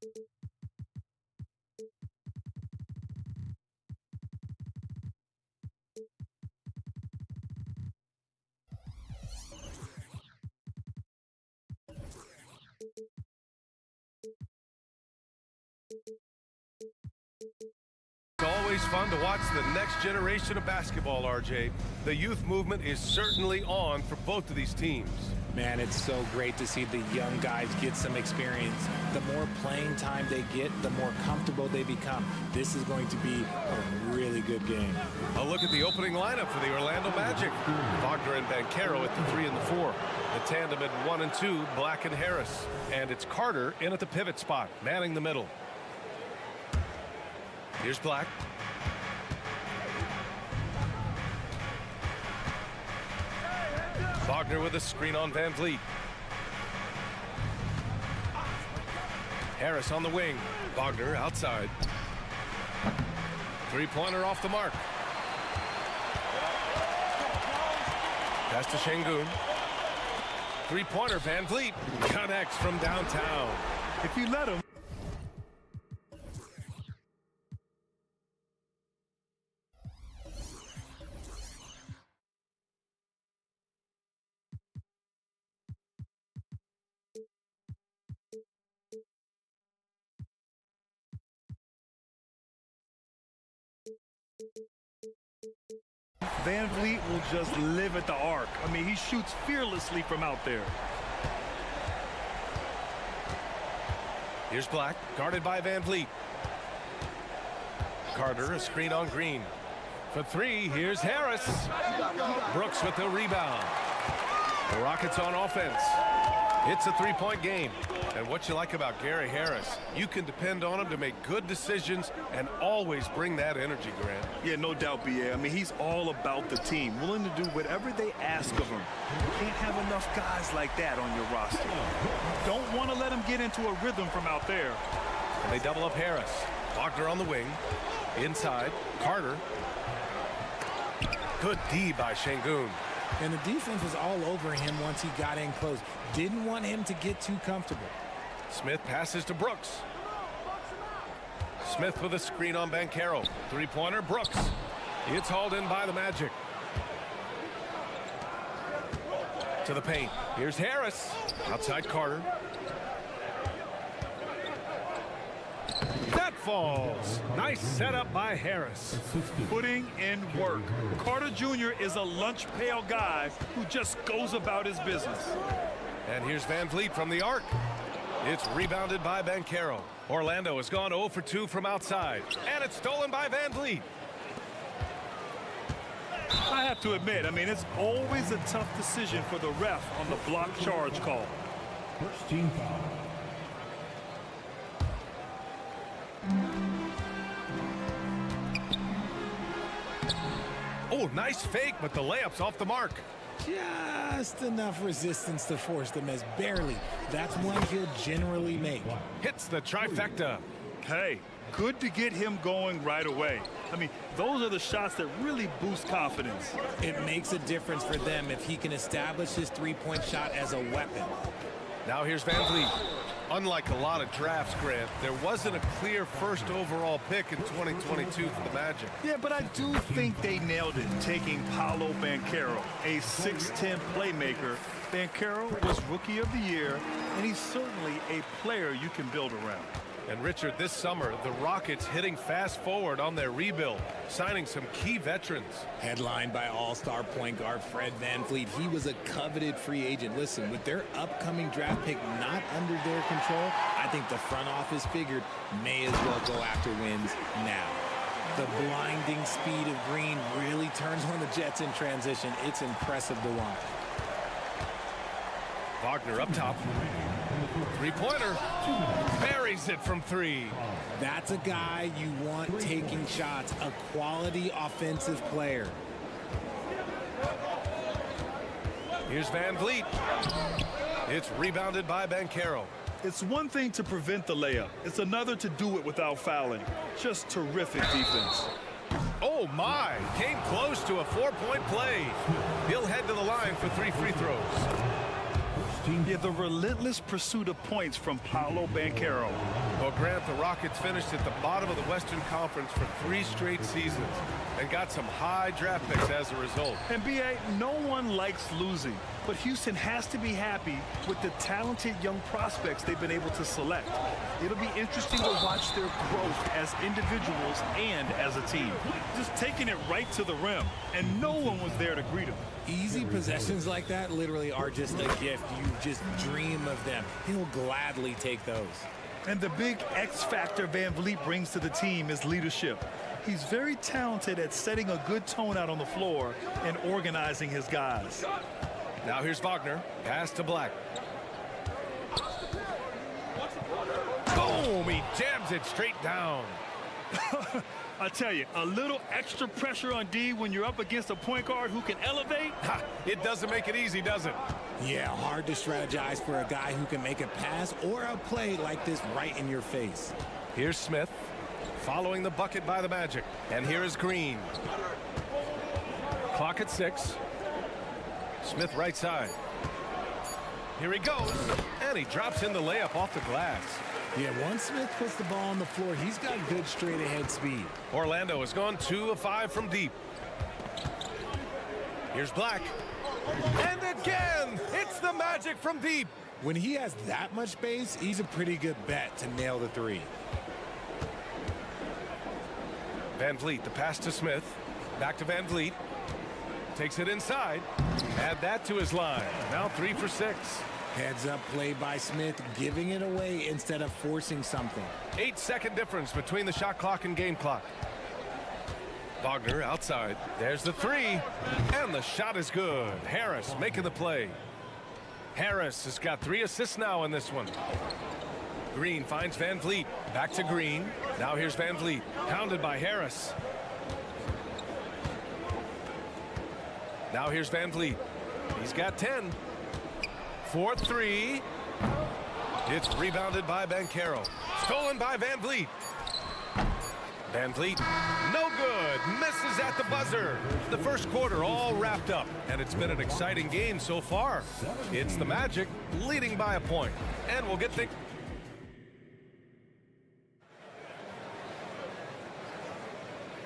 It's always fun to watch the next generation of basketball, RJ. The youth movement is certainly on for both of these teams. Man, it's so great to see the young guys get some experience. The more playing time they get, the more comfortable they become. This is going to be a really good game. A look at the opening lineup for the Orlando Magic. Wagner and Banchero at the 3 and the 4. The tandem at 1 and 2, Black and Harris. And it's Carter in at the pivot spot, manning the middle. Here's Black. Wagner with a screen on Van Vliet. Harris on the wing. Wagner outside. Three-pointer off the mark. Pass to Şengün. Three-pointer, Van Vliet connects from downtown. If you let him. Van Vliet will just live at the arc. I mean, he shoots fearlessly from out there. Here's Black, guarded by Van Vliet. Carter, a screen on Green. For three, here's Harris. Brooks with the rebound. The Rockets on offense. It's a three-point game. And what you like about Gary Harris, you can depend on him to make good decisions and always bring that energy, Grant. Yeah, no doubt, B.A. I mean, he's all about the team, willing to do whatever they ask of him. You can't have enough guys like that on your roster. You don't want to let him get into a rhythm from out there. And they double up Harris. Wagner on the wing. Inside, Carter. Good D by Şengün. And the defense was all over him once he got in close. Didn't want him to get too comfortable. Smith passes to Brooks. Smith with a screen on Banchero. Three-pointer, Brooks. It's hauled in by the Magic. To the paint. Here's Harris. Outside Carter. That falls. Nice setup by Harris. Putting in work. Carter Jr. is a lunch pail guy who just goes about his business. And here's Van Vliet from the arc. It's rebounded by Banchero. Orlando has gone 0 for 2 from outside. And it's stolen by Van Vliet. I have to admit, I mean, it's always a tough decision for the ref on the block charge call. First team foul. Oh, nice fake, but the layup's off the mark. Just enough resistance to force the miss. Barely. That's one he'll generally make. Hits the trifecta. Hey, good to get him going right away. I mean, those are the shots that really boost confidence. It makes a difference for them if he can establish his three-point shot as a weapon. Now here's Van Vliet. Unlike a lot of drafts, Grant, there wasn't a clear first overall pick in 2022 for the Magic. Yeah, but I do think they nailed it, taking Paolo Banchero, a 6'10 playmaker. Banchero was Rookie of the Year, and he's certainly a player you can build around. And Richard, this summer, the Rockets hitting fast forward on their rebuild, signing some key veterans. Headlined by all-star point guard Fred VanVleet, he was a coveted free agent. Listen, with their upcoming draft pick not under their control, I think the front office figured may as well go after wins now. The blinding speed of Green really turns on the Jets in transition. It's impressive to watch. Wagner up top. Three-pointer. Buries it from three. That's a guy you want taking shots, a quality offensive player. Here's Van Vliet. It's rebounded by Banchero. It's one thing to prevent the layup. It's another to do it without fouling. Just terrific defense. Oh, my. Came close to a four-point play. He'll head to the line for 3 free throws. Yeah, the relentless pursuit of points from Paolo Banchero. Well, Grant, the Rockets finished at the bottom of the Western Conference for 3 straight seasons and got some high draft picks as a result. And B.A., no one likes losing, but Houston has to be happy with the talented young prospects they've been able to select. It'll be interesting to watch their growth as individuals and as a team. Just taking it right to the rim, and no one was there to greet him. Easy possessions like that literally are just a gift. You just dream of them. He'll gladly take those. And the big X factor Van Vliet brings to the team is leadership. He's very talented at setting a good tone out on the floor and organizing his guys. Now here's Wagner. Pass to Black. Boom! He jams it straight down. I tell you, a little extra pressure on D when you're up against a point guard who can elevate. Ha, it doesn't make it easy, does it? Yeah, hard to strategize for a guy who can make a pass or a play like this right in your face. Here's Smith, following the bucket by the Magic. And here is Green. Clock at 6. Smith right side. Here he goes, and he drops in the layup off the glass. Yeah, once Smith puts the ball on the floor, he's got good straight-ahead speed. Orlando has gone 2 of 5 from deep. Here's Black. And again, it's the Magic from deep. When he has that much space, he's a pretty good bet to nail the 3. Van Vliet, the pass to Smith. Back to Van Vliet. Takes it inside. Add that to his line. Now 3 for 6. Heads up play by Smith, giving it away instead of forcing something. 8-second difference between the shot clock and game clock. Wagner outside. There's the 3. And the shot is good. Harris making the play. Harris has got 3 assists now in this one. Green finds Van Vliet. Back to Green. Now here's Van Vliet. Pounded by Harris. Now here's Van Vliet. He's got 10. 4-3. It's rebounded by Banchero. Stolen by Van Vliet. Van Vliet, no good. Misses at the buzzer. The first quarter all wrapped up, and it's been an exciting game so far. It's the Magic leading by a point, and we'll get things.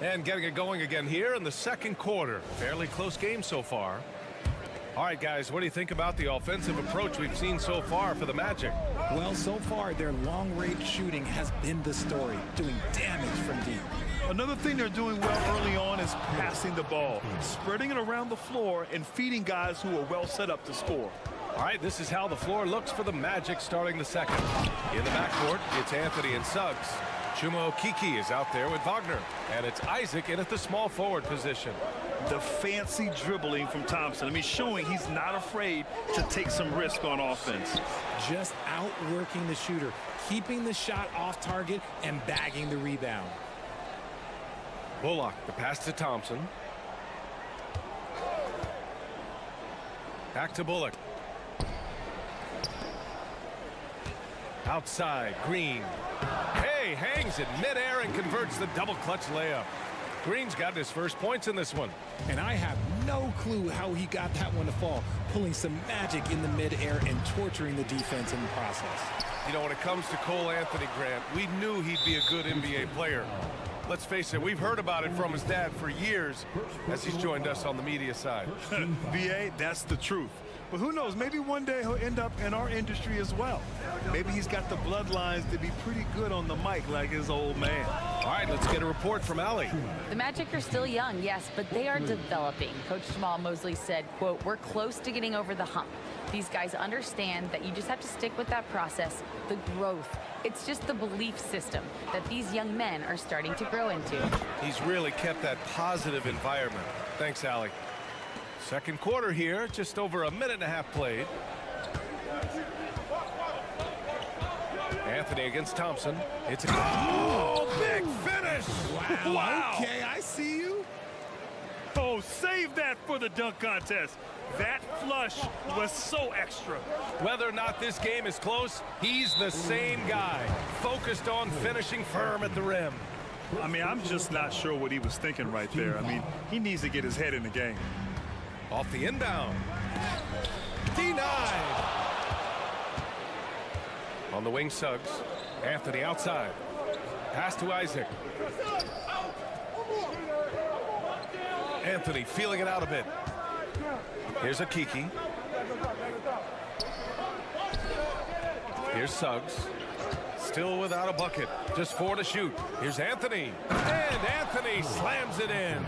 And getting it going again here in the second quarter. Fairly close game so far. All right, guys, what do you think about the offensive approach we've seen so far for the Magic? Well, so far, their long-range shooting has been the story, doing damage from deep. Another thing they're doing well early on is passing the ball, spreading it around the floor and feeding guys who are well set up to score. All right, this is how the floor looks for the Magic starting the second. In the backcourt, it's Anthony and Suggs. Chuma Okeke is out there with Wagner, and it's Isaac in at the small forward position. The fancy dribbling from Thompson. I mean, showing he's not afraid to take some risk on offense. Just outworking the shooter, keeping the shot off target and bagging the rebound. Bullock, the pass to Thompson. Back to Bullock. Outside, Green. Hey, hangs it midair and converts the double clutch layup. Green's got his first points in this one. And I have no clue how he got that one to fall, pulling some magic in the midair and torturing the defense in the process. You know, when it comes to Cole Anthony, Grant, we knew he'd be a good NBA player. Let's face it, we've heard about it from his dad for years as he's joined us on the media side. VA, that's the truth. But who knows, maybe one day he'll end up in our industry as well. Maybe he's got the bloodlines to be pretty good on the mic like his old man. All right, let's get a report from Allie. The Magic are still young, yes, but they are developing. Coach Jamal Mosley said, quote, "We're close to getting over the hump. These guys understand that you just have to stick with that process, the growth. It's just the belief system that these young men are starting to grow into." He's really kept that positive environment. Thanks, Allie. Second quarter here, just over a minute and a half played. Anthony against Thompson. It's a big finish. Wow. Okay, I see you. Oh, save that for the dunk contest. That flush was so extra. Whether or not this game is close, he's the same guy, focused on finishing firm at the rim. I mean, I'm just not sure what he was thinking right there. I mean, he needs to get his head in the game. Off the inbound. Denied. On the wing, Suggs. Anthony outside. Pass to Isaac. Anthony feeling it out a bit. Here's a Kiki. Here's Suggs. Still without a bucket. Just 4 to shoot. Here's Anthony. And Anthony slams it in.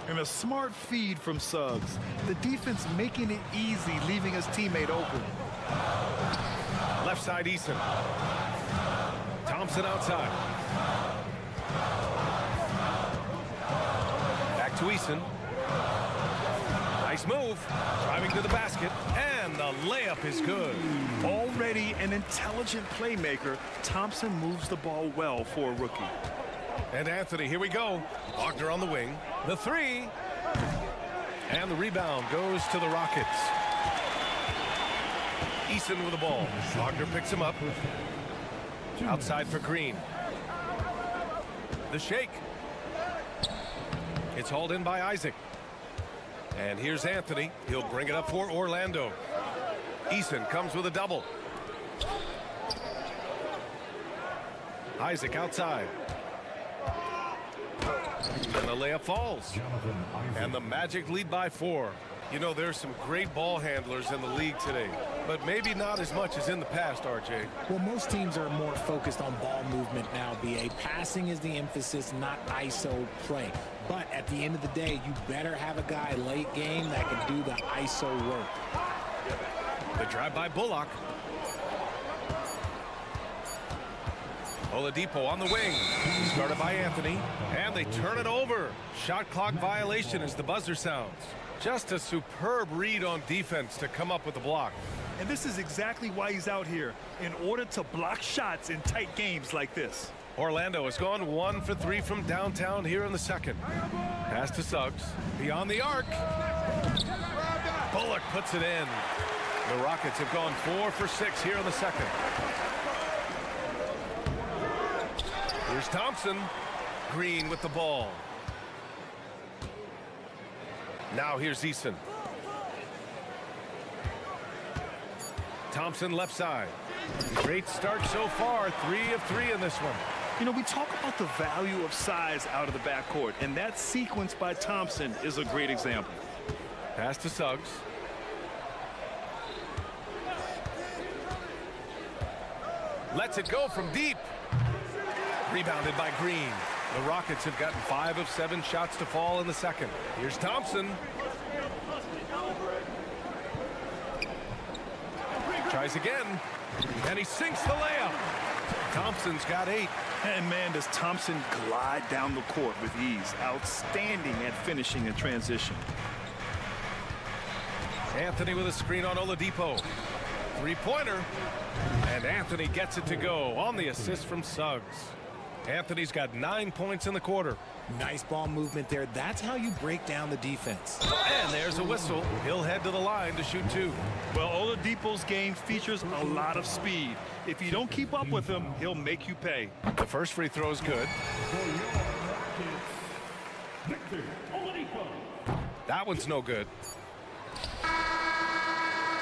And a smart feed from Suggs. The defense making it easy, leaving his teammate open. Left side, Eason. Thompson outside. Back to Eason. Nice move. Driving to the basket. And the layup is good. Already an intelligent playmaker, Thompson moves the ball well for a rookie. And Anthony, here we go. Wagner on the wing. The 3. And the rebound goes to the Rockets. Eason with the ball. Wagner picks him up. Outside for Green. The shake. It's hauled in by Isaac. And here's Anthony. He'll bring it up for Orlando. Eason comes with a double. Isaac outside. And the layup falls. And the Magic lead by 4. You know, there's some great ball handlers in the league today, but maybe not as much as in the past, RJ. Well, most teams are more focused on ball movement now, BA. Passing is the emphasis, not ISO play. But at the end of the day, you better have a guy late game that can do the ISO work. The drive by Bullock. Oladipo on the wing. Started by Anthony. And they turn it over. Shot clock violation as the buzzer sounds. Just a superb read on defense to come up with the block. And this is exactly why he's out here, in order to block shots in tight games like this. Orlando has gone 1 for 3 from downtown here in the second. Pass to Suggs. Beyond the arc. Bullock puts it in. The Rockets have gone 4 for 6 here in the second. Here's Thompson. Green with the ball. Now here's Eason. Thompson left side. Great start so far. 3 of 3 in this one. You know, we talk about the value of size out of the backcourt, and that sequence by Thompson is a great example. Pass to Suggs. Lets it go from deep. Rebounded by Green. The Rockets have gotten 5 of 7 shots to fall in the second. Here's Thompson. Tries again. And he sinks the layup. Thompson's got 8. And man, does Thompson glide down the court with ease. Outstanding at finishing in transition. Anthony with a screen on Oladipo. 3-pointer. And Anthony gets it to go on the assist from Suggs. Anthony's got 9 points in the quarter. Nice ball movement there. That's how you break down the defense. And there's a whistle. He'll head to the line to shoot 2. Well, Oladipo's game features a lot of speed. If you don't keep up with him, he'll make you pay. The first free throw is good. That one's no good.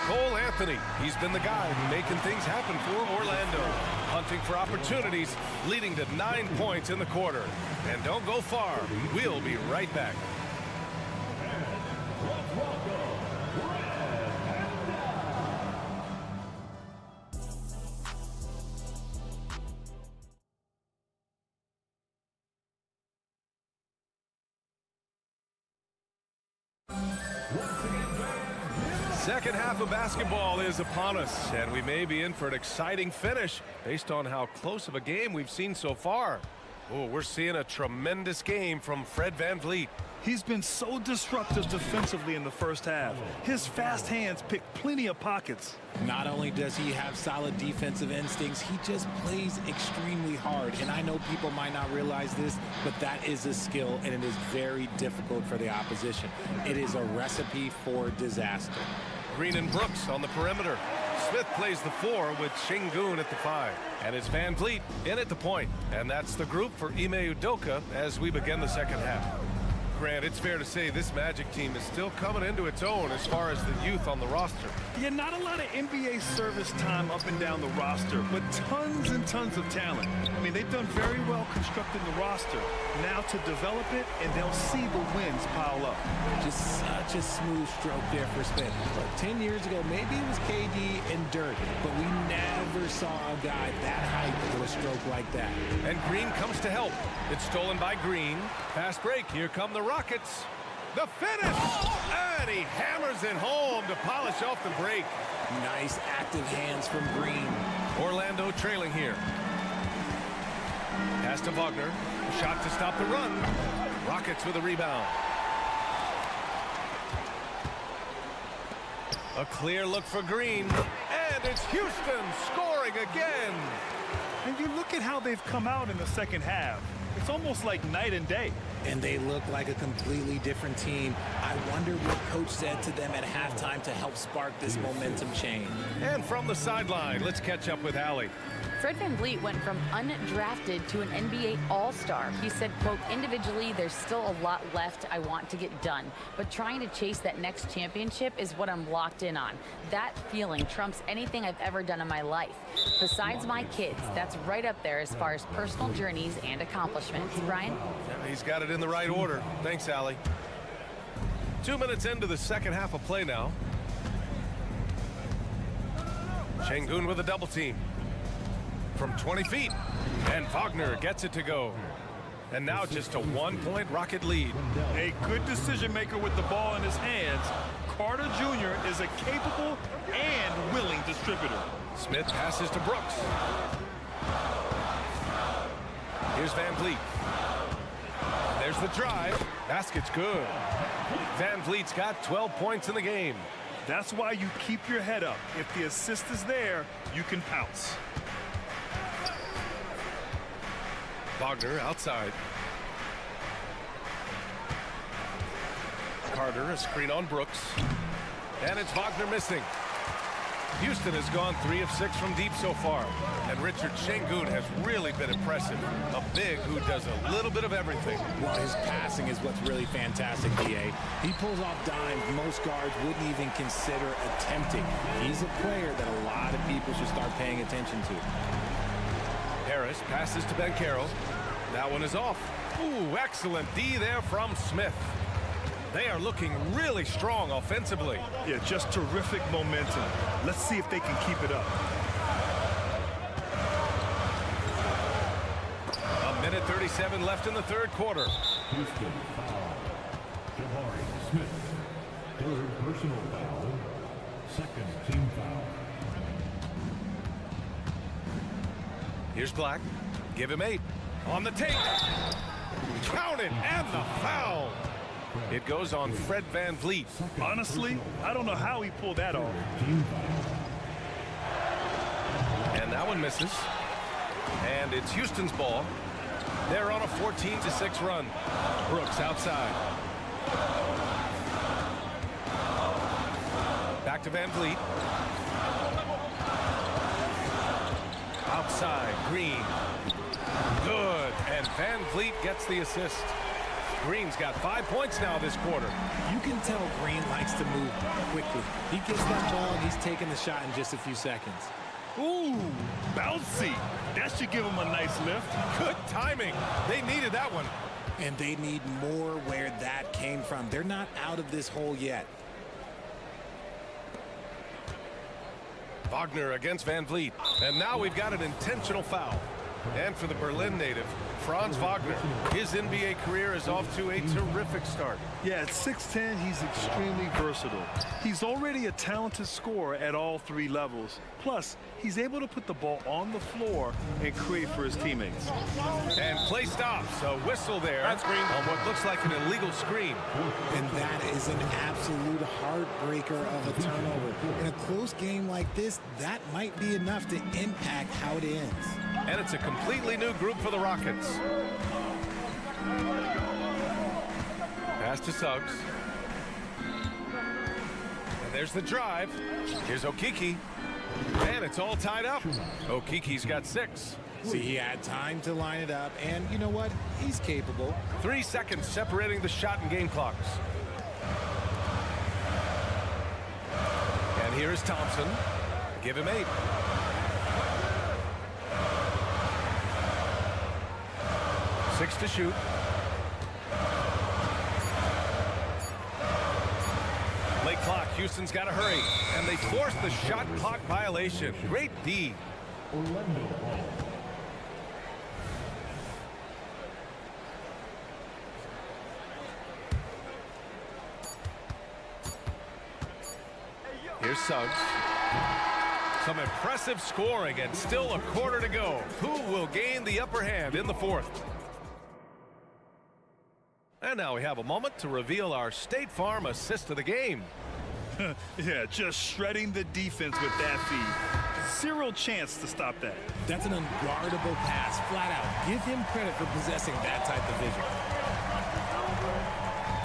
Cole Anthony, he's been the guy making things happen for Orlando. Hunting for opportunities, leading to 9 points in the quarter. And don't go far. We'll be right back. Second half of basketball is upon us, and we may be in for an exciting finish based on how close of a game we've seen so far. Oh, we're seeing a tremendous game from Fred VanVleet. He's been so disruptive defensively in the first half. His fast hands pick plenty of pockets. Not only does he have solid defensive instincts, he just plays extremely hard. And I know people might not realize this, but that is a skill, and it is very difficult for the opposition. It is a recipe for disaster. Green and Brooks on the perimeter. Smith plays the 4 with Şengün at the 5. And it's VanVleet in at the point. And that's the group for Ime Udoka as we begin the second half. Grant, it's fair to say this Magic team is still coming into its own as far as the youth on the roster. Yeah, not a lot of NBA service time up and down the roster, but tons and tons of talent. I mean, they've done very well constructing the roster. Now to develop it, and they'll see the wins pile up. Just such a smooth stroke there for Smith. But 10 years ago, maybe it was KD and Dirk, but we never saw a guy that height with a stroke like that. And Green comes to help. It's stolen by Green. Fast break. Here come the Rockets. The finish! And he hammers it home to polish off the break. Nice active hands from Green. Orlando trailing here. Pass to Wagner. Shot to stop the run. Rockets with a rebound. A clear look for Green. And it's Houston scoring again. And you look at how they've come out in the second half. It's almost like night and day. And they look like a completely different team. I wonder what coach said to them at halftime to help spark this momentum change. And from the sideline, let's catch up with Allie. Fred VanVleet went from undrafted to an NBA All-Star. He said, quote, individually, there's still a lot left I want to get done, but trying to chase that next championship is what I'm locked in on. That feeling trumps anything I've ever done in my life. Besides my kids, that's right up there as far as personal journeys and accomplishments. Brian? He's got it in the right order. Thanks, Allie. 2 minutes into the second half of play now. Şengün with a double team. From 20 feet. And Wagner gets it to go. And now just a 1-point Rocket lead. A good decision maker with the ball in his hands. Carter Jr. is a capable and willing distributor. Smith passes to Brooks. Here's VanVleet. There's the drive. Basket's good. VanVleet's got 12 points in the game. That's why you keep your head up. If the assist is there, you can pounce. Wagner outside. Carter, a screen on Brooks. And it's Wagner missing. Houston has gone 3 of 6 from deep so far. And Richard Şengün has really been impressive. A big who does a little bit of everything. Well, his passing is what's really fantastic, D.A. He pulls off dimes most guards wouldn't even consider attempting. He's a player that a lot of people should start paying attention to. Harris passes to Banchero. That one is off. Ooh, excellent D there from Smith. They are looking really strong offensively. Yeah, just terrific momentum. Let's see if they can keep it up. A minute 37 left in the third quarter. Houston foul. Jabari Smith. Third personal foul. Second team foul. Here's Black. Give him 8. On the take. Count it, and the foul. It goes on Fred VanVleet. Honestly, I don't know how he pulled that off. Team foul. And that one misses. And it's Houston's ball. They're on a 14-6 run. Brooks outside. Back to VanVleet. Outside, Green. Good, and VanVleet gets the assist. Green's got 5 points now this quarter. You can tell Green likes to move quickly. He gets that ball and he's taking the shot in just a few seconds. Ooh, bouncy. That should give him a nice lift. Good timing. They needed that one. And they need more where that came from. They're not out of this hole yet. Wagner against VanVleet. And now we've got an intentional foul. And for the Berlin native, Franz Wagner, his NBA career is off to a terrific start. Yeah, at 6'10", he's extremely versatile. He's already a talented scorer at all 3 levels. Plus, he's able to put the ball on the floor and create for his teammates. And play stops. A whistle there on what looks like an illegal screen. And that is an absolute heartbreaker of a turnover. In a close game like this, that might be enough to impact how it ends. And it's a completely new group for the Rockets. Pass to Suggs. And there's the drive. Here's Okeke. And it's all tied up. Okeke's got 6. See, he had time to line it up, and you know what? He's capable. 3 seconds separating the shot and game clocks. And here is Thompson. Give him 8. Six to shoot. Late clock. Houston's got to hurry. And they force the shot clock violation. Great D. Orlando ball. Here's Suggs. Some impressive scoring and still a quarter to go. Who will gain the upper hand in the fourth? And now we have a moment to reveal our State Farm assist of the game. Yeah, just shredding the defense with that feed. Zero chance to stop that. That's an unguardable pass, flat out. Give him credit for possessing that type of vision.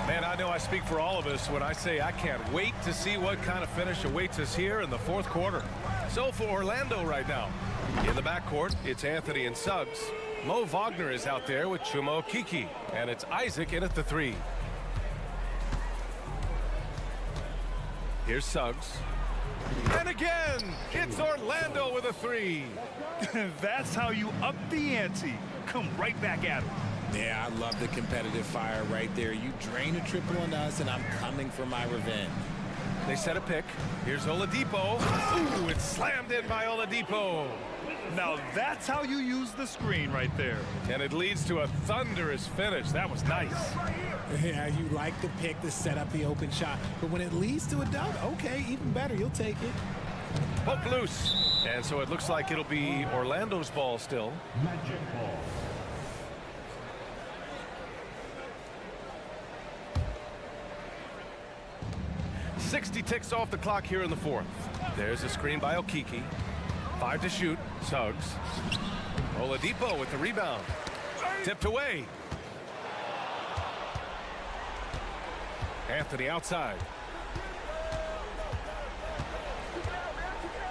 Man, I know I speak for all of us when I say I can't wait to see what kind of finish awaits us here in the fourth quarter. So for Orlando right now, in the backcourt, it's Anthony and Suggs. Mo Wagner is out there with Chuma Okeke, and it's Isaac in at the 3. Here's Suggs. And again, it's Orlando with a 3. That's how you up the ante. Come right back at him. Yeah, I love the competitive fire right there. You drain a triple on us, and I'm coming for my revenge. They set a pick. Here's Oladipo. Ooh, it's slammed in by Oladipo. Now that's how you use the screen right there. And it leads to a thunderous finish. That was nice. Yeah, you like the pick to set up the open shot. But when it leads to a dunk, okay, even better. You'll take it. Poke loose. And so it looks like it'll be Orlando's ball still. Magic ball. .60 ticks off the clock here in the fourth. There's a screen by Okeke. 5 to shoot. Suggs. Oladipo with the rebound. Tipped away. Anthony outside.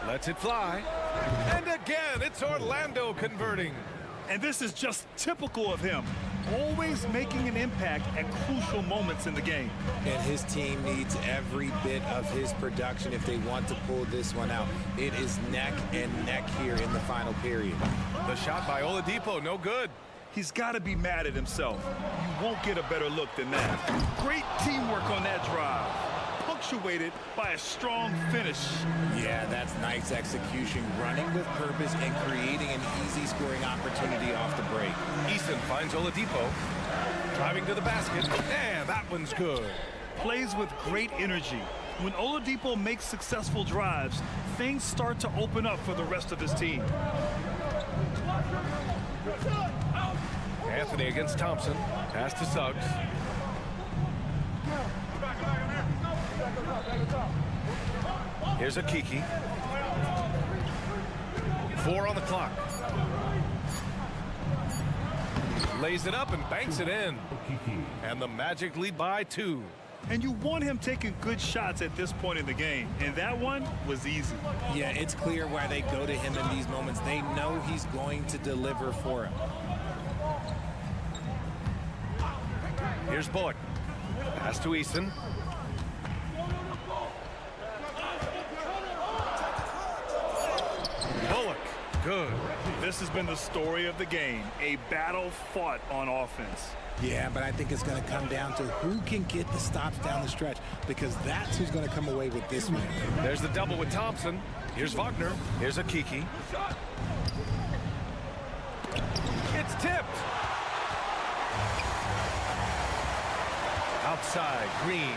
Lets it fly. And again, it's Orlando converting. And this is just typical of him. Always making an impact at crucial moments in the game. And his team needs every bit of his production if they want to pull this one out. It is neck and neck here in the final period. The shot by Oladipo, no good. He's got to be mad at himself. You won't get a better look than that. Great teamwork on that drive. Punctuated by a strong finish. Yeah, that's nice execution, running with purpose and creating an easy scoring opportunity off the break. Easton finds Oladipo. Driving to the basket. And that one's good. Plays with great energy. When Oladipo makes successful drives, things start to open up for the rest of his team. Anthony against Thompson. Pass to Suggs. Here's Okeke. 4 on the clock. Lays it up and banks it in. And the Magic lead by 2. And you want him taking good shots at this point in the game. And that one was easy. Yeah, it's clear why they go to him in these moments. They know he's going to deliver for him. Here's Bullock. Pass to Easton. Bullock. Good. This has been the story of the game. A battle fought on offense. Yeah, but I think it's going to come down to who can get the stops down the stretch, because that's who's going to come away with this one. There's the double with Thompson. Here's Wagner. Here's Okeke. It's tipped. Outside, Green.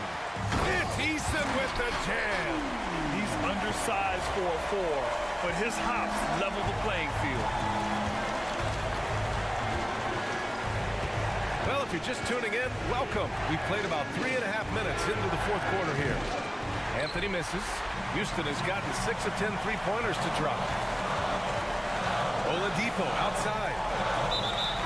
It's Easton with the jam. He's undersized for a 4, but his hops level the playing field. Well, if you're just tuning in, welcome. We've played about 3.5 minutes into the fourth quarter here. Anthony misses. Houston has gotten 6 of 10 three-pointers to drop. Oladipo outside.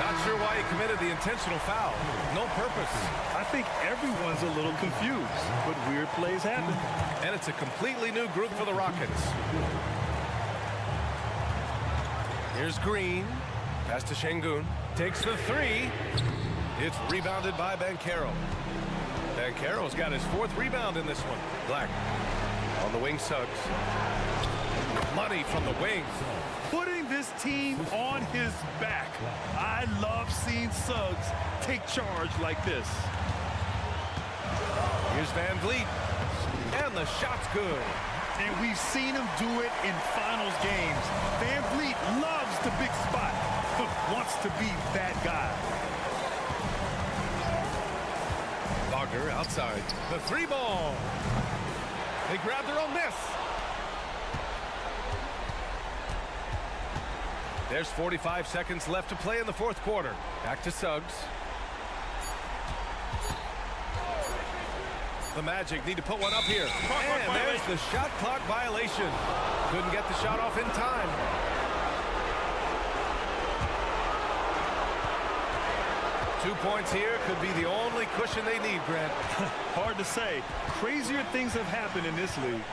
Not sure why he committed the intentional foul. No purpose. I think everyone's a little confused, but weird plays happen. And it's a completely new group for the Rockets. Here's Green. Pass to Şengün. Takes the three. It's rebounded by Banchero. Banchero's got his 4th rebound in this one. Black on the wing, Suggs. Money from the wing. Putting this team on his back. I love seeing Suggs take charge like this. Here's Van Vliet. And the shot's good. And we've seen him do it in finals games. Van Vliet loves the big spot, but wants to be that guy. Wagner outside. The 3 ball. They grab their own miss. There's 45 seconds left to play in the 4th quarter. Back to Suggs. The Magic need to put one up here. And there's the shot clock violation. Couldn't get the shot off in time. Two points here could be the only cushion they need, Grant. Hard to say. Crazier things have happened in this league.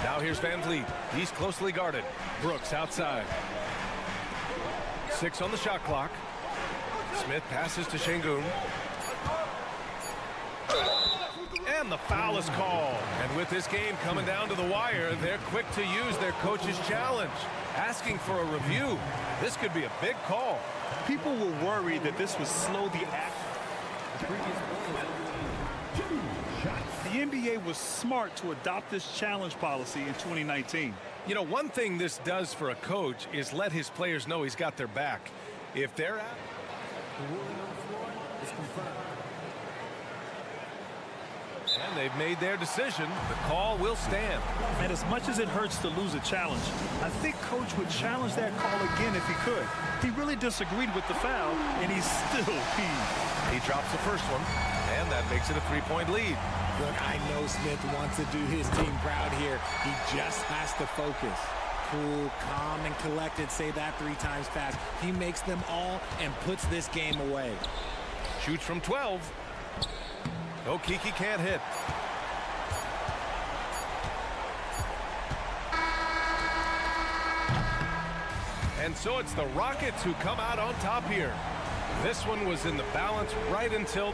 Now here's Van Vliet. He's closely guarded. Brooks outside. 6 on the shot clock. Smith passes to Şengün. And the foul is called. And with this game coming down to the wire, they're quick to use their coach's challenge, asking for a review. This could be a big call. People were worried that this would slow the act. The NBA was smart to adopt this challenge policy in 2019. You know, one thing this does for a coach is let his players know he's got their back. If they're out, and they've made their decision, the call will stand. And as much as it hurts to lose a challenge, I think Coach would challenge that call again if he could. He really disagreed with the foul, and he's still peeved. He drops the first one, and that makes it a 3-point lead. Look, I know Smith wants to do his team proud here. He just has to focus. Cool, calm, and collected. Say that 3 times fast. He makes them all and puts this game away. Shoots from 12. Okeke can't hit. And so it's the Rockets who come out on top here. This one was in the balance right until...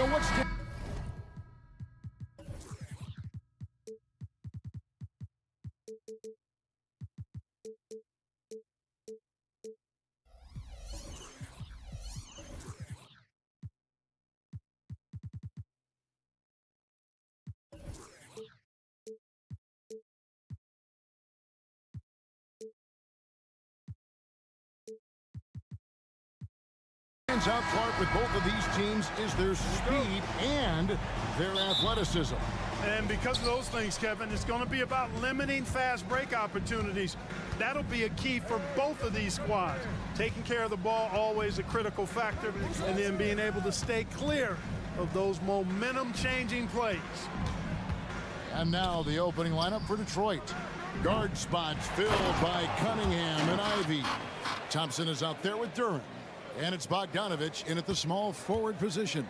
So what's out, Clark, with both of these teams is their speed and their athleticism. And because of those things, Kevin, it's going to be about limiting fast break opportunities. That'll be a key for both of these squads. Taking care of the ball, always a critical factor, and then being able to stay clear of those momentum-changing plays. And now the opening lineup for Detroit. Guard spots filled by Cunningham and Ivy. Thompson is out there with Duran. And it's Bogdanovich in at the small forward position.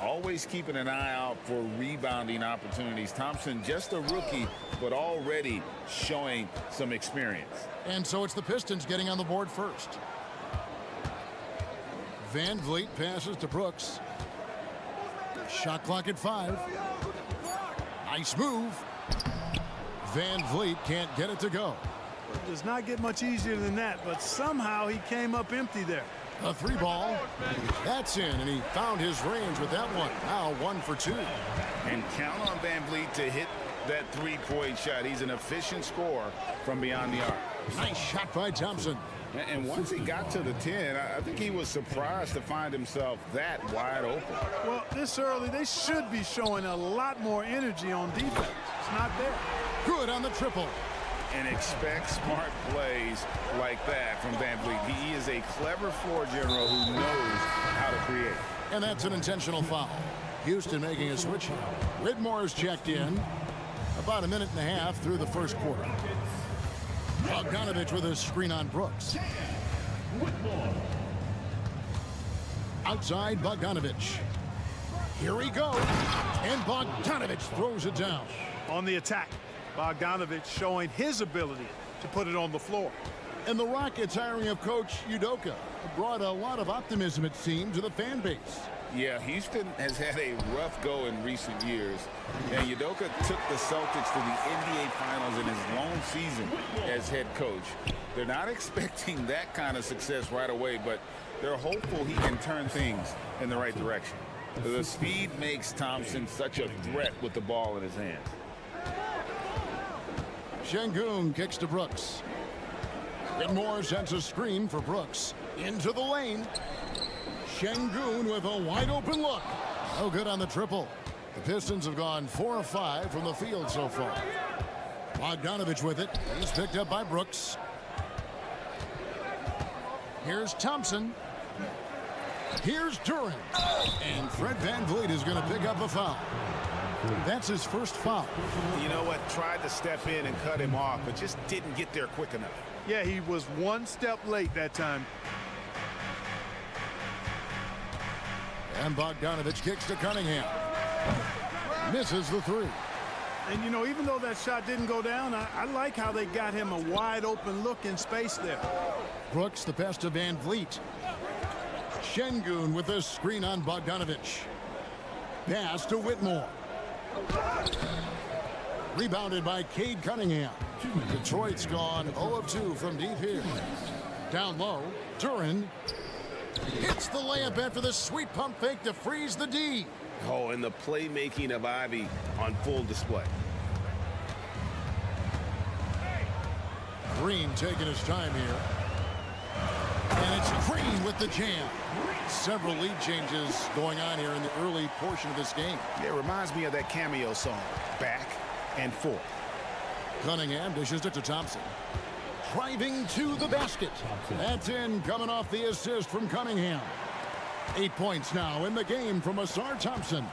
Always keeping an eye out for rebounding opportunities. Thompson, just a rookie, but already showing some experience. And so it's the Pistons getting on the board first. Van Vliet passes to Brooks. Shot clock at 5. Nice move. Van Vliet can't get it to go. It does not get much easier than that, but somehow he came up empty there. A 3 ball. That's in, and he found his range with that one. Now 1 for 2. And count on Van Vliet to hit that three-point shot. He's an efficient scorer from beyond the arc. Nice shot by Thompson. And once he got to the 10, I think he was surprised to find himself that wide open. Well, this early, they should be showing a lot more energy on defense. It's not there. Good on the triple. And expect smart plays like that from Van Vliet. He is a clever floor general who knows how to create. And that's an intentional foul. Houston making a switch. Whitmore's checked in. About a minute and a half through the first quarter. Bogdanovich with a screen on Brooks. Outside Bogdanovich. Here he goes. And Bogdanovich throws it down. On the attack, Bogdanovich showing his ability to put it on the floor. And the Rockets hiring of coach Udoka brought a lot of optimism, it seemed, to the fan base. Yeah, Houston has had a rough go in recent years. And Udoka took the Celtics to the NBA Finals in his lone season as head coach. They're not expecting that kind of success right away, but they're hopeful he can turn things in the right direction. The speed makes Thompson such a threat with the ball in his hands. Şengün kicks to Brooks. Whitmore sends a screen for Brooks. Into the lane. Şengün with a wide open look. No good on the triple. The Pistons have gone 4 of 5 from the field so far. Bogdanovich with it. He's picked up by Brooks. Here's Thompson. Here's Duran. And Fred VanVleet is going to pick up a foul. That's his first foul. You know what? Tried to step in and cut him off, but just didn't get there quick enough. Yeah, he was one step late that time. And Bogdanovich kicks to Cunningham. Misses the 3. And, you know, even though that shot didn't go down, I like how they got him a wide open look in space there. Brooks the pass to VanVleet. Şengün with a screen on Bogdanovich. Pass to Whitmore. Rebounded by Cade Cunningham. Detroit's gone 0 of 2 from deep here. Down low, Duran hits the layup after the sweet pump fake to freeze the D. Oh, and the playmaking of Ivy on full display. Green taking his time here. And it's Green with the jam. Several lead changes going on here in the early portion of this game. It reminds me of that cameo song, Back and Forth. Cunningham dishes it to Thompson. Driving to the basket. That's in, coming off the assist from Cunningham. 8 points now in the game from Asar Thompson.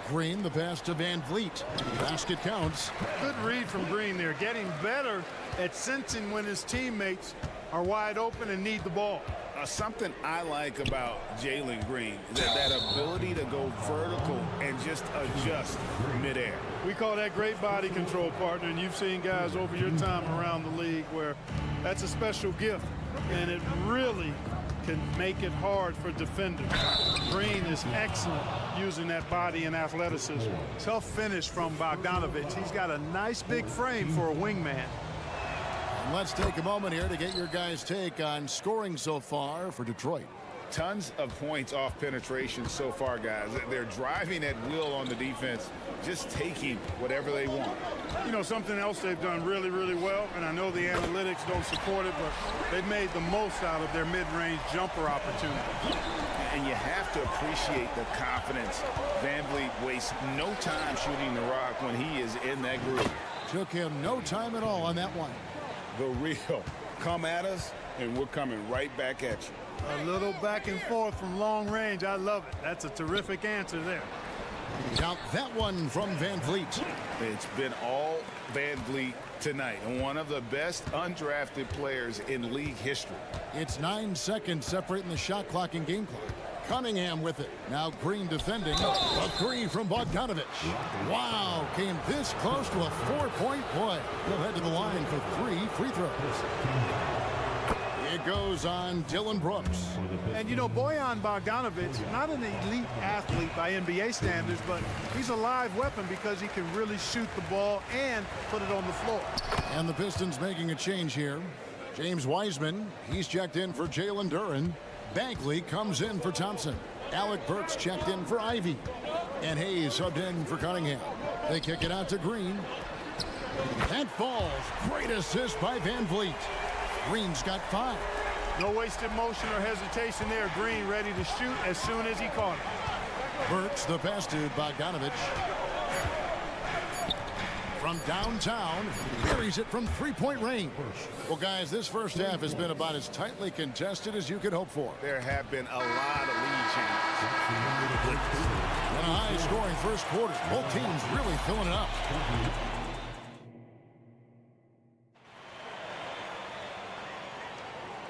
Green the pass to VanVleet. Basket counts. Good read from Green there, getting better at sensing when his teammates are wide open and need the ball. Something I like about Jalen Green, that ability to go vertical and just adjust midair. We call that great body control, partner, and you've seen guys over your time around the league where that's a special gift, and it really can make it hard for defenders. Green is excellent using that body and athleticism. Tough finish from Bogdanovic. He's got a nice big frame for a wingman. And let's take a moment here to get your guys' take on scoring so far for Detroit. Tons of points off penetration so far, guys. They're driving at will on the defense, just taking whatever they want. You know, something else they've done really, really well, and I know the analytics don't support it, but they've made the most out of their mid-range jumper opportunity. And you have to appreciate the confidence. VanVleet wastes no time shooting the rock when he is in that group. Took him no time at all on that one. The real. Come at us, and we're coming right back at you. A little back and forth from long range. I love it. That's a terrific answer there. Count that one from VanVleet. It's been all VanVleet tonight, and one of the best undrafted players in league history. It's 9 seconds separating the shot clock and game clock. Cunningham with it. Now Green defending. A three from Bogdanovic. Wow, came this close to a 4-point play. He'll head to the line for 3 free throws. It goes on Dylan Brooks. And, you know, Bojan Bogdanovic, not an elite athlete by NBA standards, but he's a live weapon because he can really shoot the ball and put it on the floor. And the Pistons making a change here. James Wiseman, he's checked in for Jalen Duren. Bagley comes in for Thompson. Alec Burks checked in for Ivy. And Hayes subbed in for Cunningham. They kick it out to Green. That falls. Great assist by VanVleet. Green's got 5. No wasted motion or hesitation there. Green ready to shoot as soon as he caught it. Burks the pass to Bogdanovic. From downtown, buries it from 3-point range. Well, guys, this first half has been about as tightly contested as you could hope for. There have been a lot of lead changes. And a high-scoring first quarter. Both teams really filling it up.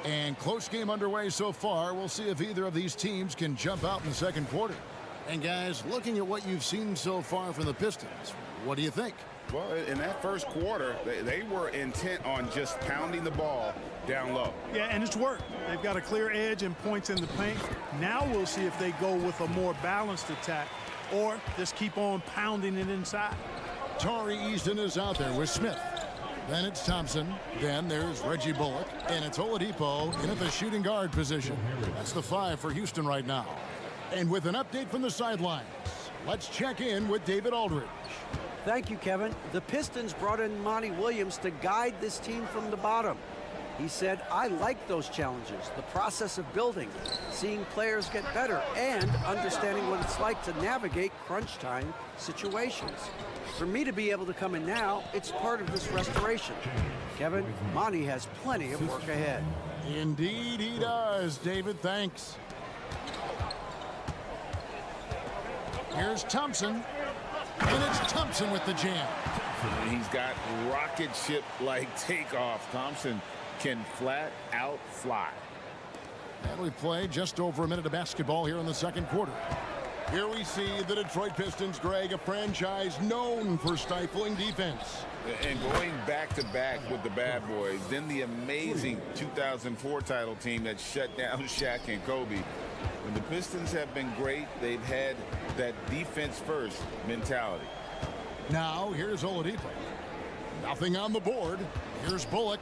And close game underway so far. We'll see if either of these teams can jump out in the second quarter. And guys, looking at what you've seen so far from the Pistons, what do you think? Well, in that first quarter, they were intent on just pounding the ball down low. Yeah, and it's worked. They've got a clear edge and points in the paint. Now we'll see if they go with a more balanced attack or just keep on pounding it inside. Tari Easton is out there with Smith. Then it's Thompson. Then there's Reggie Bullock. And it's Oladipo in at the shooting guard position. That's the 5 for Houston right now. And with an update from the sidelines, let's check in with David Aldridge. Thank you, Kevin. The Pistons brought in Monty Williams to guide this team from the bottom. He said, I like those challenges, the process of building, seeing players get better, and understanding what it's like to navigate crunch time situations. For me to be able to come in now, it's part of this restoration. Kevin, Monty has plenty of work ahead. Indeed he does, David. Thanks. Here's Thompson. And it's Thompson with the jam. He's got rocket ship-like takeoff. Thompson can flat out fly. And we play just over a minute of basketball here in the second quarter. Here we see the Detroit Pistons, Greg, a franchise known for stifling defense. And going back-to-back with the bad boys, then the amazing 2004 title team that shut down Shaq and Kobe. When the Pistons have been great, they've had that defense-first mentality. Now, here's Oladipo. Nothing on the board. Here's Bullock.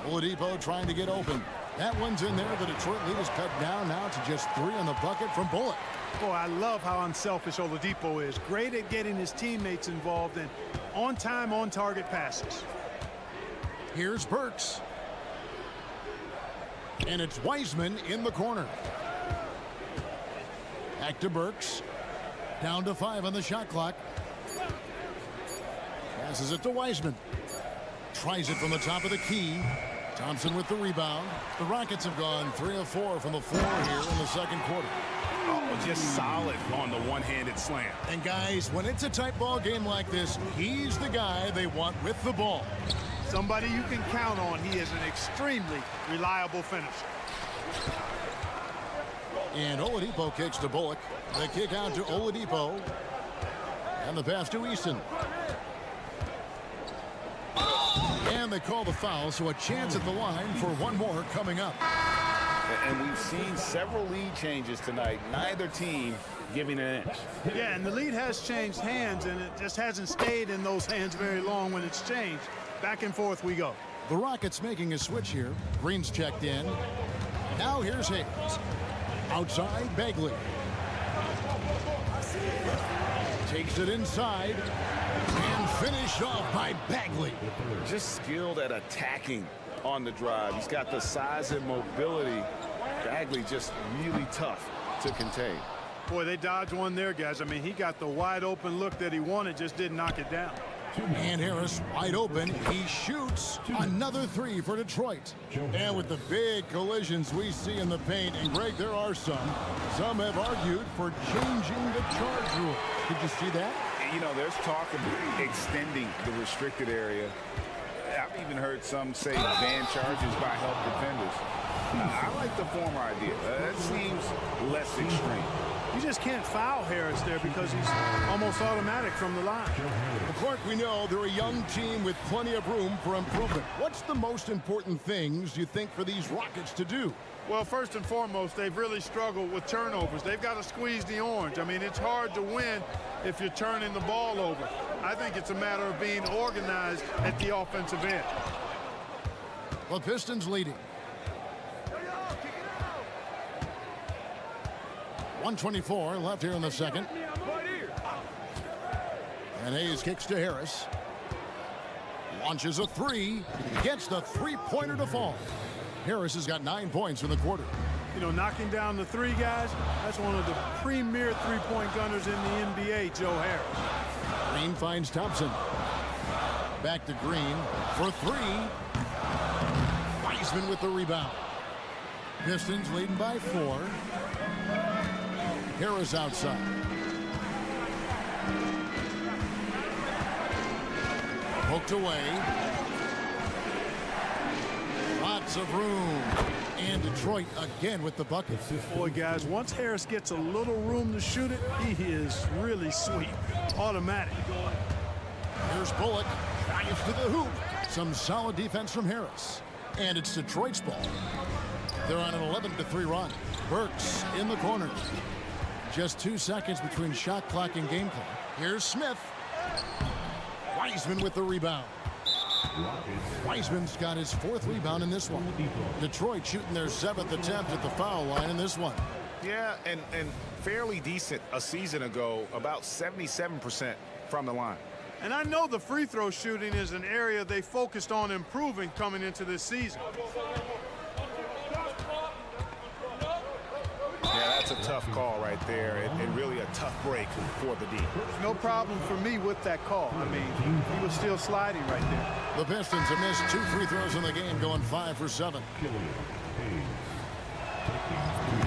Oladipo trying to get open. That one's in there. The Detroit lead is cut down now to just 3 on the bucket from Bullock. Boy, I love how unselfish Oladipo is. Great at getting his teammates involved in on-time, on-target passes. Here's Burks. And it's Wiseman in the corner. Back to Burks. Down to 5 on the shot clock. Passes it to Wiseman. Tries it from the top of the key. Thompson with the rebound. The Rockets have gone 3 of 4 from the floor here in the second quarter. Oh, just solid on the one-handed slam. And guys, when it's a tight ball game like this, he's the guy they want with the ball. Somebody you can count on. He is an extremely reliable finisher. And Oladipo kicks to Bullock. The kick out to Oladipo. And the pass to Easton. And they call the foul, so a chance at the line for one more coming up. And we've seen several lead changes tonight. Neither team giving an inch. Yeah, and the lead has changed hands, and it just hasn't stayed in those hands very long when it's changed. Back and forth we go. The Rockets making a switch here. Green's checked in. Now here's Hayes. Outside, Bagley. Takes it inside. And finished off by Bagley. Just skilled at attacking on the drive. He's got the size and mobility. Bagley just really tough to contain. Boy, they dodged one there, guys. I mean, he got the wide open look that he wanted, just didn't knock it down. And Harris wide open. He shoots another three for Detroit. And with the big collisions we see in the paint, and Greg, there are some have argued for changing the charge rule. Did you see that? You know, there's talk of extending the restricted area. I've even heard some say ban charges by help defenders. I like the former idea. That seems less extreme. You just can't foul Harris there because he's almost automatic from the line. Well, Clark, we know they're a young team with plenty of room for improvement. What's the most important things you think for these Rockets to do? Well, first and foremost, they've really struggled with turnovers. They've got to squeeze the orange. I mean, it's hard to win if you're turning the ball over. I think it's a matter of being organized at the offensive end. The Pistons leading. 1:24 left here in the second. And Hayes kicks to Harris. Launches a three. Gets the three-pointer to fall. Harris has got 9 points in the quarter. You know, knocking down the three, guys, that's one of the premier three-point gunners in the NBA, Joe Harris. Green finds Thompson. Back to Green for three. Wiseman with the rebound. Pistons leading by 4. Harris outside. Poked away. Lots of room. And Detroit again with the bucket. Boy, guys, once Harris gets a little room to shoot it, he is really sweet. Automatic. Here's Bullock. Drives to the hoop. Some solid defense from Harris. And it's Detroit's ball. They're on an 11-3 run. Burks in the corner. Just 2 seconds between shot clock and game clock. Here's Smith. Wiseman with the rebound. Wiseman's got his 4th rebound in this one. Detroit shooting their 7th attempt at the foul line in this one. Yeah, and fairly decent a season ago, about 77% from the line. And I know the free throw shooting is an area they focused on improving coming into this season. Yeah, that's a tough call right there, and really a tough break for the D. No problem for me with that call. I mean, he was still sliding right there. The Pistons have missed 2 free throws in the game, going 5 for 7.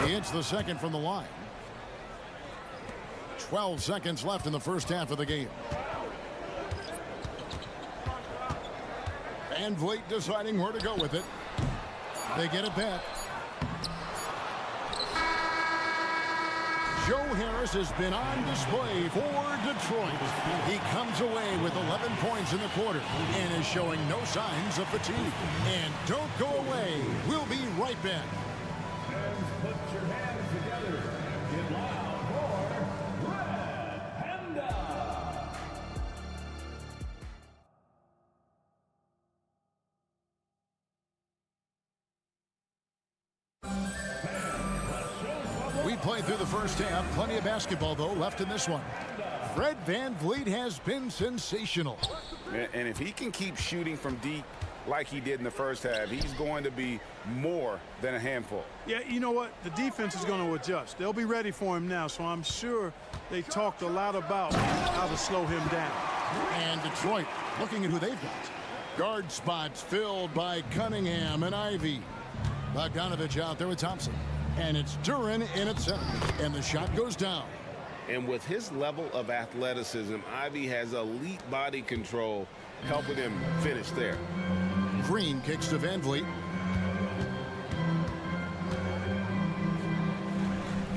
He hits the second from the line. 12 seconds left in the first half of the game. Van Vliet deciding where to go with it. They get it back. Joe Harris has been on display for Detroit. He comes away with 11 points in the quarter and is showing no signs of fatigue. And don't go away. We'll be right back. Put your hands together. Get loud for Red Panda. We played through the first half. Plenty of basketball, though, left in this one. Fred Van Vliet has been sensational. And if he can keep shooting from deep like he did in the first half, he's going to be more than a handful. Yeah, you know what? The defense is going to adjust. They'll be ready for him now, so I'm sure they talked a lot about how to slow him down. And Detroit looking at who they've got. Guard spots filled by Cunningham and Ivy. Bogdanovich out there with Thompson. And it's Duran in at center. And the shot goes down. And with his level of athleticism, Ivy has elite body control, helping him finish there. Green kicks to Van Vliet.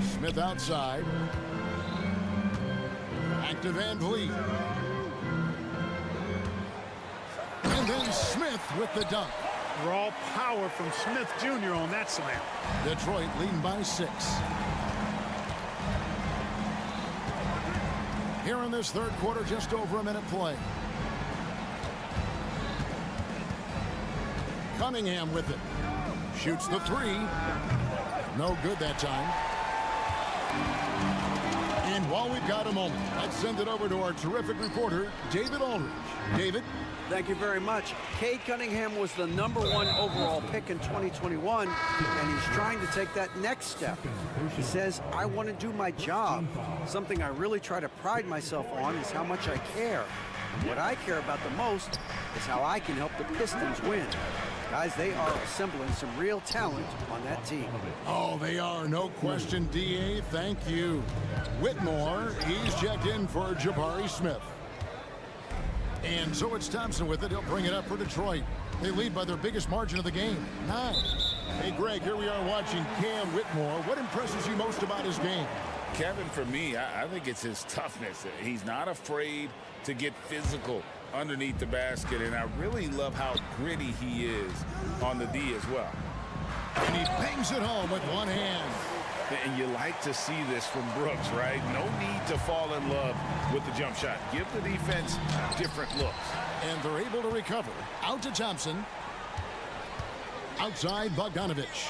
Smith outside. Back to Van Vliet. And then Smith with the dunk. Raw power from Smith Jr. on that slam. Detroit leading by 6. Here in this third quarter, just over a minute play. Cunningham with it. Shoots the 3. No good that time. And while we've got a moment, let's send it over to our terrific reporter, David Aldridge. David? Thank you very much. Cade Cunningham was the #1 overall pick in 2021, and he's trying to take that next step. He says, I want to do my job. Something I really try to pride myself on is how much I care. What I care about the most is how I can help the Pistons win. Guys, they are assembling some real talent on that team. Oh, they are, no question, D.A. Thank you. Whitmore, he's checked in for Jabari Smith. And so it's Thompson with it. He'll bring it up for Detroit. They lead by their biggest margin of the game, 9. Hey, Greg, here we are watching Cam Whitmore. What impresses you most about his game? Kevin, for me, I think it's his toughness. He's not afraid to get physical underneath the basket, and I really love how gritty he is on the D as well. And he bangs it home with one hand. And you like to see this from Brooks, right? No need to fall in love with the jump shot. Give the defense different looks. And they're able to recover. Out to Thompson. Outside Bogdanovich.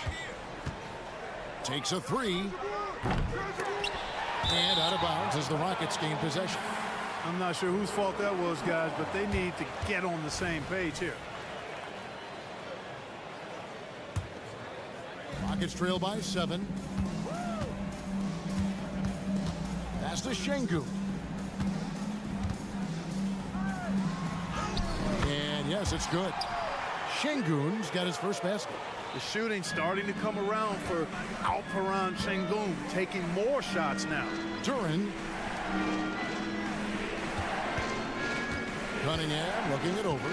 Takes a 3. And out of bounds as the Rockets gain possession. I'm not sure whose fault that was, guys, but they need to get on the same page here. Rockets trail by 7. Pass to Şengün. And yes, it's good. Şengün's got his first basket. The shooting starting to come around for Alperen Şengün, taking more shots now. Duran. Cunningham looking it over.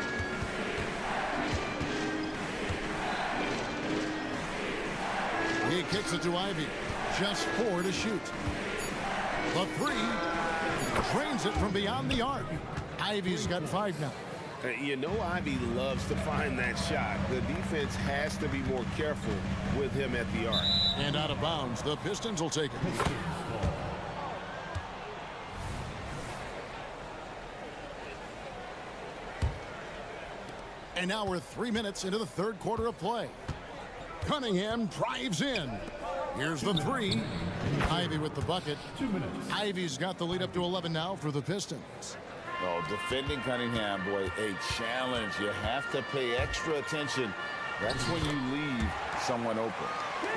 He kicks it to Ivy. Just 4 to shoot. The 3. Drains it from beyond the arc. Ivy's got 5 now. You know Ivy loves to find that shot. The defense has to be more careful with him at the arc. And out of bounds. The Pistons will take it. And now we're 3 minutes into the third quarter of play. Cunningham drives in. Here's the 3. Ivy with the bucket. Ivy's got the lead up to 11 now for the Pistons. Oh, defending Cunningham, boy, a challenge. You have to pay extra attention. That's when you leave someone open.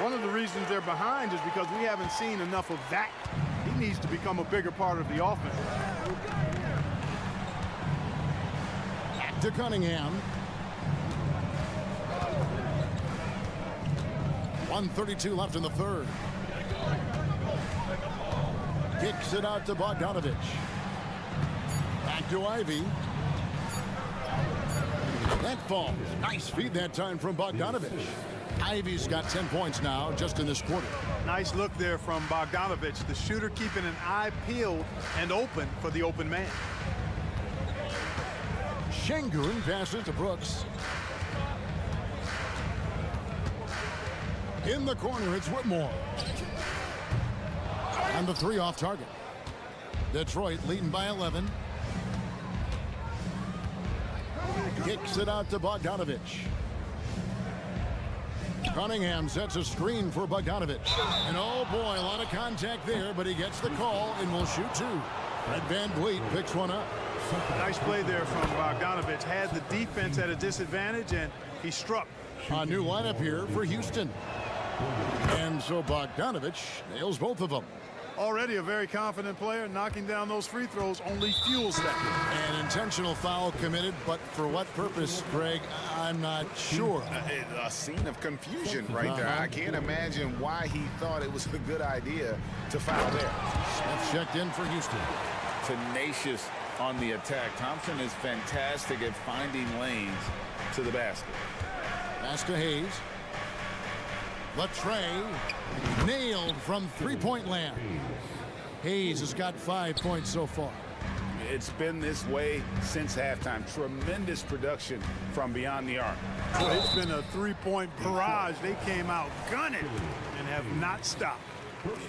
One of the reasons they're behind is because we haven't seen enough of that. He needs to become a bigger part of the offense. Back to Cunningham. 1:32 left in the third. Kicks it out to Bogdanovich. Back to Ivy. That falls. Nice feed that time from Bogdanovich. Ivy's got 10 points now just in this quarter. Nice look there from Bogdanovich, the shooter keeping an eye peeled and open for the open man. Şengün passes to Brooks. In the corner, it's Whitmore. And the 3 off target. Detroit leading by 11. Kicks it out to Bogdanovich. Cunningham sets a screen for Bogdanovich. And oh boy, a lot of contact there, but he gets the call and will shoot 2. Fred VanVleet picks one up. Nice play there from Bogdanovich. Had the defense at a disadvantage, and he struck. A new lineup here for Houston. And so Bogdanovich nails both of them. Already a very confident player. Knocking down those free throws only fuels that. An intentional foul committed, but for what purpose, Greg, I'm not sure. A scene of confusion right there. I can't imagine why he thought it was a good idea to foul there. Smith checked in for Houston. Tenacious on the attack. Thompson is fantastic at finding lanes to the basket. Pass to Hayes. Latre nailed from three-point land. Hayes has got 5 points so far. It's been this way since halftime. Tremendous production from beyond the arc. Well, it's been a three-point barrage. They came out gunning and have not stopped.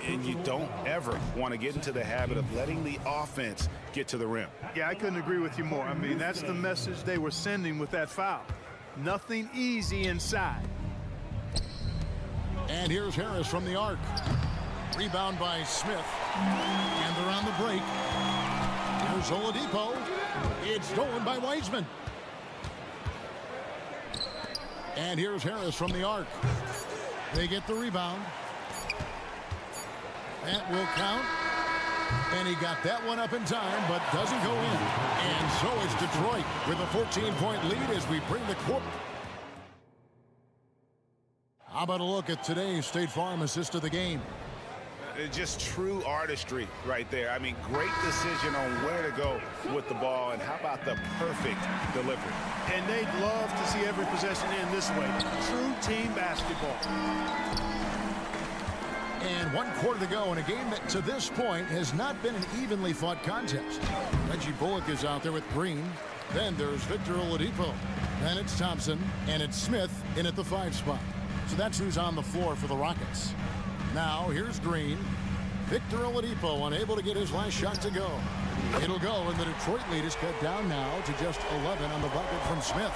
And you don't ever want to get into the habit of letting the offense get to the rim. Yeah, I couldn't agree with you more. I mean, that's the message they were sending with that foul. Nothing easy inside. And here's Harris from the arc. Rebound by Smith. And they're on the break. Here's Oladipo. It's stolen by Wiseman. And here's Harris from the arc. They get the rebound. That will count. And he got that one up in time, but doesn't go in. And so it's Detroit with a 14-point lead as we bring the court. How about a look at today's State Farm assist of the game? Just true artistry right there. I mean, great decision on where to go with the ball, and how about the perfect delivery? And they'd love to see every possession end this way. True team basketball. And 1 quarter to go in a game that to this point has not been an evenly fought contest. Reggie Bullock is out there with Green. Then there's Victor Oladipo. Then it's Thompson, and it's Smith in at the 5 spot. So that's who's on the floor for the Rockets. Now here's Green. Victor Oladipo unable to get his last shot to go. It'll go, and the Detroit lead is cut down now to just 11 on the bucket from Smith.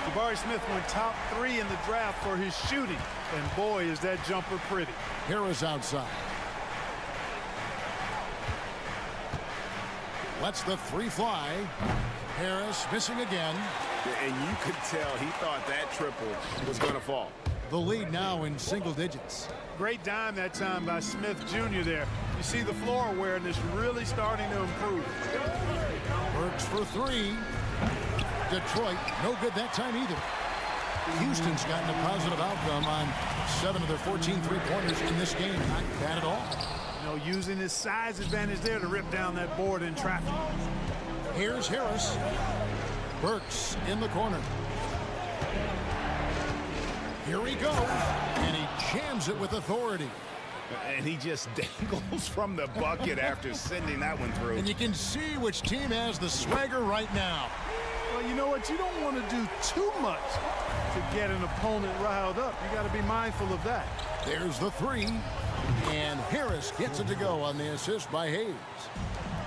Jabari Smith went top 3 in the draft for his shooting. And boy, is that jumper pretty. Harris outside. Lets the 3 fly. Harris missing again. And you could tell he thought that triple was going to fall. The lead now in single digits. Great dime that time by Smith Jr. there. You see the floor awareness really starting to improve. Works for 3. Detroit, no good that time either. Houston's gotten a positive outcome on 7 of their 14 three-pointers in this game. Not bad at all. You know, using his size advantage there to rip down that board in traffic. Here's Harris. Burks in the corner. Here he goes, and he jams it with authority. And he just dangles from the bucket after sending that one through. And you can see which team has the swagger right now. Well, you know what? You don't want to do too much to get an opponent riled up. You got to be mindful of that. There's the 3, and Harris gets it to go on the assist by Hayes.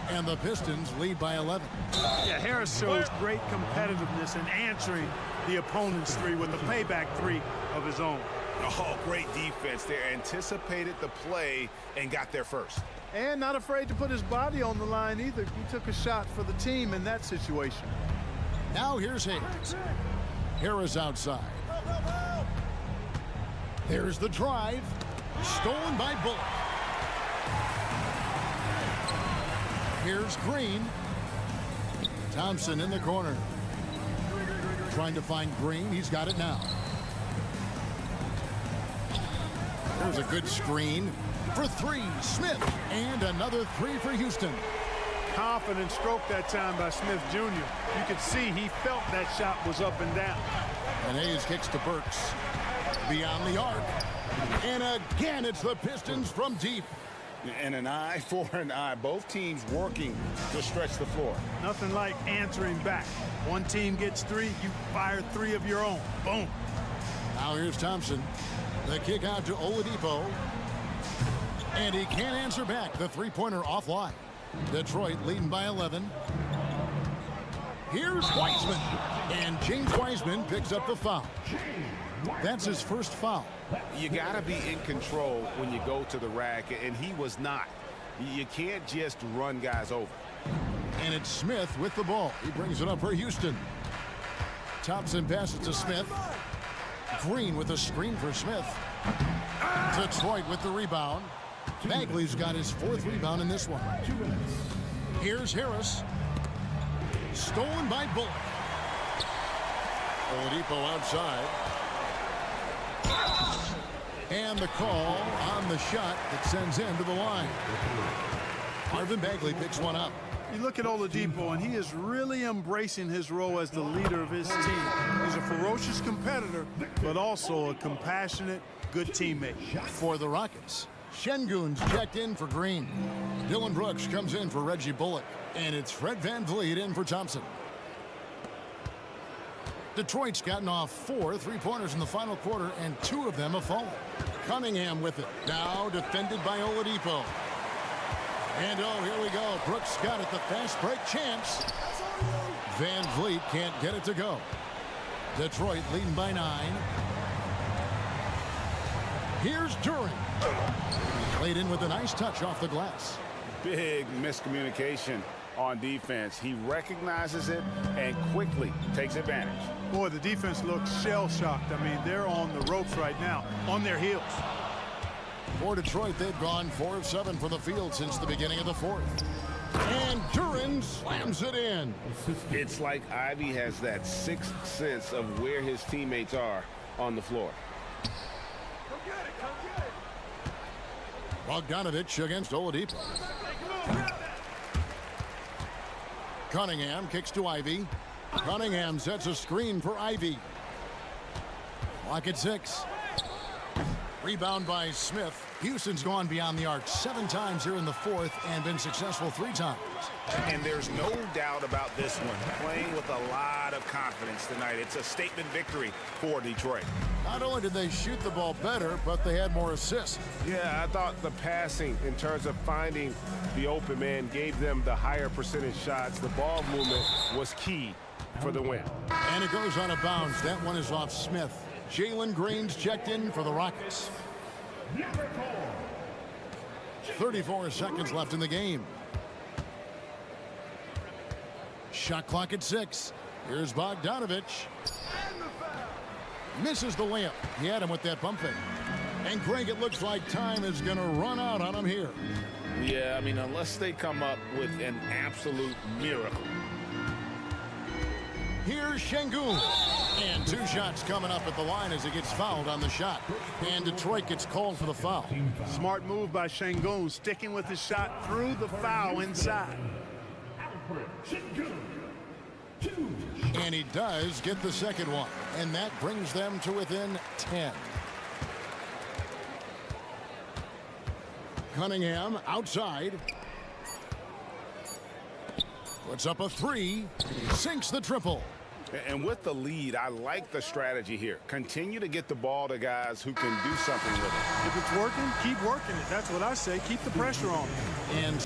And the Pistons lead by 11. Yeah, Harris shows great competitiveness in answering the opponent's 3 with a payback 3 of his own. Oh, great defense there. Anticipated the play and got there first. And not afraid to put his body on the line either. He took a shot for the team in that situation. Now here's Hayes. Harris outside. There's the drive. Stolen by Bullock. Here's Green. Thompson in the corner. Trying to find Green. He's got it now. There's a good screen for 3. Smith. And another 3 for Houston. Confident stroke that time by Smith Jr. You could see he felt that shot was up and down. And Hayes kicks to Burks. Beyond the arc. And again, it's the Pistons from deep. And an eye for an eye. Both teams working to stretch the floor. Nothing like answering back. One team gets 3, you fire 3 of your own. Boom. Now here's Thompson. The kick out to Oladipo. And he can't answer back. The 3-pointer offline. Detroit leading by 11. Here's Wiseman. And James Wiseman picks up the foul. That's his first foul. You got to be in control when you go to the rack, and he was not. You can't just run guys over. And it's Smith with the ball. He brings it up for Houston. Thompson passes to Smith. Green with a screen for Smith. Detroit with the rebound. Bagley's got his 4th rebound in this one. Here's Harris. Stolen by Bullock. Oladipo outside. And the call on the shot that sends him to the line. Marvin Bagley picks one up. You look at Oladipo, and he is really embracing his role as the leader of his team. He's a ferocious competitor, but also a compassionate, good teammate. For the Rockets, Şengün's checked in for Green. Dylan Brooks comes in for Reggie Bullock. And it's Fred VanVleet in for Thompson. Detroit's gotten off 4 3-pointers in the final quarter, and 2 of them have fallen. Cunningham with it. Now defended by Oladipo. And oh, here we go. Brooks got it. The fast break chance. VanVleet can't get it to go. Detroit leading by 9. Here's Duren. Played in with a nice touch off the glass. Big miscommunication on defense. He recognizes it and quickly takes advantage. Boy, the defense looks shell-shocked. I mean, they're on the ropes right now, on their heels. For Detroit, they've gone 4 of 7 from the field since the beginning of the 4th. And Duren slams it in. It's like Ivy has that sixth sense of where his teammates are on the floor. Bogdanovich against Oladipo. Cunningham kicks to Ivy. Cunningham sets a screen for Ivy. Clock at 6. Rebound by Smith. Houston's gone beyond the arc 7 times here in the 4th and been successful 3 times. And there's no doubt about this one. Playing with a lot of confidence tonight. It's a statement victory for Detroit. Not only did they shoot the ball better, but they had more assists. Yeah, I thought the passing in terms of finding the open man gave them the higher percentage shots. The ball movement was key for the win. And it goes out of bounds. That one is off Smith. Jalen Green's checked in for the Rockets. 34 seconds left in the game. Shot clock at 6. Here's Bogdanovich. Misses the layup. He had him with that bump fake. And Greg, it looks like time is going to run out on him here. Yeah, I mean, unless they come up with an absolute miracle. Here's Şengün. And 2 shots coming up at the line as he gets fouled on the shot. And Detroit gets called for the foul. Smart move by Şengün, sticking with his shot through the foul inside. And he does get the second one. And that brings them to within 10. Cunningham outside. Puts up a 3. Sinks the triple. And with the lead, I like the strategy here. Continue to get the ball to guys who can do something with it. If it's working, keep working it. That's what I say. Keep the pressure on. And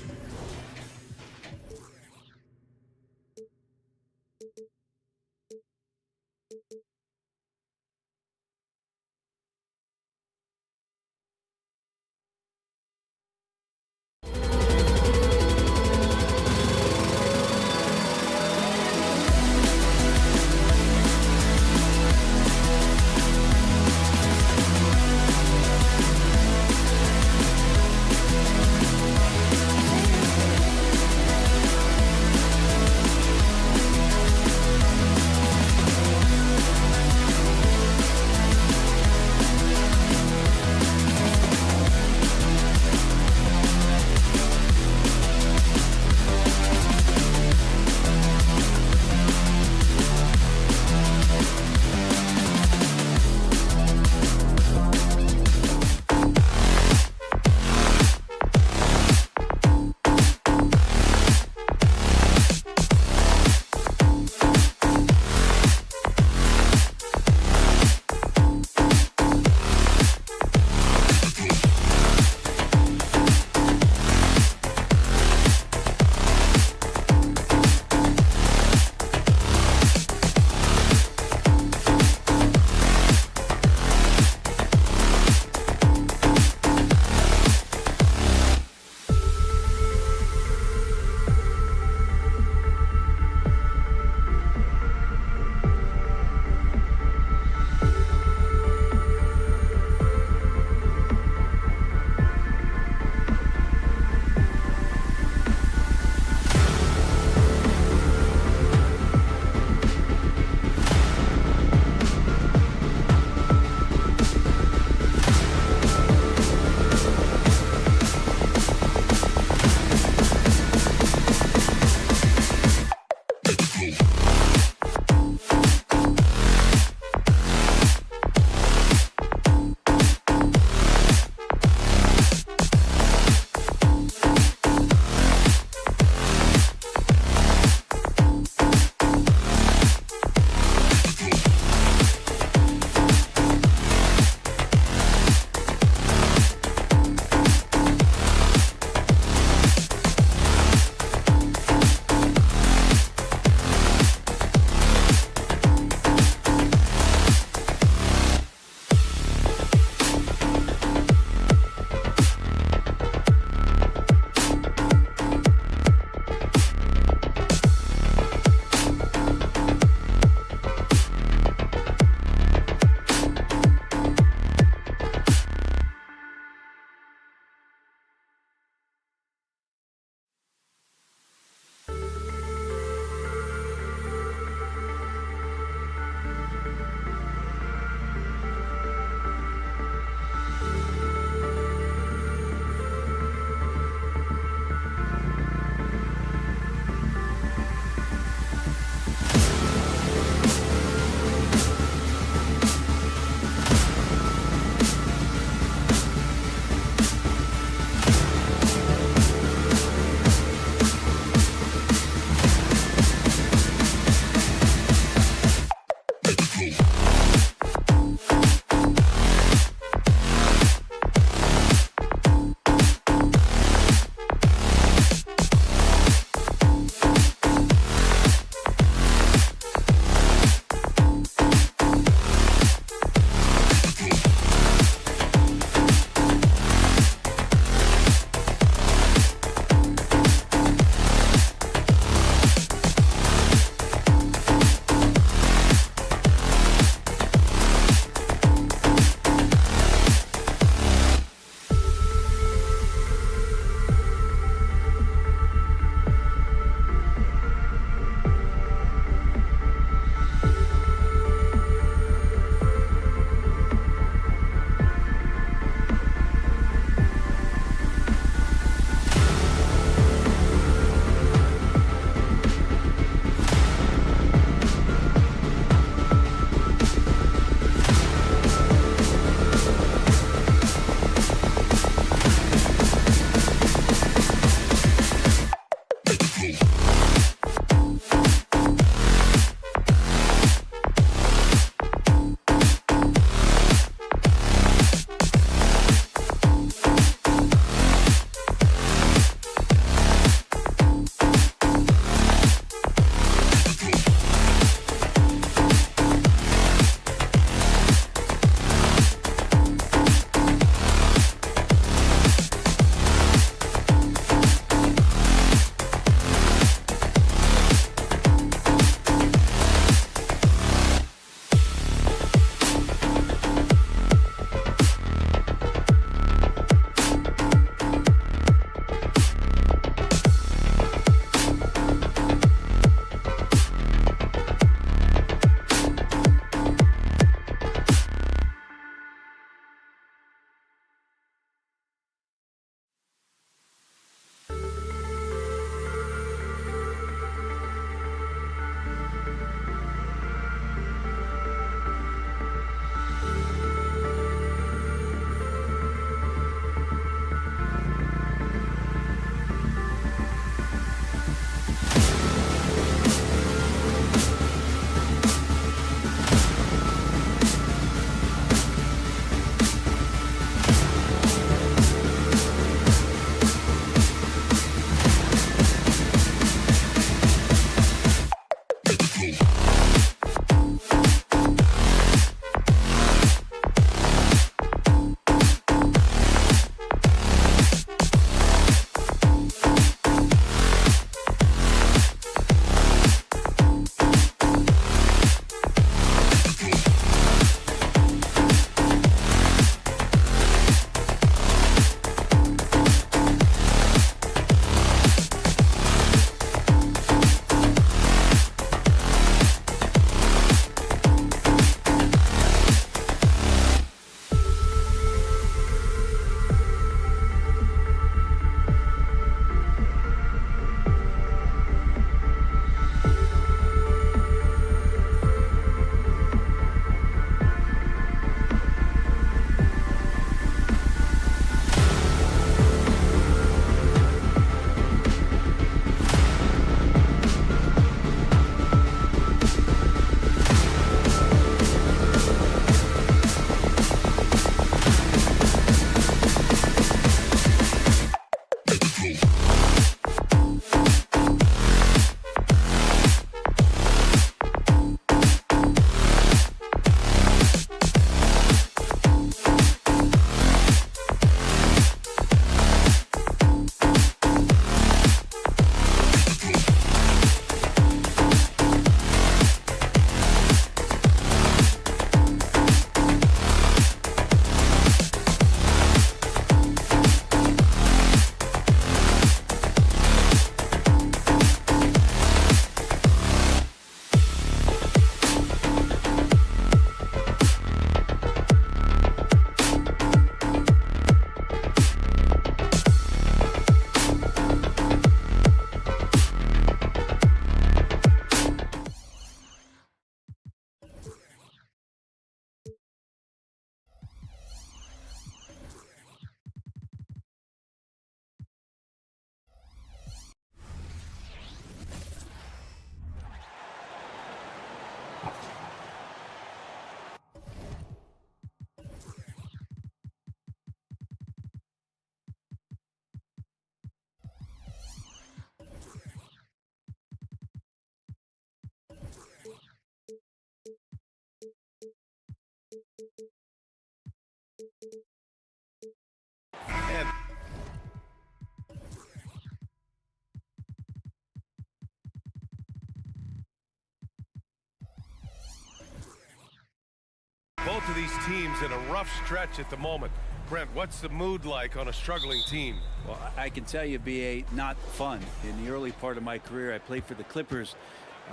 teams in a rough stretch at the moment. Brent, what's the mood like on a struggling team? Well, I can tell you, BA, not fun. In the early part of my career, I played for the Clippers,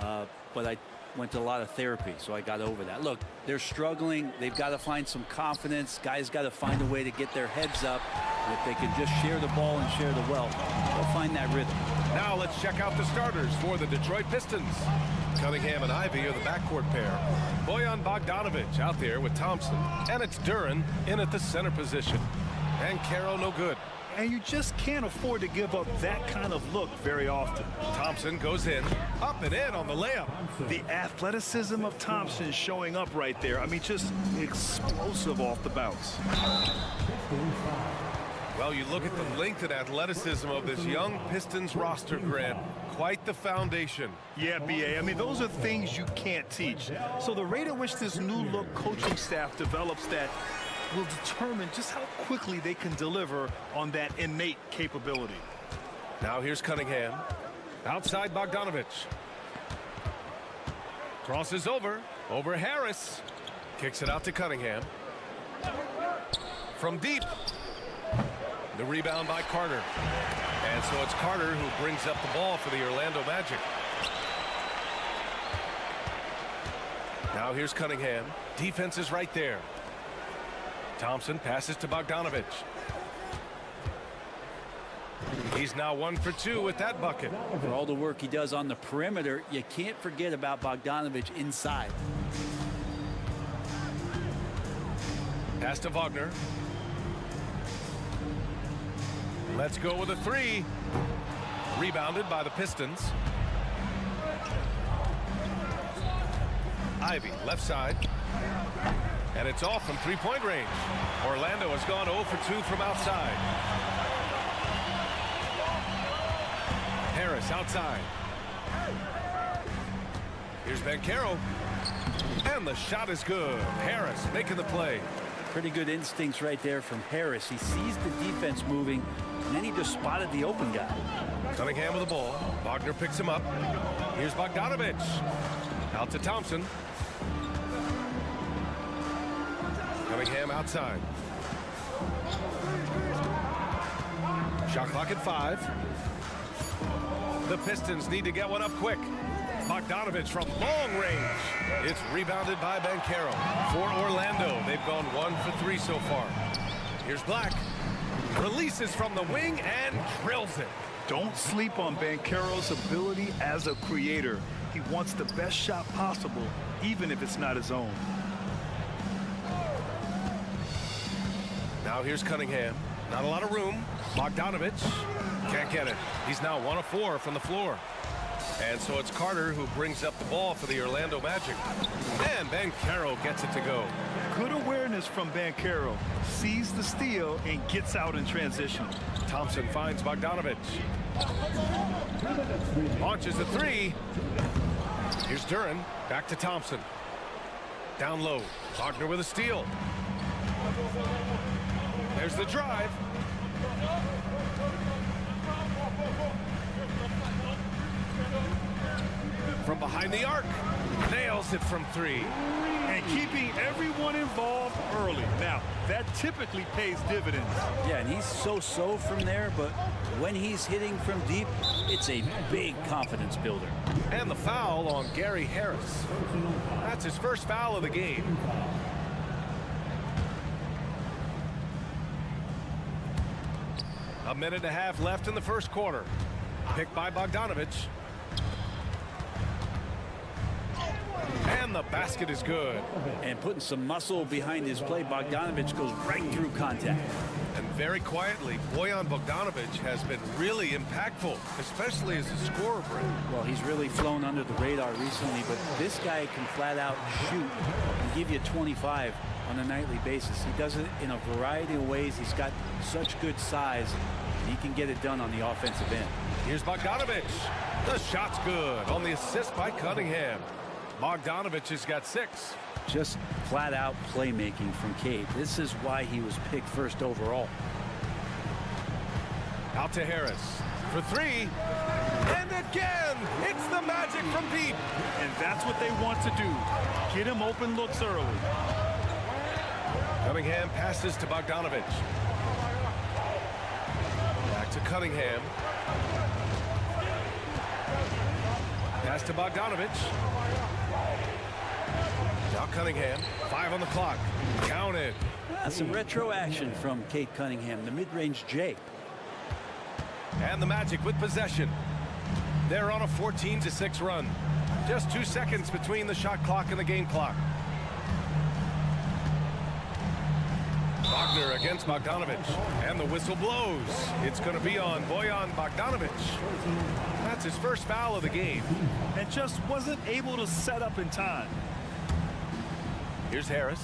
but I went to a lot of therapy, so I got over that. Look, they're struggling. They've got to find some confidence. Guys got to find a way to get their heads up. And if they can just share the ball and share the wealth, they'll find that rhythm. Now let's check out the starters for the Detroit Pistons. Cunningham and Ivy are the backcourt pair. Bojan Bogdanovic out there with Thompson. And it's Duran in at the center position. And Caro no good. And you just can't afford to give up that kind of look very often. Thompson goes in, up and in on the layup. The athleticism of Thompson showing up right there. I mean, just explosive off the bounce. Well, you look at the length and athleticism of this young Pistons roster, Grant. Quite the foundation. Yeah, BA. I mean, those are things you can't teach. So the rate at which this new look coaching staff develops that will determine just how quickly they can deliver on that innate capability. Now here's Cunningham. Outside Bogdanovic. Crosses over Harris. Kicks it out to Cunningham. From deep. The rebound by Carter. And so it's Carter who brings up the ball for the Orlando Magic. Now here's Cunningham. Defense is right there. Thompson passes to Bogdanovic. He's now 1 for 2 with that bucket. For all the work he does on the perimeter, you can't forget about Bogdanovic inside. Pass to Wagner. Let's go with a 3. Rebounded by the Pistons. Ivy, left side. And it's off from three-point range. Orlando has gone 0 for 2 from outside. Harris outside. Here's Banchero. And the shot is good. Harris making the play. Pretty good instincts right there from Harris. He sees the defense moving, and then he just spotted the open guy. Cunningham with the ball. Wagner picks him up. Here's Bogdanovic. Out to Thompson. Cunningham outside. Shot clock at 5. The Pistons need to get one up quick. Bogdanovic from long range. It's rebounded by Banchero. For Orlando, they've gone 1 for 3 so far. Here's Black. Releases from the wing and drills it. Don't sleep on Banchero's ability as a creator. He wants the best shot possible, even if it's not his own. Now here's Cunningham. Not a lot of room. Bogdanovic can't get it. He's now 1 of 4 from the floor. And so it's Carter who brings up the ball for the Orlando Magic. And Banchero gets it to go. Good awareness from Banchero. Sees the steal and gets out in transition. Thompson finds Bogdanovic. Launches a 3. Here's Duran. Back to Thompson. Down low. Wagner with a steal. There's the drive. From behind the arc. Nails it from 3. And keeping everyone involved early. Now, that typically pays dividends. Yeah, and he's so-so from there, but when he's hitting from deep, it's a big confidence builder. And the foul on Gary Harris. That's his first foul of the game. A minute and a half left in the first quarter. Picked by Bogdanovic. And the basket is good. And putting some muscle behind his play, Bogdanovic goes right through contact. And very quietly, Bojan Bogdanovic has been really impactful, especially as a scorer, Brent. Well, he's really flown under the radar recently, but this guy can flat out shoot and give you 25 on a nightly basis. He does it in a variety of ways. He's got such good size, and he can get it done on the offensive end. Here's Bogdanovic. The shot's good on the assist by Cunningham. Bogdanovic has got 6. Just flat out playmaking from Cade. This is why he was picked first overall. Out to Harris for 3. And again, it's the Magic from deep. And that's what they want to do. Get him open looks early. Cunningham passes to Bogdanovich. Back to Cunningham. Pass to Bogdanovich. Now Cunningham. 5 on the clock. Counted. Some retro action from Kate Cunningham, the mid-range J. And the Magic with possession. They're on a 14-6 run. Just 2 seconds between the shot clock and the game clock. Wagner against Bogdanovich. And the whistle blows. It's going to be on Bojan Bogdanovich. That's his first foul of the game. And just wasn't able to set up in time. Here's Harris.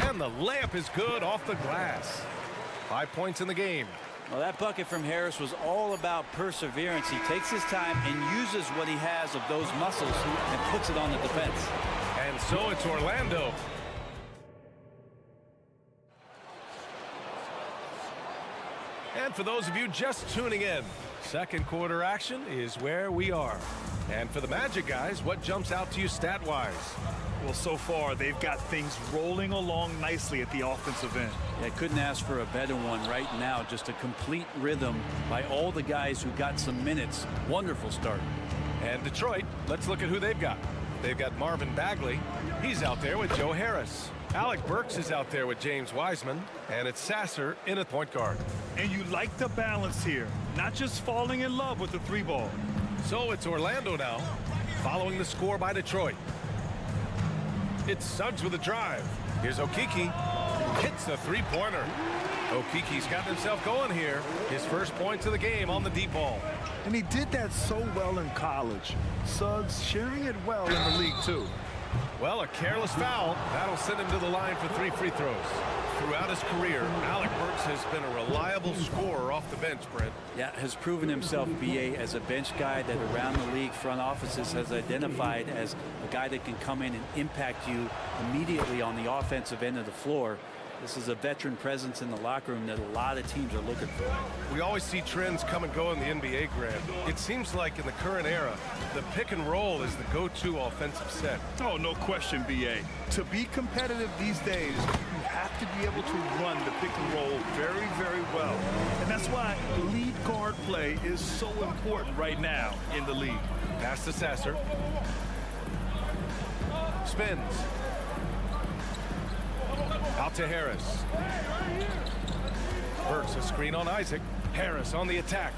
And the layup is good off the glass. 5 points in the game. Well, that bucket from Harris was all about perseverance. He takes his time and uses what he has of those muscles and puts it on the defense. And so it's Orlando. And for those of you just tuning in, second quarter action is where we are. And for the Magic guys, what jumps out to you stat-wise? Well, so far, they've got things rolling along nicely at the offensive end. Yeah, couldn't ask for a better one right now. Just a complete rhythm by all the guys who got some minutes. Wonderful start. And Detroit, let's look at who they've got. They've got Marvin Bagley. He's out there with Joe Harris. Alec Burks is out there with James Wiseman. And it's Sasser in at point guard. And you like the balance here. Not just falling in love with the 3-ball. So it's Orlando now, following the score by Detroit. It's Suggs with a drive. Here's Okeke. Hits a 3-pointer. Okeke's got himself going here. His first points of the game on the deep ball. And he did that so well in college. Suggs sharing it well in the league, too. Well, a careless foul. That'll send him to the line for 3 free throws. Throughout his career, Alec Burks has been a reliable scorer off the bench, Brent. Yeah, has proven himself, B.A., as a bench guy that around the league front offices has identified as a guy that can come in and impact you immediately on the offensive end of the floor. This is a veteran presence in the locker room that a lot of teams are looking for. We always see trends come and go in the NBA, Grant. It seems like in the current era, the pick and roll is the go-to offensive set. Oh, no question, B.A. To be competitive these days, you have to be able to run the pick and roll very, very well. And that's why lead guard play is so important right now in the league. Pass to Sasser. Spins. Out to Harris. Burks a screen on Isaac. Harris on the attack.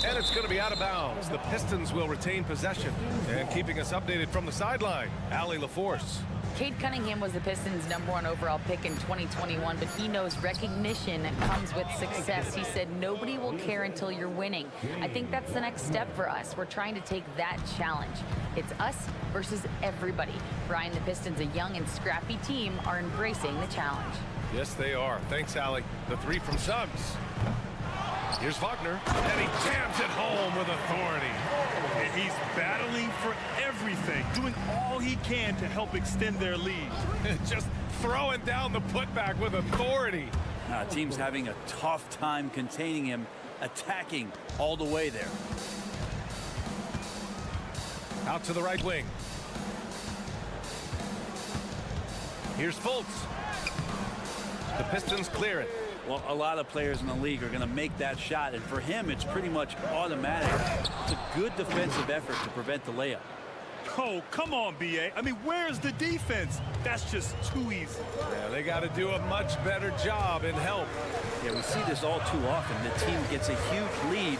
And it's going to be out of bounds. The Pistons will retain possession. And keeping us updated from the sideline, Allie LaForce. Cade Cunningham was the Pistons' #1 overall pick in 2021, but he knows recognition comes with success. He said nobody will care until you're winning. I think that's the next step for us. We're trying to take that challenge. It's us versus everybody. Brian, the Pistons, a young and scrappy team, are embracing the challenge. Yes, they are. Thanks, Allie. The 3 from Suggs. Here's Wagner, and he jams it home with authority. And he's battling for everything, doing all he can to help extend their lead. Just throwing down the putback with authority. Team's having a tough time containing him, attacking all the way there. Out to the right wing. Here's Fultz. The Pistons clear it. Well, a lot of players in the league are going to make that shot, and for him, it's pretty much automatic. It's a good defensive effort to prevent the layup. Oh, come on, B.A. I mean, where's the defense? That's just too easy. Yeah, they got to do a much better job in help. Yeah, we see this all too often. The team gets a huge lead,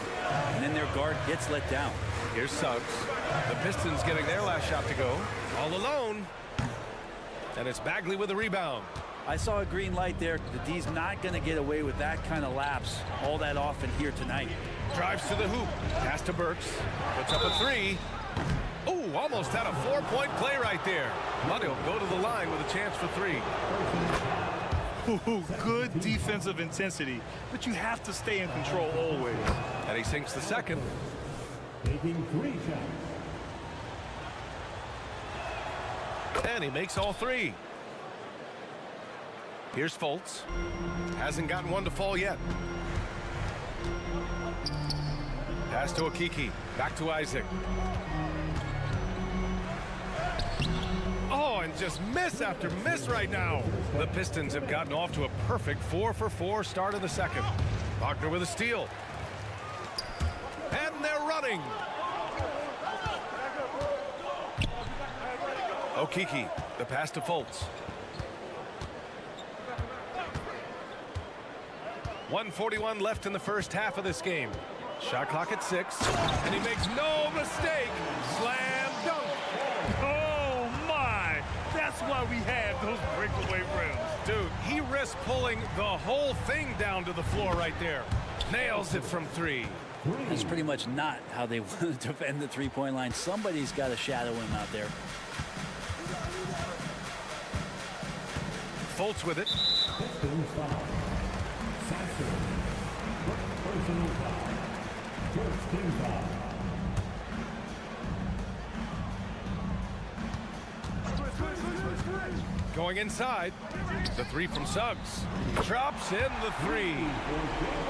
and then their guard gets let down. Here's Suggs. The Pistons getting their last shot to go. All alone. And it's Bagley with a rebound. I saw a green light there. The D's not going to get away with that kind of lapse all that often here tonight. Drives to the hoop. Pass to Burks. Puts up a 3. Oh, almost had a 4-point play right there. But he'll go to the line with a chance for 3. Ooh, good defensive intensity, but you have to stay in control always. And he sinks the second. Taking 3 shots. And he makes all 3. Here's Fultz. Hasn't gotten one to fall yet. Pass to Okiki. Back to Isaac. Oh, and just miss after miss right now. The Pistons have gotten off to a perfect 4-for-4 start in the second. Wagner with a steal. And they're running. Okiki, the pass to Fultz. 1:41 left in the first half of this game. Shot clock at 6, and he makes no mistake. Slam dunk. Oh, my. That's why we have those breakaway rims. Dude, he risks pulling the whole thing down to the floor right there. Nails it from 3. That's pretty much not how they want to defend the three-point line. Somebody's got to shadow him out there. Fultz with it. Pistons foul. Sasser. Personal foul. First team foul. Going inside. The 3 from Suggs. Drops in the 3.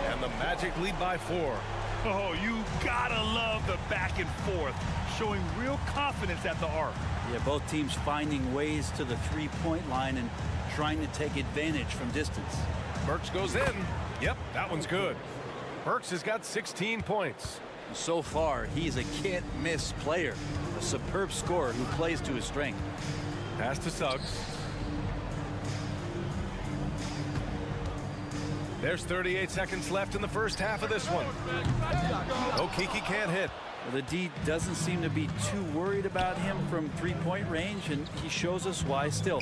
And the Magic lead by 4. Oh, you gotta love the back and forth, showing real confidence at the arc. Yeah, both teams finding ways to the three-point line and trying to take advantage from distance. Burks goes in. Yep, that one's good. Burks has got 16 points. So far, he's a can't-miss player, a superb scorer who plays to his strength. Pass to Suggs. There's 38 seconds left in the first half of this one. Okiki can't hit. Well, the D doesn't seem to be too worried about him from three-point range, and he shows us why still.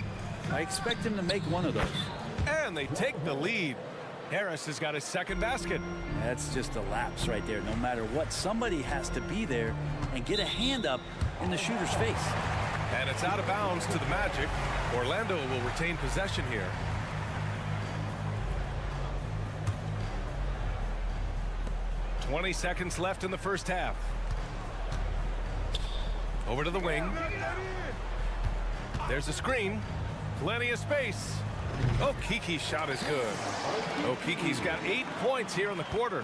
I expect him to make one of those. And they take the lead. Harris has got his second basket. That's just a lapse right there. No matter what, somebody has to be there and get a hand up in the shooter's face. And it's out of bounds to the Magic. Orlando will retain possession here. $20 seconds left in the first half. Over to the wing. There's a screen. Plenty of space. Okiki's shot is good. Okiki's got 8 points here in the quarter.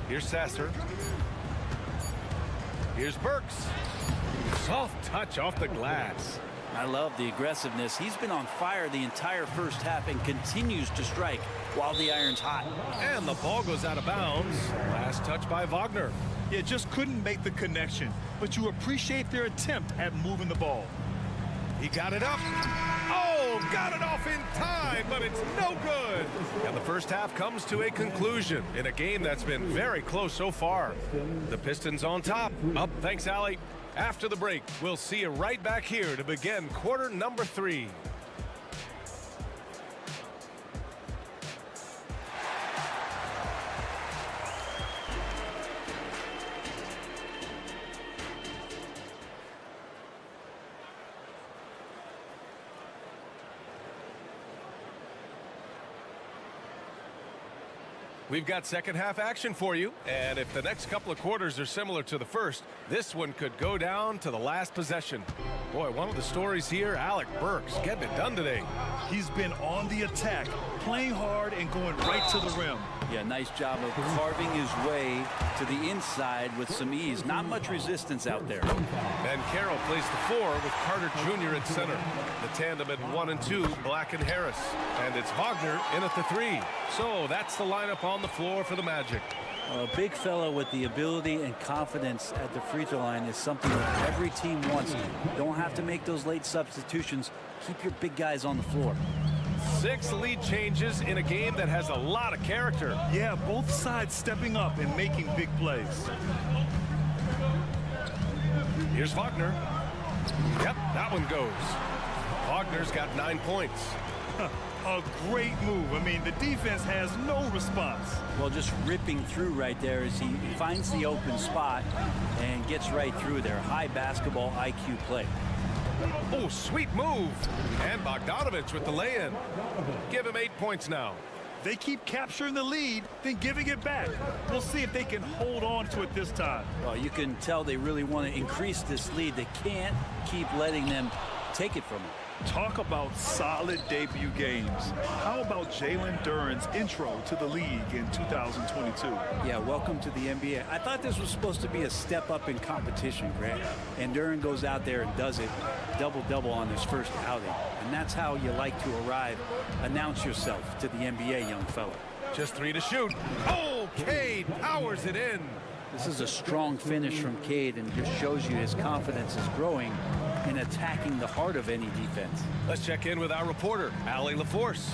Here's Sasser. Here's Burks. Soft touch off the glass. I love the aggressiveness. He's been on fire the entire first half and continues to strike while the iron's hot. And the ball goes out of bounds. Last touch by Wagner. Yeah, just couldn't make the connection, but you appreciate their attempt at moving the ball. He got it up. Oh, got it off in time, but it's no good. And the first half comes to a conclusion in a game that's been very close so far. The Pistons on top. Up, thanks, Allie. After the break, we'll see you right back here to begin quarter number 3. We've got second half action for you, and if the next couple of quarters are similar to the first, this one could go down to the last possession. Boy, one of the stories here, Alec Burks getting it done today. He's been on the attack, playing hard and going right to the rim. Yeah, nice job of carving his way to the inside with some ease. Not much resistance out there. And Carroll plays the 4 with Carter Jr. at center. The tandem at 1 and 2, Black and Harris. And it's Wagner in at the 3. So that's the lineup on the floor for the Magic. A big fellow with the ability and confidence at the free throw line is something that every team wants. Don't have to make those late substitutions. Keep your big guys on the floor. 6 lead changes in a game that has a lot of character. Yeah, both sides stepping up and making big plays. Here's Wagner. Yep, that one goes. Wagner's got 9 points. A great move. I mean, the defense has no response. Well, just ripping through right there as he finds the open spot and gets right through there. High basketball IQ play. Oh, sweet move. And Bogdanovich with the lay-in. Give him 8 points now. They keep capturing the lead, then giving it back. We'll see if they can hold on to it this time. Well, you can tell they really want to increase this lead. They can't keep letting them take it from them. Talk about solid debut games. How about Jalen Duren's intro to the league in 2022? Yeah, welcome to the NBA. I thought this was supposed to be a step up in competition, Grant. And Duren goes out there and does it double-double on his first outing. And that's how you like to arrive. Announce yourself to the NBA, young fella. Just 3 to shoot. Oh, Cade powers it in. This is a strong finish from Cade and just shows you his confidence is growing in attacking the heart of any defense. Let's check in with our reporter, Allie LaForce.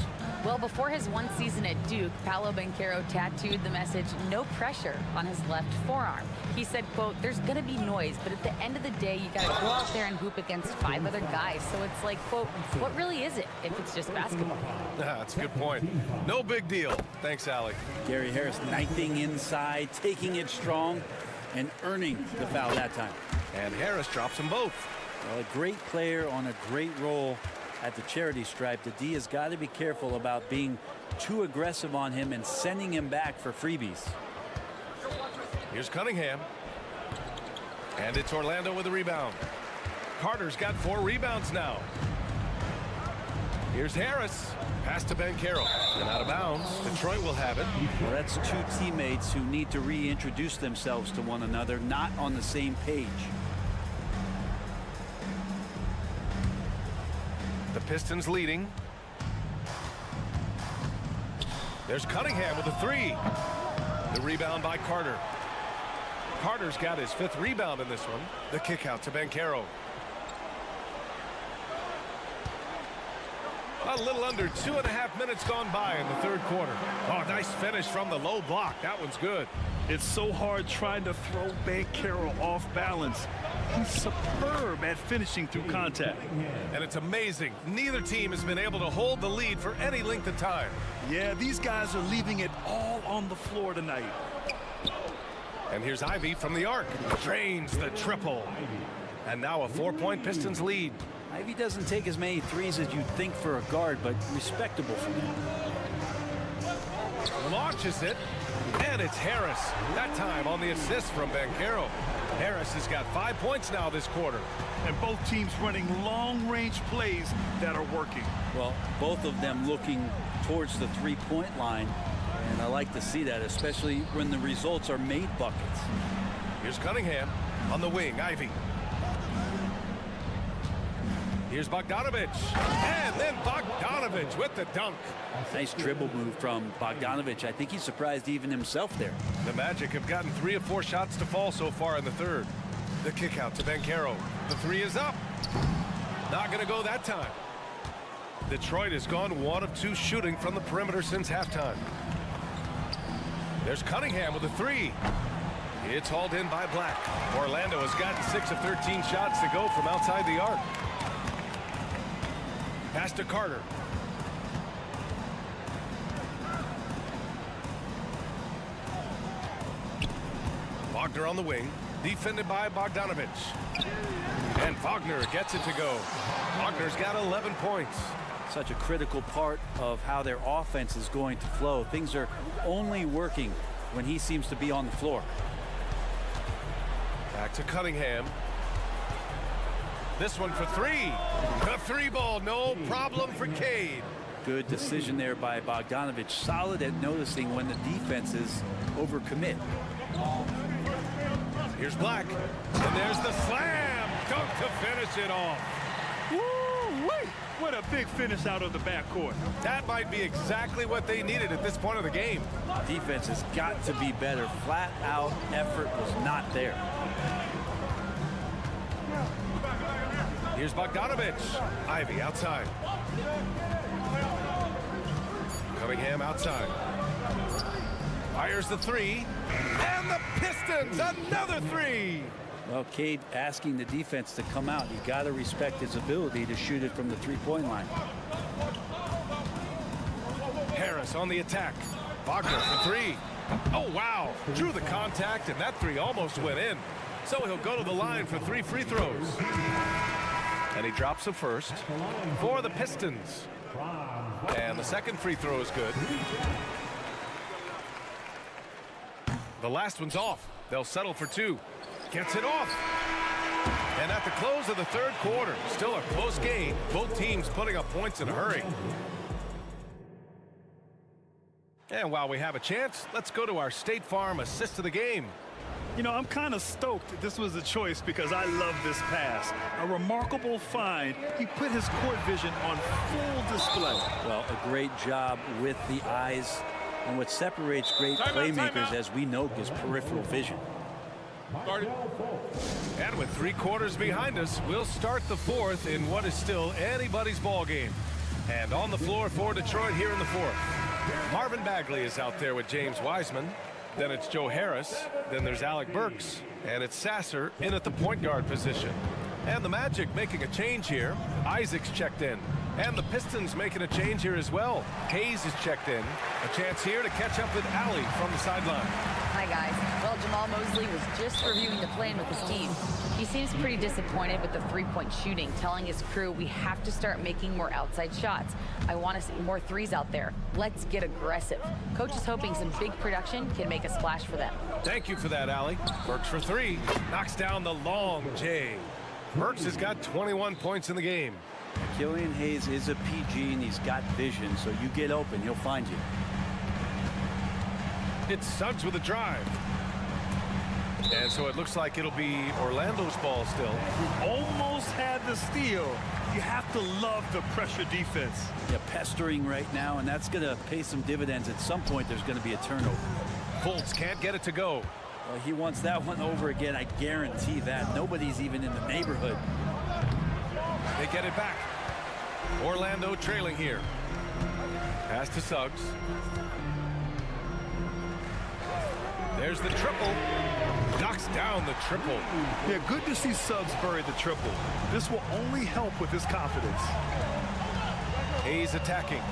Well, before his one season at Duke, Paolo Banchero tattooed the message, "No pressure," on his left forearm. He said, quote, "There's going to be noise, but at the end of the day, you got to go out there and hoop against 5 other guys." So it's like, quote, what really is it if it's just basketball? That's a good point. No big deal. Thanks, Allie. Gary Harris knifing inside, taking it strong, and earning the foul that time. And Harris drops them both. Well, a great player on a great role at the charity stripe. The D has got to be careful about being too aggressive on him and sending him back for freebies. Here's Cunningham. And it's Orlando with a rebound. Carter's got 4 rebounds now. Here's Harris. Pass to Banchero. And out of bounds. Detroit will have it. Well, that's 2 teammates who need to reintroduce themselves to one another, not on the same page. The Pistons leading. There's Cunningham with a 3. The rebound by Carter. Carter's got his 5th rebound in this one. The kick out to Banchero. A little under 2.5 minutes gone by in the 3rd quarter. Oh, nice finish from the low block. That one's good. It's so hard trying to throw Banchero off balance. He's superb at finishing through contact. And it's amazing. Neither team has been able to hold the lead for any length of time. Yeah, these guys are leaving it all on the floor tonight. And here's Ivy from the arc. Drains the triple. And now a 4-point Pistons lead. Ivy doesn't take as many threes as you'd think for a guard, but respectable for him. Launches it. And it's Harris. That time on the assist from Banchero. Harris has got 5 points now this quarter. And both teams running long-range plays that are working. Well, both of them looking towards the 3-point line. And I like to see that, especially when the results are made buckets. Here's Cunningham on the wing. Ivy. Here's Bogdanovich. And then Bogdanovich with the dunk. Nice dribble move from Bogdanovich. I think he surprised even himself there. The Magic have gotten 3 of 4 shots to fall so far in the 3rd. The kick out to Banchero. The 3 is up. Not going to go that time. Detroit has gone 1 of 2 shooting from the perimeter since halftime. There's Cunningham with a 3. It's hauled in by Black. Orlando has gotten 6 of 13 shots to go from outside the arc. Pass to Carter. Wagner on the wing, defended by Bogdanovich. And Wagner gets it to go. Wagner's got 11 points. Such a critical part of how their offense is going to flow. Things are only working when he seems to be on the floor. Back to Cunningham. This one for 3. The 3 ball, no problem for Cade. Good decision there by Bogdanovich. Solid at noticing when the defenses overcommit. Here's Black. And there's the slam. Dunk to finish it off. Woo-wee! What a big finish out of the backcourt. That might be exactly what they needed at this point of the game. Defense has got to be better. Flat out effort was not there. Here's Bogdanovich. Ivy outside. Cunningham outside. Fires the 3. And the Pistons, another 3. Well, Cade asking the defense to come out. You got to respect his ability to shoot it from the 3-point line. Harris on the attack. Wagner for 3. Oh, wow. Drew the contact, and that 3 almost went in. So he'll go to the line for 3 free throws. And he drops the first for the Pistons. And the second free throw is good. The last one's off. They'll settle for 2. Gets it off. And at the close of the third quarter, still a close game. Both teams putting up points in a hurry. And while we have a chance, let's go to our State Farm assist of the game. You know, I'm kind of stoked this was a choice because I love this pass. A remarkable find. He put his court vision on full display. Well, a great job with the eyes. And what separates great playmakers, as we know, is peripheral vision. And with 3 quarters behind us, we'll start the fourth in what is still anybody's ball game. And on the floor for Detroit here in the fourth, Marvin Bagley is out there with James Wiseman. Then it's Joe Harris. Then there's Alec Burks. And it's Sasser in at the point guard position. And the Magic making a change here. Isaac's checked in. And the Pistons making a change here as well. Hayes is checked in. A chance here to catch up with Allie from the sideline. Hi, guys. Well, Jamal Mosley was just reviewing the plan with his team. He seems pretty disappointed with the three-point shooting, telling his crew we have to start making more outside shots. I want to see more threes out there. Let's get aggressive. Coach is hoping some big production can make a splash for them. Thank you for that, Allie. Burks for 3. Knocks down the long J. Burks has got 21 points in the game. Killian Hayes is a PG, and he's got vision, so you get open, he'll find you. It's Suggs with a drive. And so it looks like it'll be Orlando's ball still. Almost had the steal. You have to love the pressure defense. Yeah, pestering right now, and that's going to pay some dividends. At some point, there's going to be a turnover. Fultz can't get it to go. Well, he wants that one over again, I guarantee that. Nobody's even in the neighborhood. They get it back. Orlando trailing here. Pass to Suggs. There's the triple. Knocks down the triple. Yeah, good to see Suggs bury the triple. This will only help with his confidence. Hayes attacking.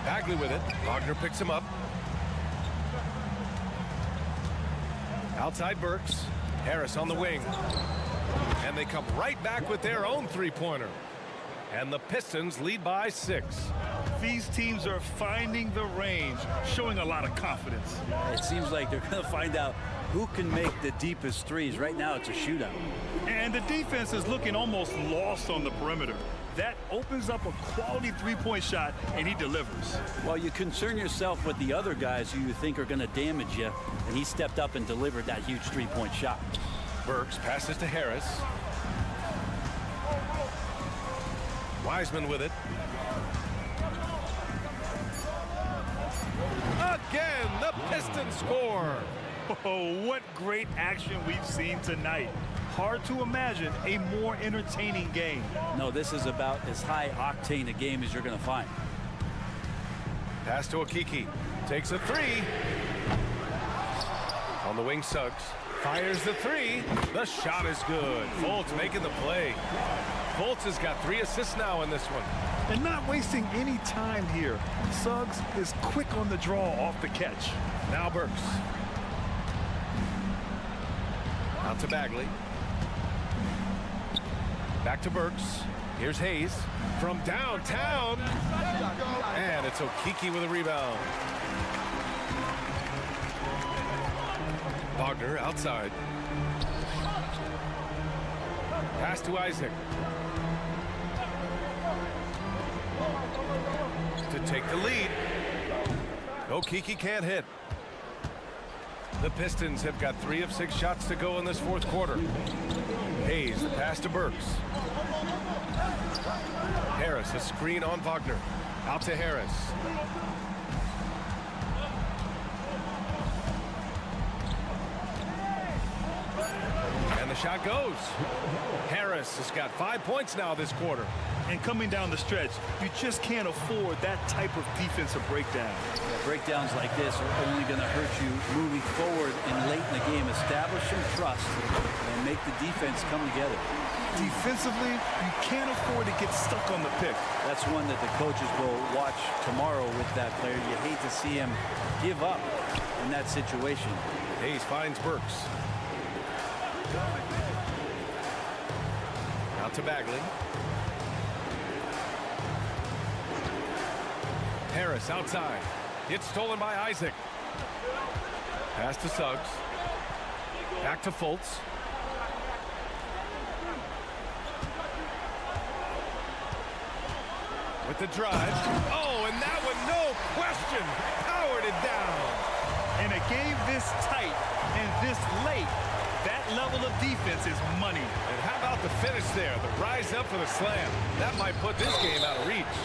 Bagley with it. Wagner picks him up. Outside Burks. Harris on the wing. And they come right back with their own three-pointer. And the Pistons lead by 6. These teams are finding the range, showing a lot of confidence. It seems like they're going to find out who can make the deepest threes. Right now, it's a shootout. And the defense is looking almost lost on the perimeter. That opens up a quality three-point shot, and he delivers. Well, you concern yourself with the other guys who you think are going to damage you, and he stepped up and delivered that huge three-point shot. Burks passes to Harris. Wiseman with it. Again, the Pistons score. Oh, what great action we've seen tonight. Hard to imagine a more entertaining game. No, this is about as high octane a game as you're going to find. Pass to Okiki. Takes a 3. On the wing, Suggs. Fires the 3. The shot is good. Fultz making the play. Fultz has got 3 assists now in this one. And not wasting any time here. Suggs is quick on the draw off the catch. Now Burks. Out to Bagley. Back to Burks. Here's Hayes from downtown. And it's Okiki with a rebound. Wagner outside. Pass to Isaac. To take the lead. Okiki can't hit. The Pistons have got 3 of 6 shots to go in this fourth quarter. Hayes, the pass to Burks. Harris, a screen on Wagner. Out to Harris. And the shot goes. Harris has got 5 points now this quarter. And coming down the stretch, you just can't afford that type of defensive breakdown. Breakdowns like this are only going to hurt you moving forward and late in the game. Establish some trust and make the defense come together. Defensively, you can't afford to get stuck on the pick. That's one that the coaches will watch tomorrow with that player. You hate to see him give up in that situation. Hayes finds Burks. Out to Bagley. Harris outside. It's stolen by Isaac. Pass to Suggs. Back to Fultz. with the drive. Oh, and that one, no question, powered it down. In a game this tight and this late, that level of defense is money. And how about the finish there? The rise up for the slam. That might put this game out of reach.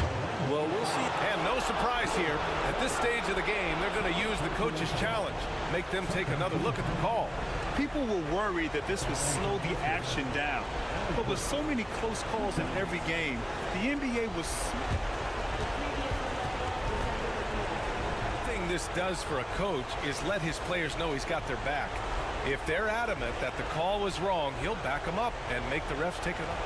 Well, we'll see. And no surprise here. At this stage of the game, they're going to use the coach's challenge. Make them take another look at the call. People were worried that this would slow the action down. But with so many close calls in every game, the NBA was... The thing this does for a coach is let his players know he's got their back. If they're adamant that the call was wrong, he'll back them up and make the refs take it up.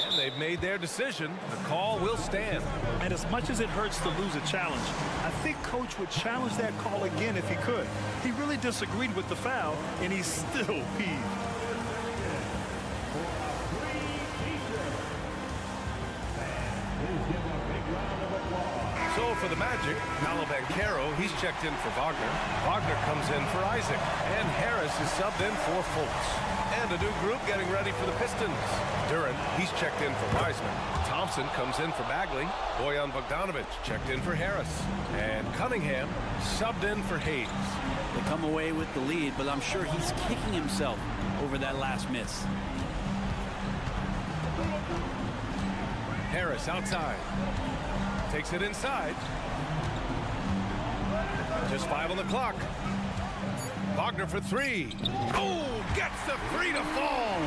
And they've made their decision. The call will stand. And as much as it hurts to lose a challenge, I think Coach would challenge that call again if he could. He really disagreed with the foul, and he's still peeved. So for the Magic, Malo, he's checked in for Wagner. Wagner comes in for Isaac. And Harris is subbed in for Fultz. And a new group getting ready for the Pistons. Duran, he's checked in for Wiseman. Thompson comes in for Bagley. Bojan Bogdanovic checked in for Harris. And Cunningham subbed in for Hayes. They come away with the lead, but I'm sure he's kicking himself over that last miss. Harris outside. Takes it inside. Just 5 on the clock. Wagner for 3. Oh, gets the 3 to fall.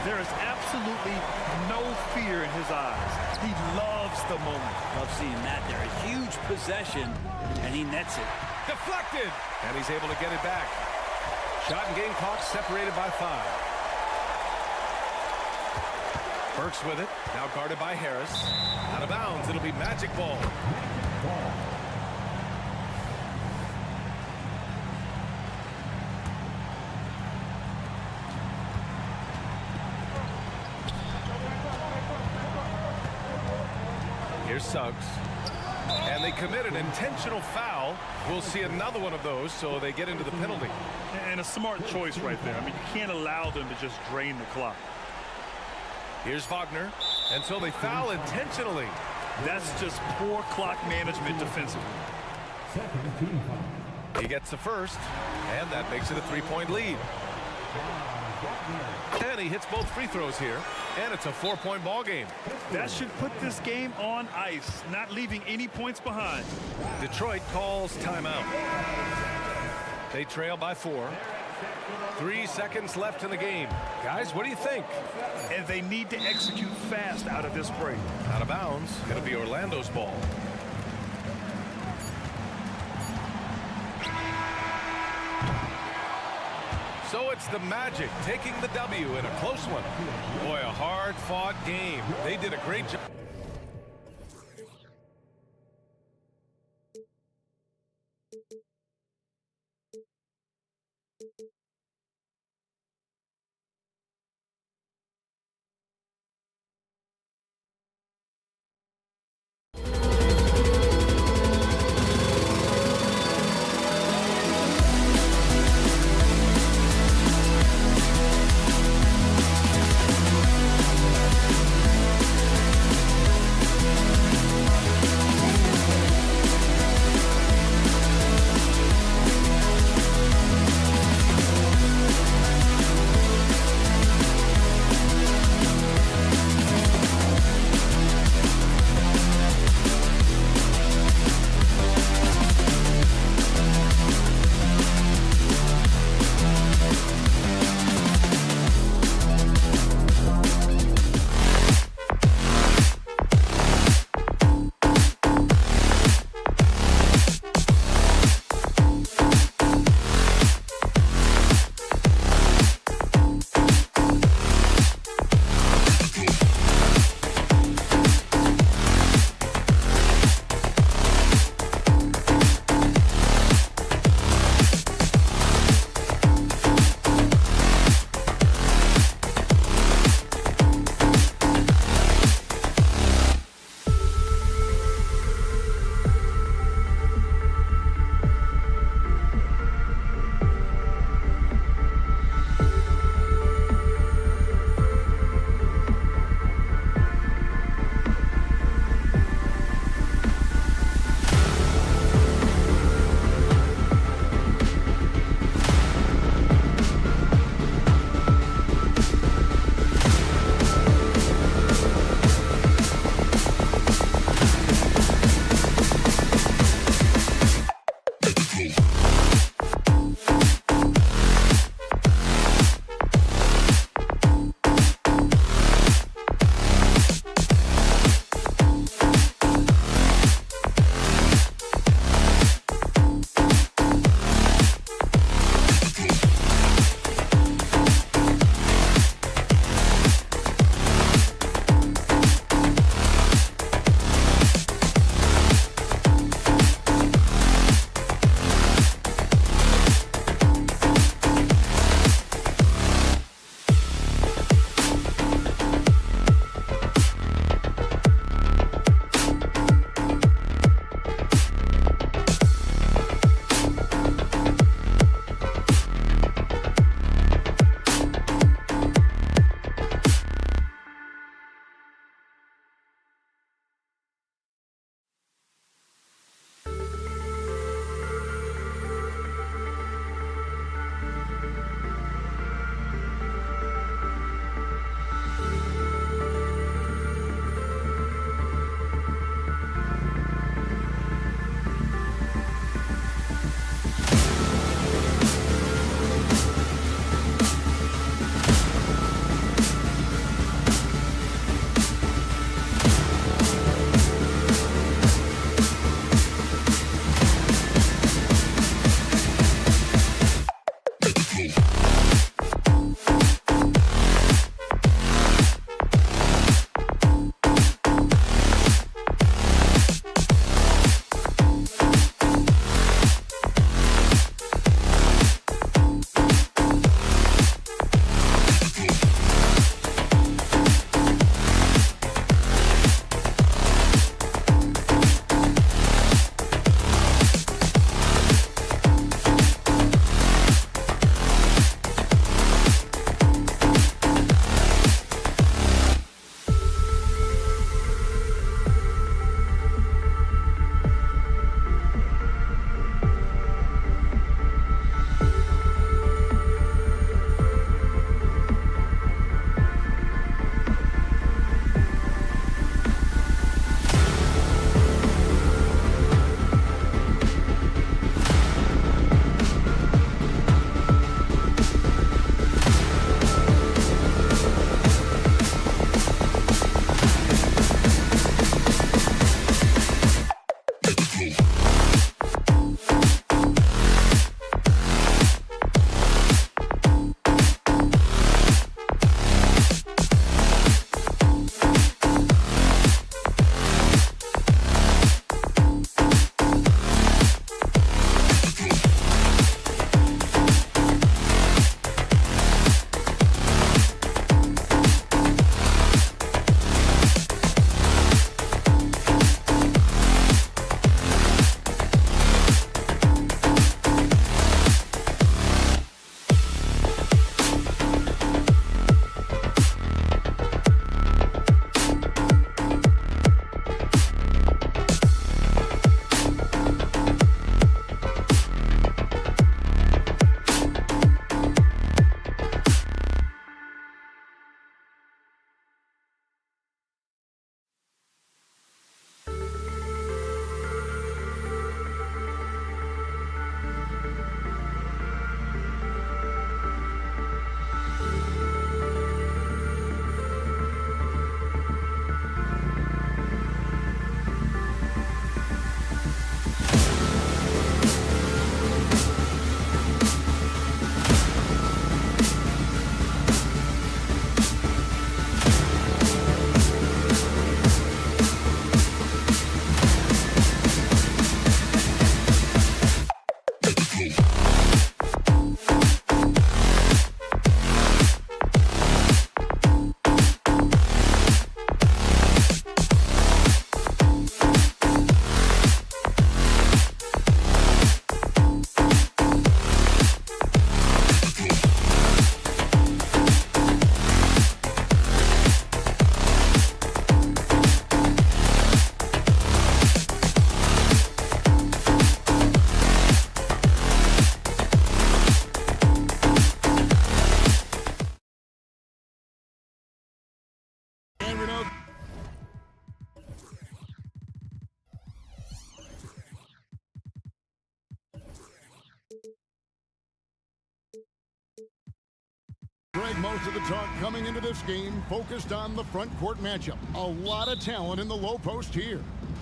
There is absolutely no fear in his eyes. He loves the moment. Love seeing that there. A huge possession, and he nets it. Deflected. And he's able to get it back. Shot and game clock separated by 5. Burks with it. Now guarded by Harris. Out of bounds. It'll be Magic ball. Here's Suggs. And they commit an intentional foul. We'll see another one of those, so they get into the penalty. And a smart choice right there. I mean, you can't allow them to just drain the clock. Here's Wagner. And so they foul intentionally. That's just poor clock management defensively. He gets the first, and that makes it a 3-point lead. And he hits both free throws here, and it's a 4-point ball game. That should put this game on ice, not leaving any points behind. Detroit calls timeout. They trail by 4. 3 seconds left in the game. Guys, what do you think? And they need to execute fast out of this break. Out of bounds. Going to be Orlando's ball. So it's the Magic taking the W in a close one. Boy, a hard-fought game. They did a great job. Most of the talk coming into this game focused on the front court matchup. A lot of talent in the low post here.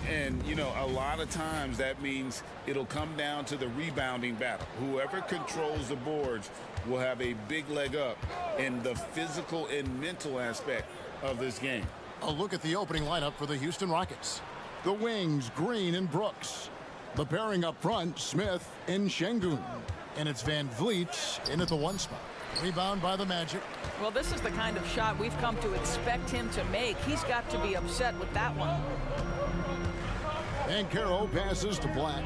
And, you know, a lot of times that means it'll come down to the rebounding battle. Whoever controls the boards will have a big leg up in the physical and mental aspect of this game. A look at the opening lineup for the Houston Rockets. The wings, Green and Brooks. The pairing up front, Smith and Şengün. And it's Van Vliet in at the 1 spot. Rebound by the Magic. Well, this is the kind of shot we've come to expect him to make. He's got to be upset with that one. And Caro passes to Black.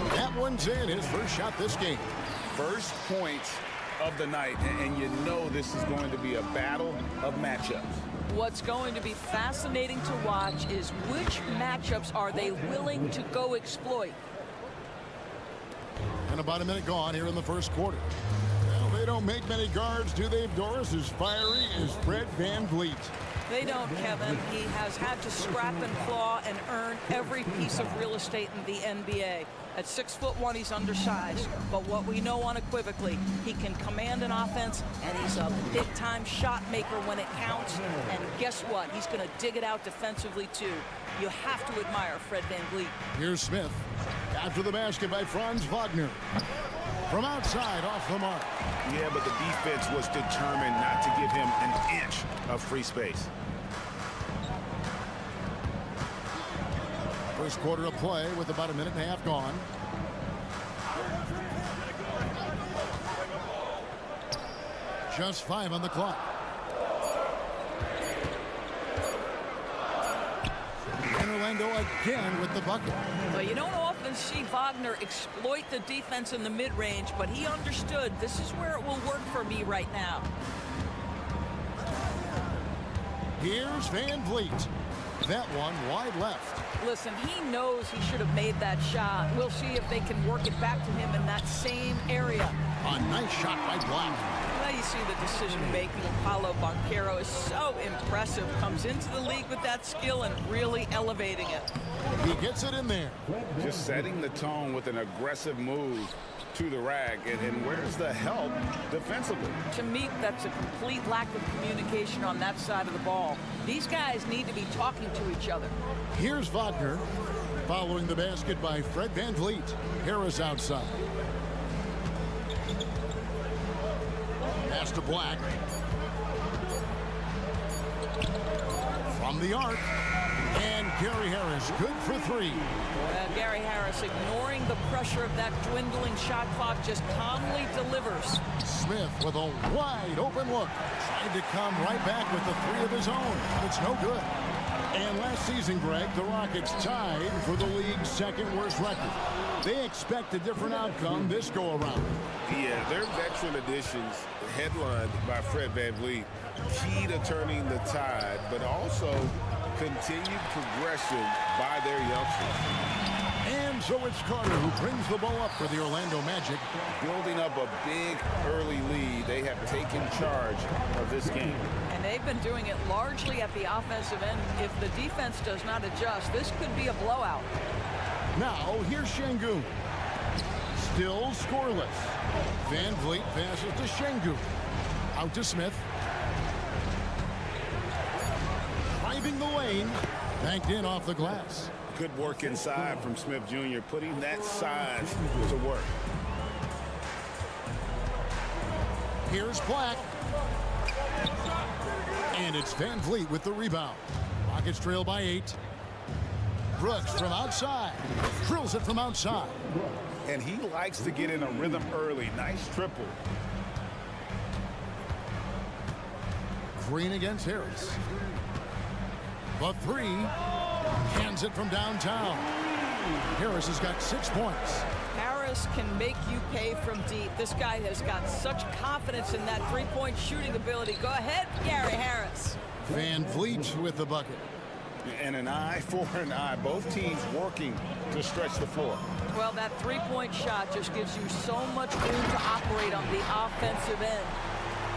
That one's in, his first shot this game. First points of the night, and you know this is going to be a battle of matchups. What's going to be fascinating to watch is which matchups are they willing to go exploit. And about a minute gone here in the first quarter. Well, they don't make many guards, do they, Doris? As fiery as Fred Van Vliet. They don't, Kevin. He has had to scrap and claw and earn every piece of real estate in the NBA. At 6'1", he's undersized. But what we know unequivocally, he can command an offense, and he's a big-time shot maker when it counts. And guess what? He's going to dig it out defensively, too. You have to admire Fred Van Vliet. Here's Smith. After the basket by Franz Wagner. From outside, off the mark. Yeah, but the defense was determined not to give him an inch of free space. First quarter of play with about a minute and a half gone. Just 5 on the clock. And Orlando again with the bucket. Well, you don't often see Wagner exploit the defense in the mid-range, but he understood this is where it will work for me right now. Here's Van Vliet. That one wide left. Listen, he knows he should have made that shot. We'll see if they can work it back to him in that same area. A nice shot by Black. Well, you see the decision-making of Paolo Banchero is so impressive. Comes into the league with that skill and really elevating it. He gets it in there. Just setting the tone with an aggressive move to the rack. And where's the help defensively? To me, that's a complete lack of communication on that side of the ball. These guys need to be talking to each other. Here's Wagner following the basket by Fred Van Vliet. Harris outside. Pass to Black. From the arc. And Gary Harris, good for 3. Gary Harris ignoring the pressure of that dwindling shot clock, just calmly delivers. Smith with a wide open look. Tried to come right back with the 3 of his own, but it's no good. And last season, Greg, the Rockets tied for the league's second worst record. They expect a different outcome this go around. Yeah, their veteran additions headlined by Fred Van Vliet, key to turning the tide, but also continued progression by their youngsters. And so it's Carter who brings the ball up for the Orlando Magic. Building up a big early lead, they have taken charge of this game. And they've been doing it largely at the offensive end. If the defense does not adjust, this could be a blowout. Now, here's Şengün. Still scoreless. Van Vliet passes to Şengün. Out to Smith. Driving the lane. Banked in off the glass. Good work inside from Smith Jr., putting that size to work. Here's Black. And it's Van Vliet with the rebound. Rockets trail by 8. Brooks from outside. Drills it from outside. And he likes to get in a rhythm early. Nice triple. Green against Harris. The 3. Hands it from downtown. Harris has got 6 points. Harris can make you pay from deep. This guy has got such confidence in that three-point shooting ability. Go ahead, Gary Harris. Van Vliet with the bucket. And an eye for an eye. Both teams working to stretch the floor. Well, that three-point shot just gives you so much room to operate on the offensive end.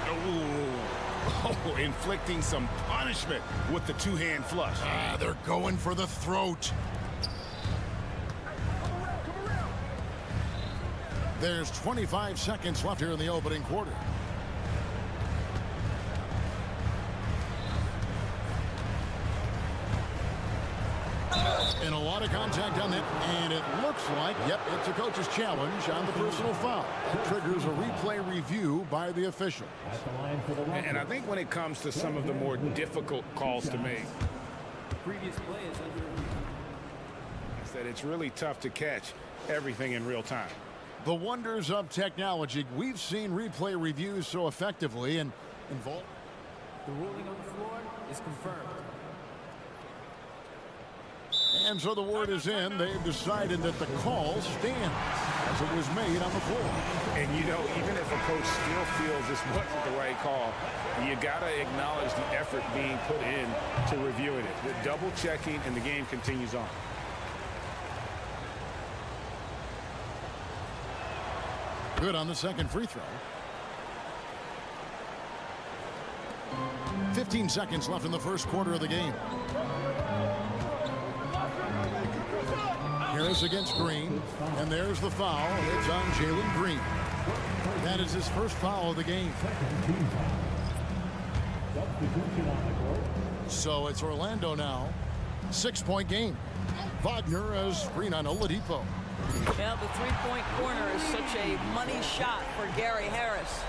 Oh, inflicting some punishment with the two-hand flush. They're going for the throat. There's 25 seconds left here in the opening quarter. And a lot of contact on it, and it looks like, yep, it's a coach's challenge on the personal foul. That triggers a replay review by the official. And I think when it comes to some of the more difficult calls to make, Previous play is under review. is that it's really tough to catch everything in real time. The wonders of technology. We've seen replay reviews so effectively and involved. The ruling on the floor is confirmed. And so the word is in. They've decided that the call stands as it was made on the floor. And, you know, even if a coach still feels this wasn't the right call, you got to acknowledge the effort being put in to reviewing it. The double checking, and the game continues on. Good on the second free throw. 15 seconds left in the first quarter of the game. Harris against Green, and there's the foul. It's on Jalen Green. That is his first foul of the game. So it's Orlando now. 6-point game. Wagner as screen on Oladipo. Yeah, the three-point corner is such a money shot for Gary Harris.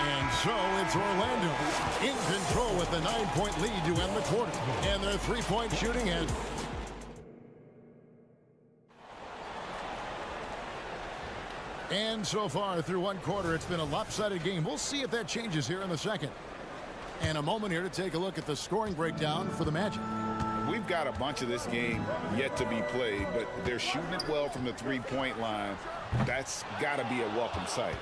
And so it's Orlando in control with the 9-point lead to end the quarter. And their three-point shooting has. And so far through one quarter, it's been a lopsided game. We'll see if that changes here in the second. And a moment here to take a look at the scoring breakdown for the Magic. We've got a bunch of this game yet to be played, but they're shooting it well from the three-point line. That's got to be a welcome sight.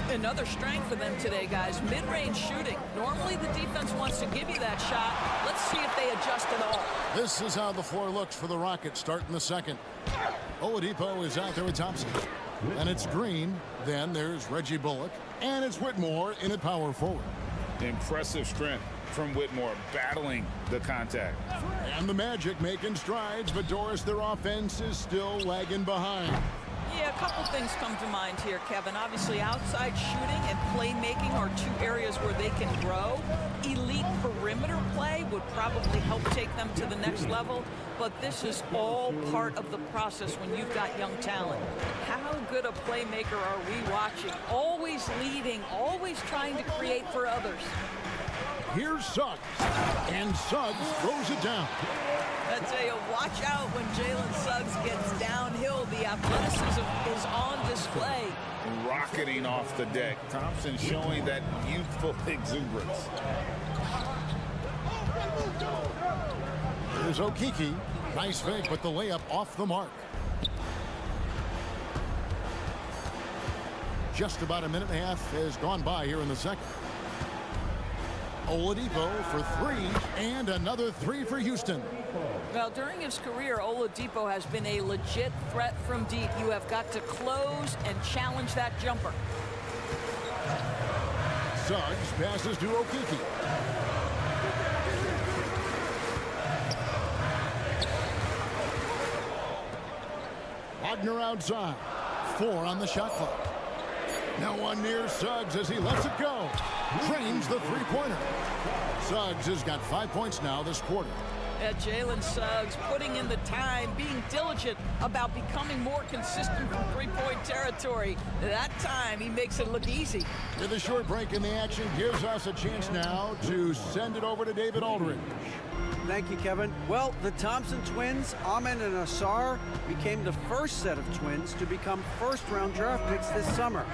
Another strength for them today, guys. Mid-range shooting. Normally the defense wants to give you that shot. Let's see if they adjust at all. This is how the floor looks for the Rockets starting the second. Oladipo is out there with Thompson. And it's Green. Then there's Reggie Bullock. And it's Whitmore in at power forward. Impressive strength from Whitmore, battling the contact. And the Magic making strides, but Doris, their offense is still lagging behind. Yeah, a couple things come to mind here, Kevin. Obviously, outside shooting and playmaking are two areas where they can grow. Elite perimeter play would probably help take them to the next level, but this is all part of the process when you've got young talent. How good a playmaker are we watching? Always leading, always trying to create for others. Here's Suggs, and Suggs throws it down. I tell you, watch out when Jalen Suggs gets downhill. The athleticism is on display. Rocketing off the deck. Thompson showing that youthful exuberance. Here's Okeke. Nice fake, but the layup off the mark. Just about a minute and a half has gone by here in the second. Oladipo for three, and another three for Houston. Well, during his career, Oladipo has been a legit threat from deep. You have got to close and challenge that jumper. Suggs passes to Okeke. Wagner outside. 4 on the shot clock. Now one near Suggs as he lets it go. Drains the three-pointer. Suggs has got 5 points now this quarter. Yeah, Jalen Suggs putting in the time, being diligent about becoming more consistent from three-point territory. That time, he makes it look easy. With a short break in the action, gives us a chance now to send it over to David Aldridge. Thank you, Kevin. Well, the Thompson twins, Amen and Asar, became the first set of twins to become first-round draft picks this summer.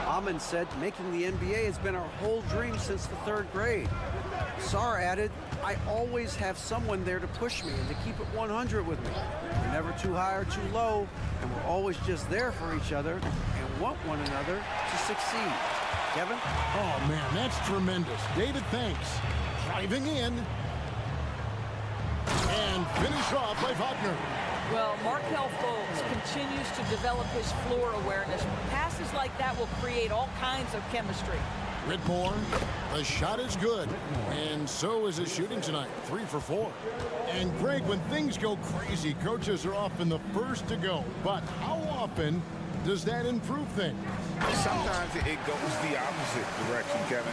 Amen said making the NBA has been our whole dream since the 3rd grade. Asar added, I always have someone there to push me and to keep it 100 with me. We're never too high or too low, and we're always just there for each other and want one another to succeed. Kevin? Oh, man, that's tremendous. David, thanks. Driving in. And finish off by Wagner. Well, Markelle Fultz continues to develop his floor awareness. Passes like that will create all kinds of chemistry. Whitmore, the shot is good, and so is his shooting tonight, 3 for 4. And Greg, when things go crazy, coaches are often the first to go. But how often does that improve things? Sometimes it goes the opposite direction, Kevin.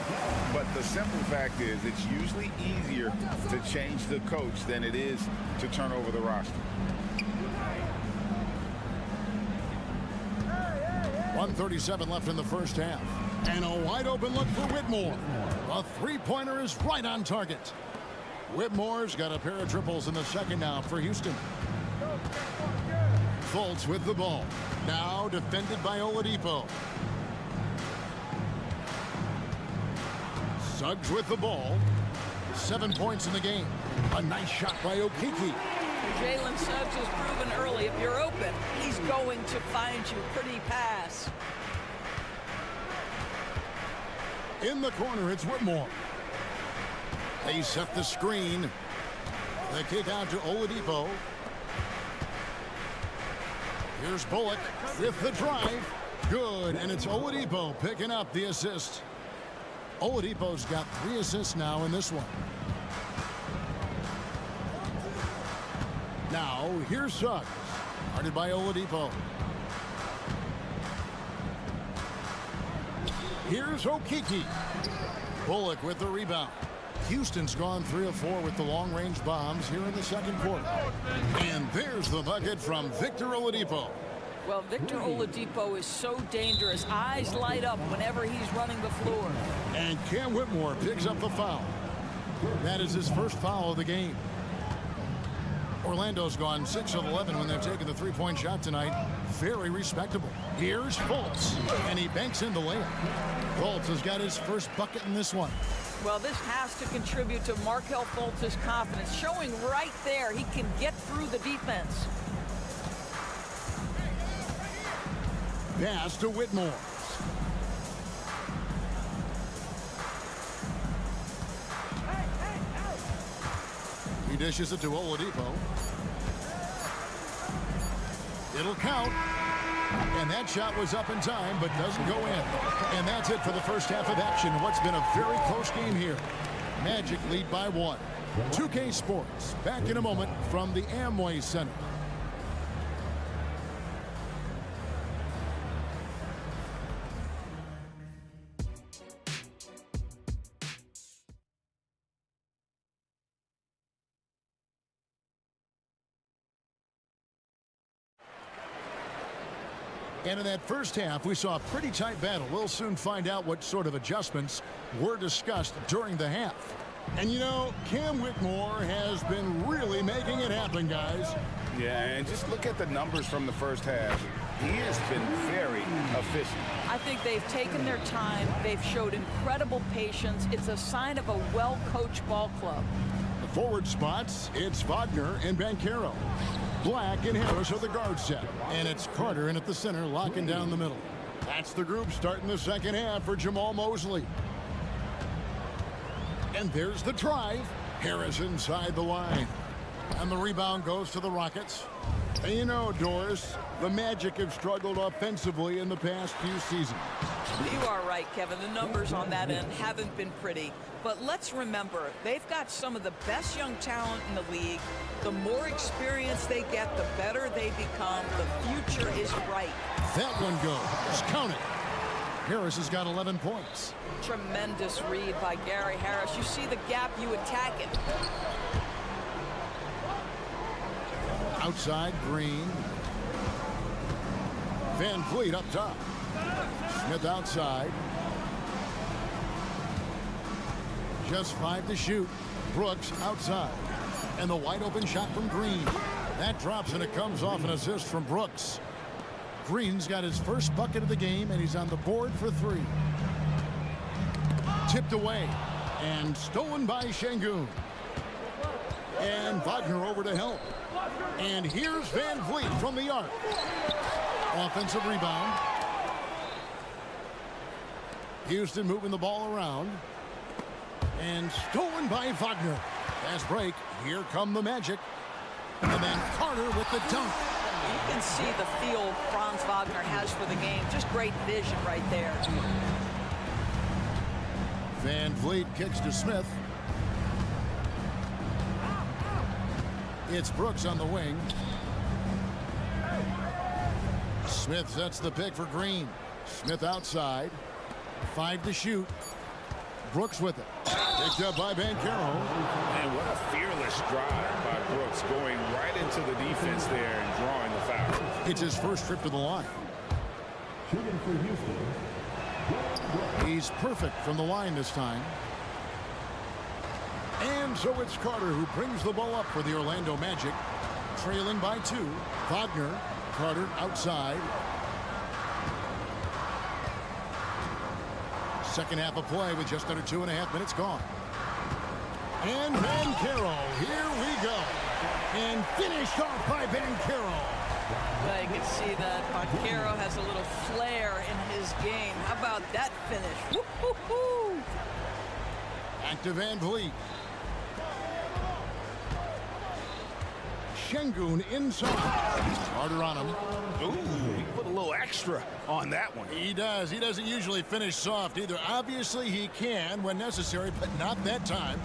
But the simple fact is it's usually easier to change the coach than it is to turn over the roster. 1:37 left in the first half. And a wide open look for Whitmore. A three-pointer is right on target. Whitmore's got a pair of triples in the second now for Houston. Fultz with the ball. Now defended by Oladipo. Suggs with the ball. 7 points in the game. A nice shot by Okeke. Jalen Suggs has proven early, if you're open, he's going to find you. Pretty pass. In the corner, it's Whitmore. They set the screen. The kick out to Oladipo. Here's Bullock with the drive. Good, and it's Oladipo picking up the assist. Oladipo's got 3 assists now in this one. Now, here's Suggs. Guarded by Oladipo. Here's Okeke. Bullock with the rebound. Houston's gone 3 of 4 with the long-range bombs here in the second quarter. And there's the bucket from Victor Oladipo. Well, Victor Oladipo is so dangerous. Eyes light up whenever he's running the floor. And Cam Whitmore picks up the foul. That is his first foul of the game. Orlando's gone 6 of 11 when they've taken the three-point shot tonight. Very respectable. Here's Fultz, and he banks in the layup. Fultz has got his first bucket in this one. Well, this has to contribute to Markelle Fultz's confidence, showing right there he can get through the defense. Pass to Whitmore. He dishes it to Oladipo. It'll count. And that shot was up in time, but doesn't go in. And that's it for the first half of action. What's been a very close game here. Magic lead by 1. 2K Sports, back in a moment from the Amway Center. And in that first half, we saw a pretty tight battle. We'll soon find out what sort of adjustments were discussed during the half. And, you know, Cam Whitmore has been really making it happen, guys. Yeah, and just look at the numbers from the first half. He has been very efficient. I think they've taken their time. They've showed incredible patience. It's a sign of a well-coached ball club. The forward spots, it's Wagner and Banchero. Black and Harris are the guard set. And it's Carter in at the center, locking down the middle. That's the group starting the second half for Jamal Mosley. And there's the drive. Harris inside the line. And the rebound goes to the Rockets. And you know, Doris, the Magic have struggled offensively in the past few seasons. You are right, Kevin. The numbers on that end haven't been pretty. But let's remember, they've got some of the best young talent in the league. The more experience they get, the better they become. The future is bright. That one goes. Count it. Harris has got 11 points. Tremendous read by Gary Harris. You see the gap, you attack it. Outside, Green. Van Vliet up top. Smith outside. Just 5 to shoot. Brooks outside. And the wide open shot from Green. That drops and it comes off an assist from Brooks. Green's got his first bucket of the game and he's on the board for 3. Tipped away and stolen by Şengün. And Wagner over to help. And here's Van Vliet from the arc. Offensive rebound. Houston moving the ball around. And stolen by Wagner. Fast break. Here come the Magic. And then Carter with the dunk. You can see the feel Franz Wagner has for the game. Just great vision right there. Van Vliet kicks to Smith. It's Brooks on the wing. Smith sets the pick for Green. Smith outside. 5 to shoot. Brooks with it. Picked up by Banchero. And what a fearless drive by Brooks, going right into the defense there and drawing the foul. It's his first trip to the line. Shooting for Houston. He's perfect from the line this time. And so it's Carter who brings the ball up for the Orlando Magic. Trailing by 2. Wagner. Carter outside. Second half of play with just under 2.5 minutes gone. And Banchero, here we go. And finished off by Banchero. Well, you can see that Banchero has a little flair in his game. How about that finish? Woo-hoo-hoo! Back to Van Vliet. Şengün inside. Carter on him. Ooh, he put a little extra on that one. He does. He doesn't usually finish soft either. Obviously, he can when necessary, but not that time.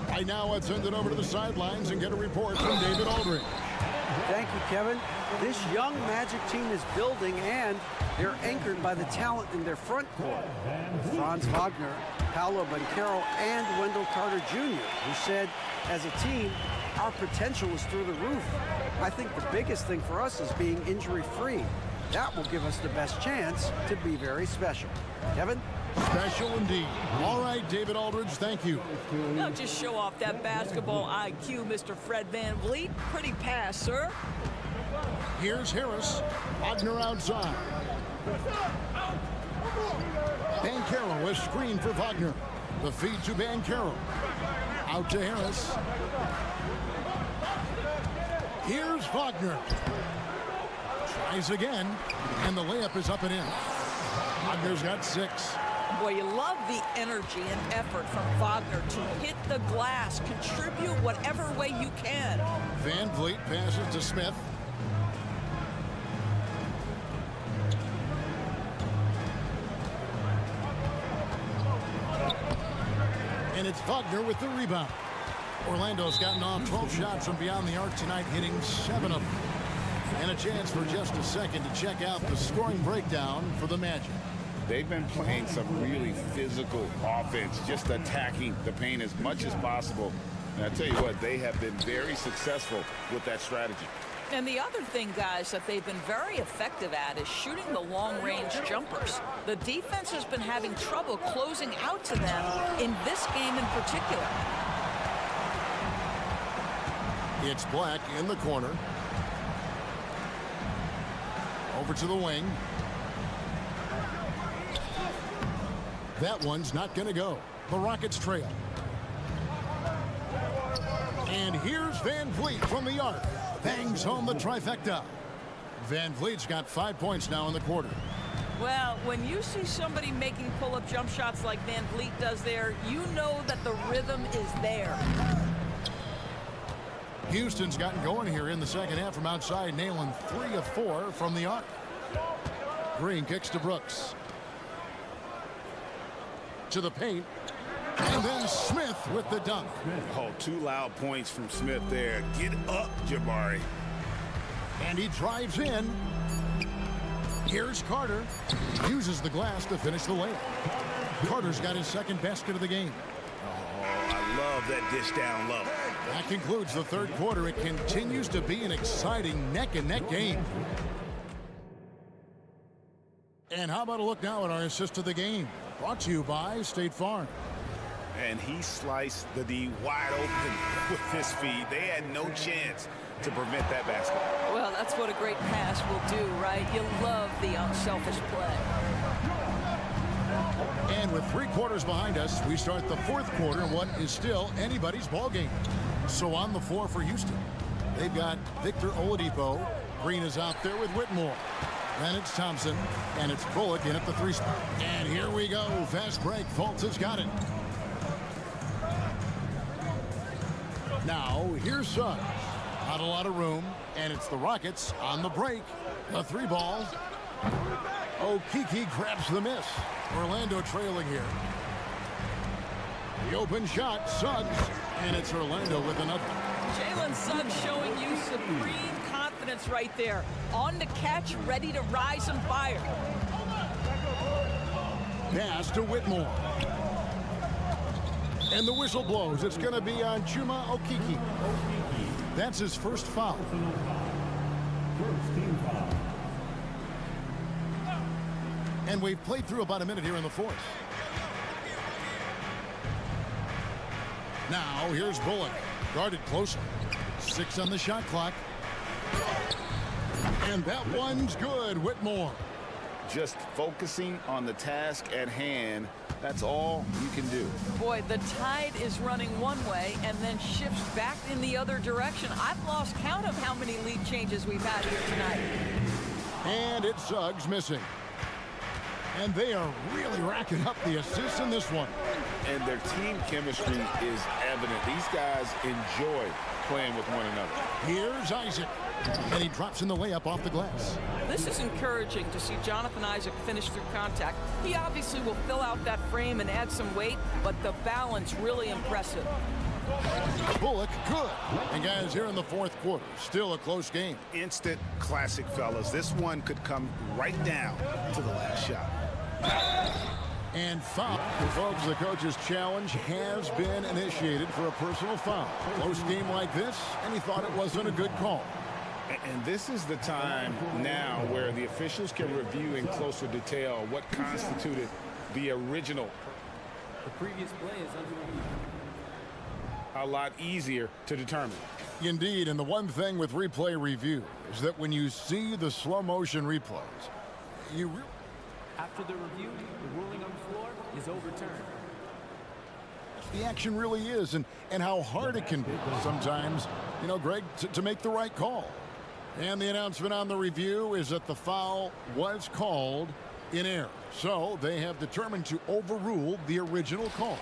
Right now, let's send it over to the sidelines and get a report from David Aldridge. Thank you, Kevin. This young Magic team is building, and they're anchored by the talent in their front court. Franz Wagner, Paolo Banchero, and Wendell Carter Jr., who said, as a team, our potential is through the roof. I think the biggest thing for us is being injury-free. That will give us the best chance to be very special. Kevin? Special indeed. All right, David Aldridge, thank you. Don't just show off that basketball IQ, Mr. Fred Van Vliet. Pretty pass, sir. Here's Harris. Wagner outside. Banchero is screened for Wagner. The feed to Banchero. Out to Harris. Here's Wagner. Tries again, and the layup is up and in. Wagner's got 6. Boy, you love the energy and effort from Wagner to hit the glass, contribute whatever way you can. Van Vliet passes to Smith. And it's Wagner with the rebound. Orlando's gotten off 12 shots from beyond the arc tonight, hitting 7 of them. And a chance for just a second to check out the scoring breakdown for the Magic. They've been playing some really physical offense, just attacking the paint as much as possible. And I tell you what, they have been very successful with that strategy. And the other thing, guys, that they've been very effective at is shooting the long-range jumpers. The defense has been having trouble closing out to them in this game in particular. It's Black in the corner. Over to the wing. That one's not going to go. The Rockets trail. And here's Van Vliet from the arc. Bangs home the trifecta. Van Vliet's got 5 points now in the quarter. Well, when you see somebody making pull-up jump shots like Van Vliet does there, you know that the rhythm is there. Houston's gotten going here in the second half from outside, nailing 3 of 4 from the arc. Green kicks to Brooks. To the paint. And then Smith with the dunk. Oh, 2 loud points from Smith there. Get up, Jabari. And he drives in. Here's Carter. Uses the glass to finish the layup. Carter's got his second basket of the game. Oh, I love that dish down low. That concludes the third quarter. It continues to be an exciting neck-and-neck game. And how about a look now at our assist of the game? Brought to you by State Farm. And he sliced the D wide open with his feet. They had no chance to prevent that basket. Well, that's what a great pass will do, right? You love the unselfish play. And with 3 quarters behind us, we start the fourth quarter in what is still anybody's ball game. So on the floor for Houston, they've got Victor Oladipo. Green is out there with Whitmore. Then it's Thompson, and it's Bullock in at the 3 spot. And here we go. Fast break. Fultz has got it. Now, here's Suggs. Not a lot of room, and it's the Rockets on the break. The 3 ball. Okeke grabs the miss. Orlando trailing here. The open shot, Suggs, and it's Orlando with another. Jalen Suggs showing you supreme confidence right there. On the catch, ready to rise and fire. Pass to Whitmore. And the whistle blows. It's going to be on Chuma Okeke. That's his first foul. First team foul. And we've played through about a minute here in the fourth. Now here's Bullock. Guarded closer. 6 on the shot clock. And that one's good. Whitmore. Just focusing on the task at hand. That's all you can do. Boy, the tide is running one way and then shifts back in the other direction. I've lost count of how many lead changes we've had here tonight. And it's Suggs missing. And they are really racking up the assists in this one. And their team chemistry is evident. These guys enjoy playing with one another. Here's Isaac. And he drops in the layup off the glass. This is encouraging to see Jonathan Isaac finish through contact. He obviously will fill out that frame and add some weight, but the balance really impressive. Bullock, good. And guys, here in the fourth quarter, still a close game. Instant classic, fellas. This one could come right down to the last shot. And foul. Folks, the coach's challenge has been initiated for a personal foul. Close game like this, and he thought it wasn't a good call. And this is the time now where the officials can review in closer detail what constituted the original. The previous play is under review. A lot easier to determine. Indeed, and the one thing with replay review is that when you see the slow motion replays, After the review, the ruling on the floor is overturned. the action really is and how hard it can be sometimes, you know, Greg, to make the right call. And the announcement on the review is that the foul was called in error. So they have determined to overrule the original call.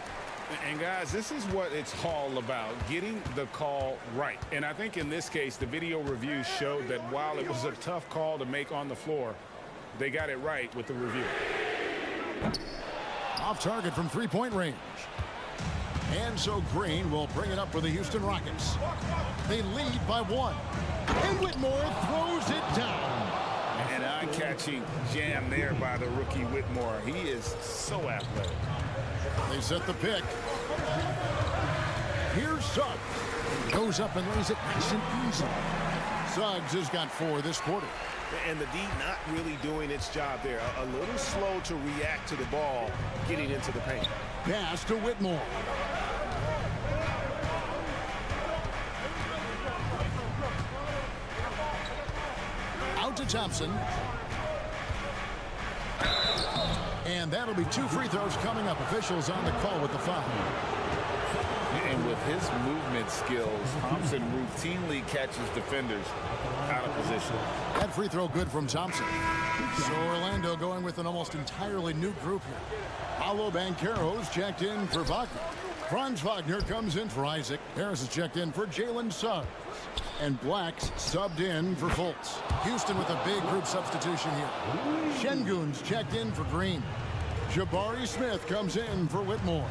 And guys, this is what it's all about, getting the call right. And I think in this case, the video review showed that while it was a tough call to make on the floor, they got it right with the review. Off target from three-point range. And so Green will bring it up for the Houston Rockets. They lead by 1. And Whitmore throws it down. An eye-catching jam there by the rookie Whitmore. He is so athletic. They set the pick. Here's Suggs. Goes up and lays it nice and easy. Suggs has got 4 this quarter. And the D not really doing its job there. A little slow to react to the ball getting into the paint. Pass to Whitmore. Out to Thompson. And that'll be 2 free throws coming up. Officials on the call with the foul. And with his movement skills, Thompson routinely catches defenders out of position. That free throw good from Thompson. So Orlando going with an almost entirely new group here. Paulo Banchero's checked in for Wagner. Franz Wagner comes in for Isaac. Harris is checked in for Jalen Suggs. And Black's subbed in for Fultz. Houston with a big group substitution here. Şengün's checked in for Green. Jabari Smith comes in for Whitmore.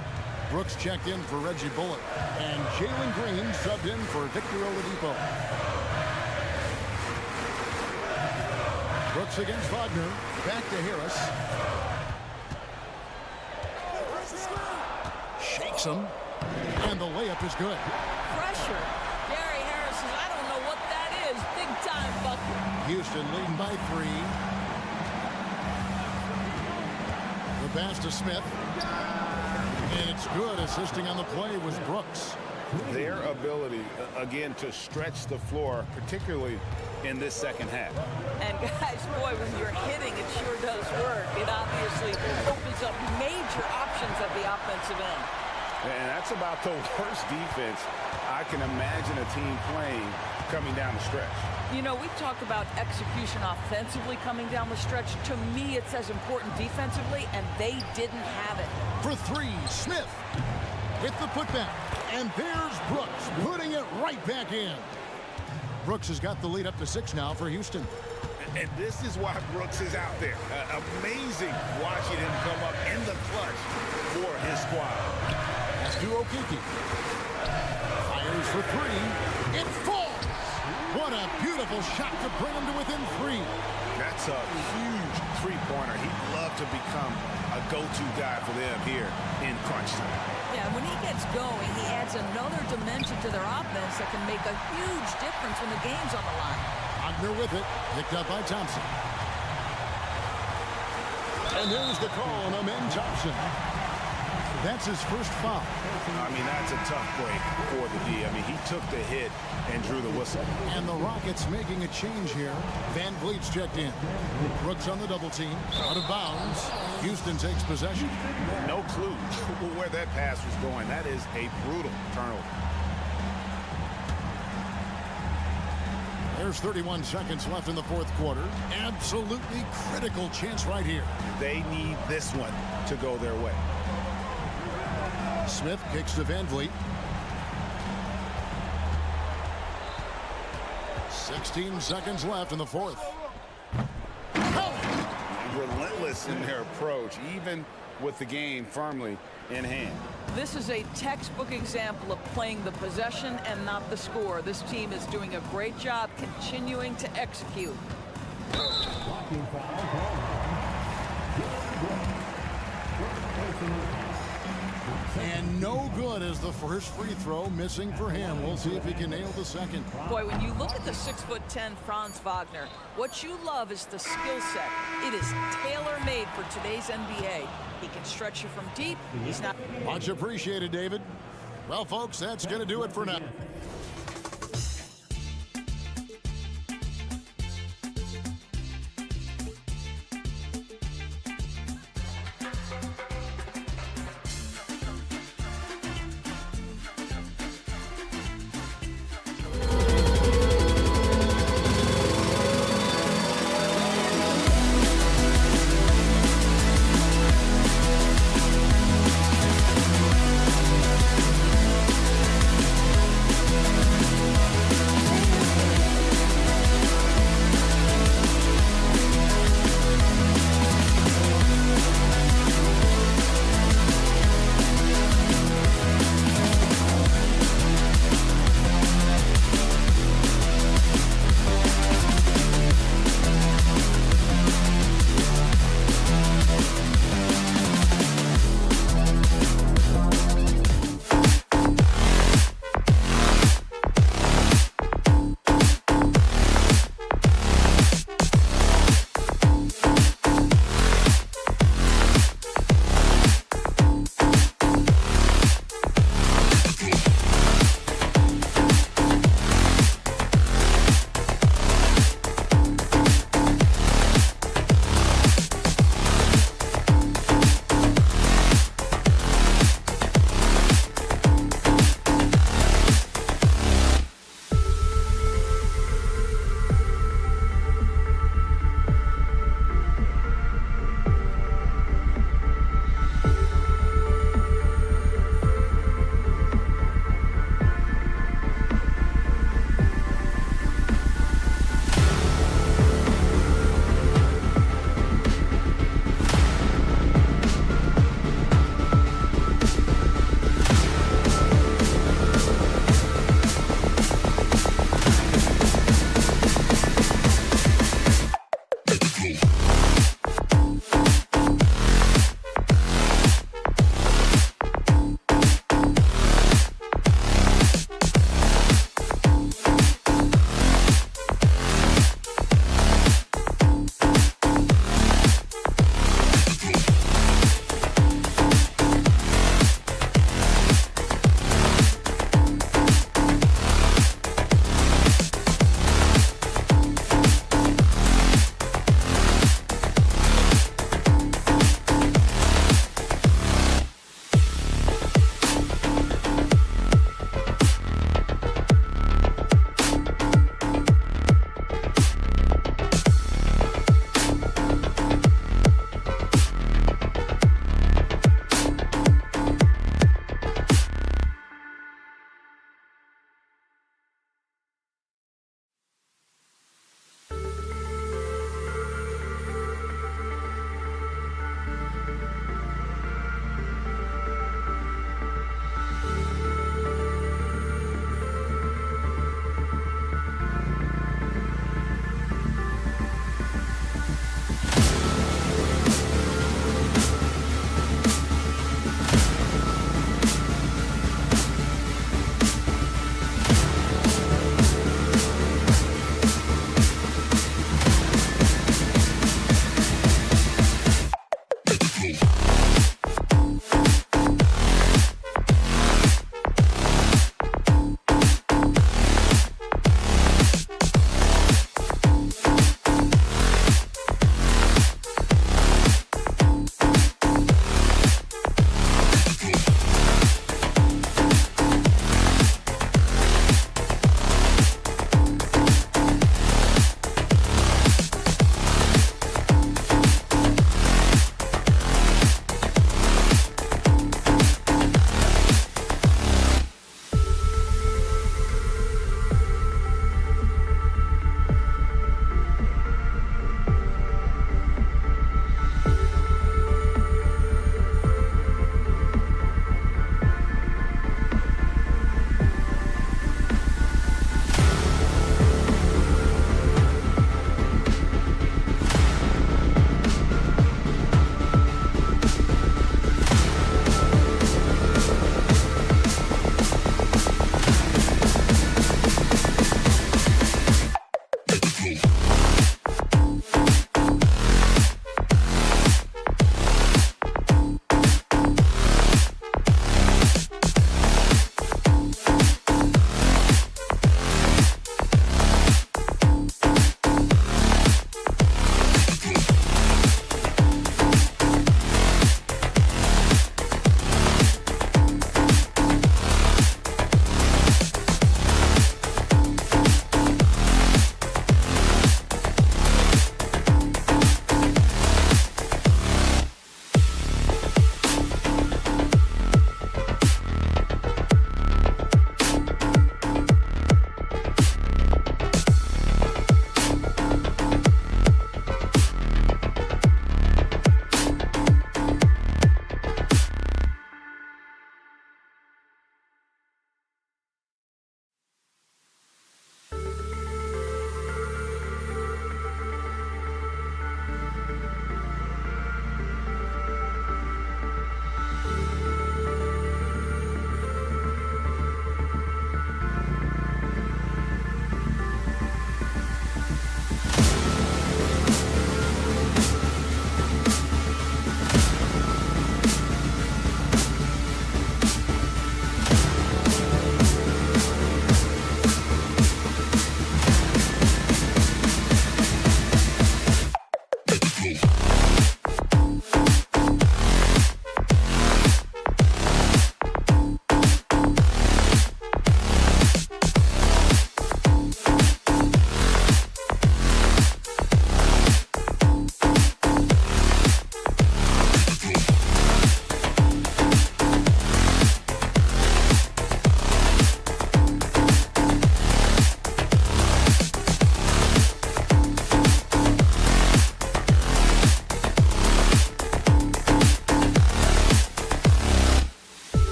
Brooks checked in for Reggie Bullock. And Jalen Green subbed in for Victor Oladipo. Brooks against Wagner. Back to Harris. Shakes him. And the layup is good. Pressure. Gary Harris says, I don't know what that is. Big time bucket. Houston leading by 3. The pass to Smith. And it's good. Assisting on the play was Brooks. Their ability, again, to stretch the floor, particularly in this second half. And guys, boy, when you're hitting, it sure does work. It obviously opens up major options at the offensive end. And that's about the worst defense I can imagine a team playing coming down the stretch. You know, we talk about execution offensively coming down the stretch. To me, it's as important defensively, and they didn't have it. For 3, Smith with the putback. And there's Brooks putting it right back in. Brooks has got the lead up to 6 now for Houston. And this is why Brooks is out there. Amazing watching him come up in the clutch for his squad. Pass to Okiki. Fires for three. It falls. What a beautiful shot to bring him to within 3. That's a huge three-pointer. He'd love to become a go-to guy for them here in crunch time. Yeah, when he gets going, he adds another dimension to their offense that can make a huge difference when the game's on the line. Wagner with it, picked up by Thompson. And there's the call on Amen Thompson. That's his first foul. I mean, that's a tough break for the D. I mean, he took the hit and drew the whistle. And the Rockets making a change here. Van Vliet's checked in. Brooks on the double team. Out of bounds. Houston takes possession. No clue where that pass was going. That is a brutal turnover. There's 31 seconds left in the fourth quarter. Absolutely critical chance right here. They need this one to go their way. Smith kicks to Van Vliet. 16 seconds left in the fourth. Relentless in their approach, even with the game firmly in hand. This is a textbook example of playing the possession and not the score. This team is doing a great job continuing to execute. Blocking foul. And no good as the first free throw missing for him. We'll see if he can nail the second. Boy, when you look at the 6'10" Franz Wagner, what you love is the skill set. It is tailor-made for today's NBA. He can stretch you from deep. He's not... Much appreciated, David. Well, folks, that's going to do it for now.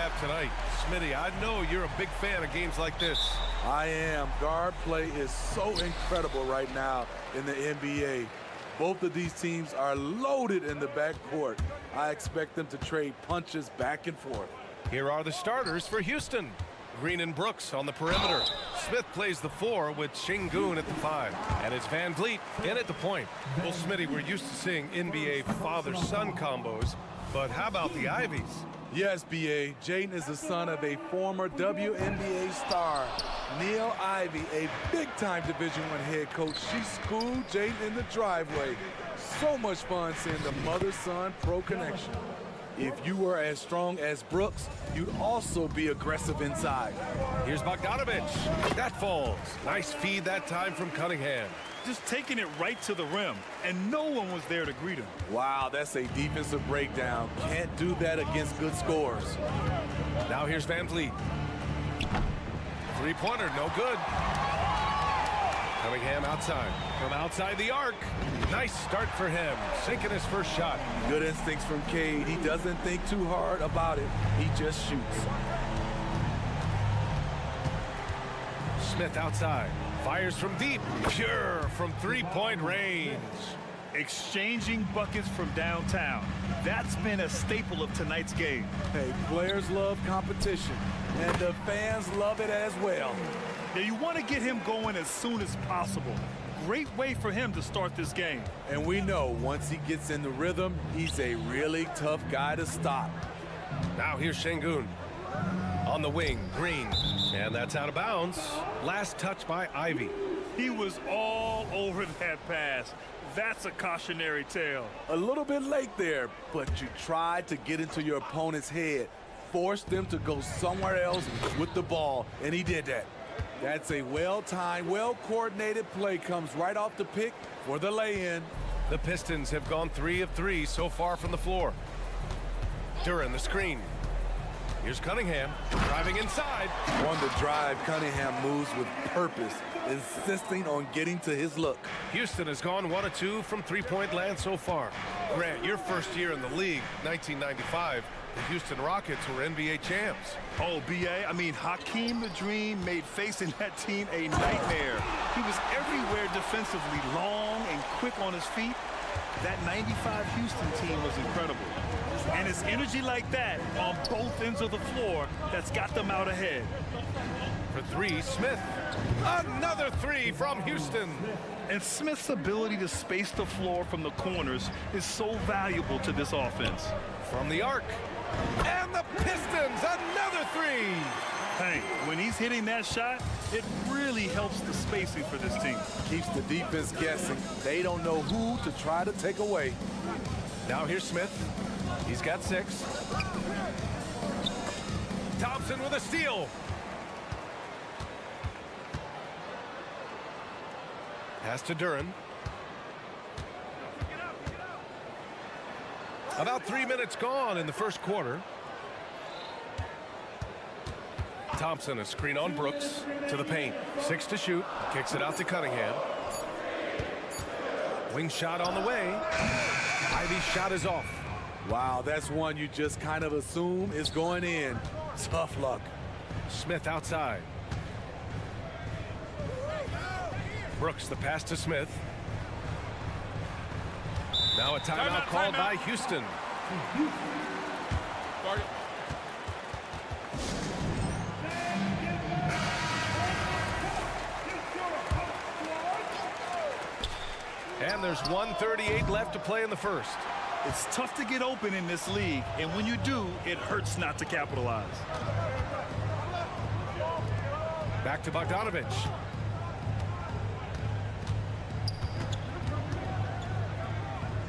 have tonight. Smitty, I know you're a big fan of games like this. I am. Guard play is so incredible right now in the NBA. Both of these teams are loaded in the backcourt. I expect them to trade punches back and forth. Here are the starters for Houston. Green and Brooks on the perimeter. Smith plays the 4 with Şengün at the 5. And it's Van Vliet in at the point. Well, Smitty, we're used to seeing NBA father-son combos, but how about the Ivies? Yes, B.A. Jaden is the son of a former WNBA star, Neil Ivey, a big-time Division I head coach. She schooled Jaden in the driveway. So much fun seeing the mother-son pro connection. If you were as strong as Brooks, you'd also be aggressive inside. Here's Bogdanović. That falls. Nice feed that time from Cunningham. Just taking it right to the rim, and no one was there to greet him. Wow, that's a defensive breakdown. Can't do that against good scores. Now here's Van Vliet. Three-pointer, no good. Cunningham outside. From outside the arc. Nice start for him. Sinking his first shot. Good instincts from Cade. He doesn't think too hard about it. He just shoots. Smith outside. Fires from deep. Pure from three-point range. Exchanging buckets from downtown. That's been a staple of tonight's game. Hey, players love competition, and the fans love it as well. Yeah, you want to get him going as soon as possible. Great way for him to start this game. And we know once he gets in the rhythm, he's a really tough guy to stop. Now here's Şengün. On the wing, Green. And that's out of bounds. Last touch by Ivey. He was all over that pass. That's a cautionary tale. A little bit late there, but you tried to get into your opponent's head. Force them to go somewhere else with the ball, and he did that. That's a well-timed, well-coordinated play. Comes right off the pick for the lay-in. The Pistons have gone 3 of 3 so far from the floor. Duran the screen. Here's Cunningham driving inside. On the drive, Cunningham moves with purpose, insisting on getting to his look. Houston has gone 1 of 2 from three-point land so far. Grant, your first year in the league, 1995, the Houston Rockets were NBA champs. Oh, B.A., I mean, Hakeem the Dream made facing that team a nightmare. He was everywhere defensively, long and quick on his feet. That 95 Houston team was incredible. And it's energy like that on both ends of the floor that's got them out ahead. For 3, Smith. Another 3 from Houston. And Smith's ability to space the floor from the corners is so valuable to this offense. From the arc. And the Pistons, another 3. Hey, when he's hitting that shot, it really helps the spacing for this team. Keeps the defense guessing. They don't know who to try to take away. Now here's Smith. He's got 6. Thompson with a steal. Pass to Duran. About 3 minutes gone in the first quarter. Thompson, a screen on Brooks to the paint. 6 to shoot. Kicks it out to Cunningham. Wing shot on the way. Ivey's shot is off. Wow, that's one you just kind of assume is going in. Tough luck. Smith outside. Brooks, the pass to Smith. Now a timeout called by Houston. And there's 1:38 left to play in the first. It's tough to get open in this league, and when you do, it hurts not to capitalize. Back to Bogdanović.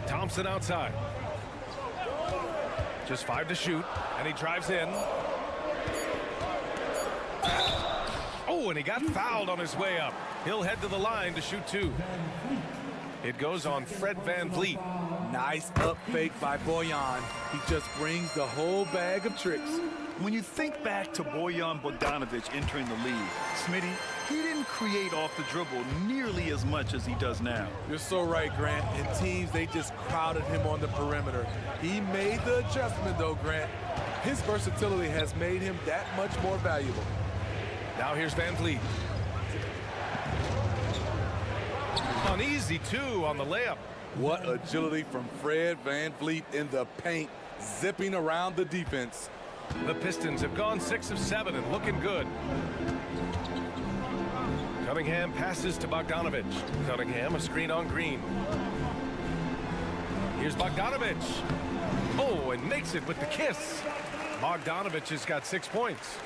Thompson outside. Just 5 to shoot, and he drives in. Oh, and he got fouled on his way up. He'll head to the line to shoot 2. It goes on Fred Van Vliet. Nice up fake by Bojan. He just brings the whole bag of tricks. When you think back to Bojan Bogdanovic entering the league, Smitty, he didn't create off the dribble nearly as much as he does now. You're so right, Grant. In teams, they just crowded him on the perimeter. He made the adjustment, though, Grant. His versatility has made him that much more valuable. Now here's Van Vliet. An easy two on the layup. What agility from Fred Van Vliet in the paint, zipping around the defense. The Pistons have gone 6 of 7 and looking good. Cunningham passes to Bogdanovic. Cunningham, a screen on Green. Here's Bogdanovic. Oh, and makes it with the kiss. Bogdanovic has got 6 points.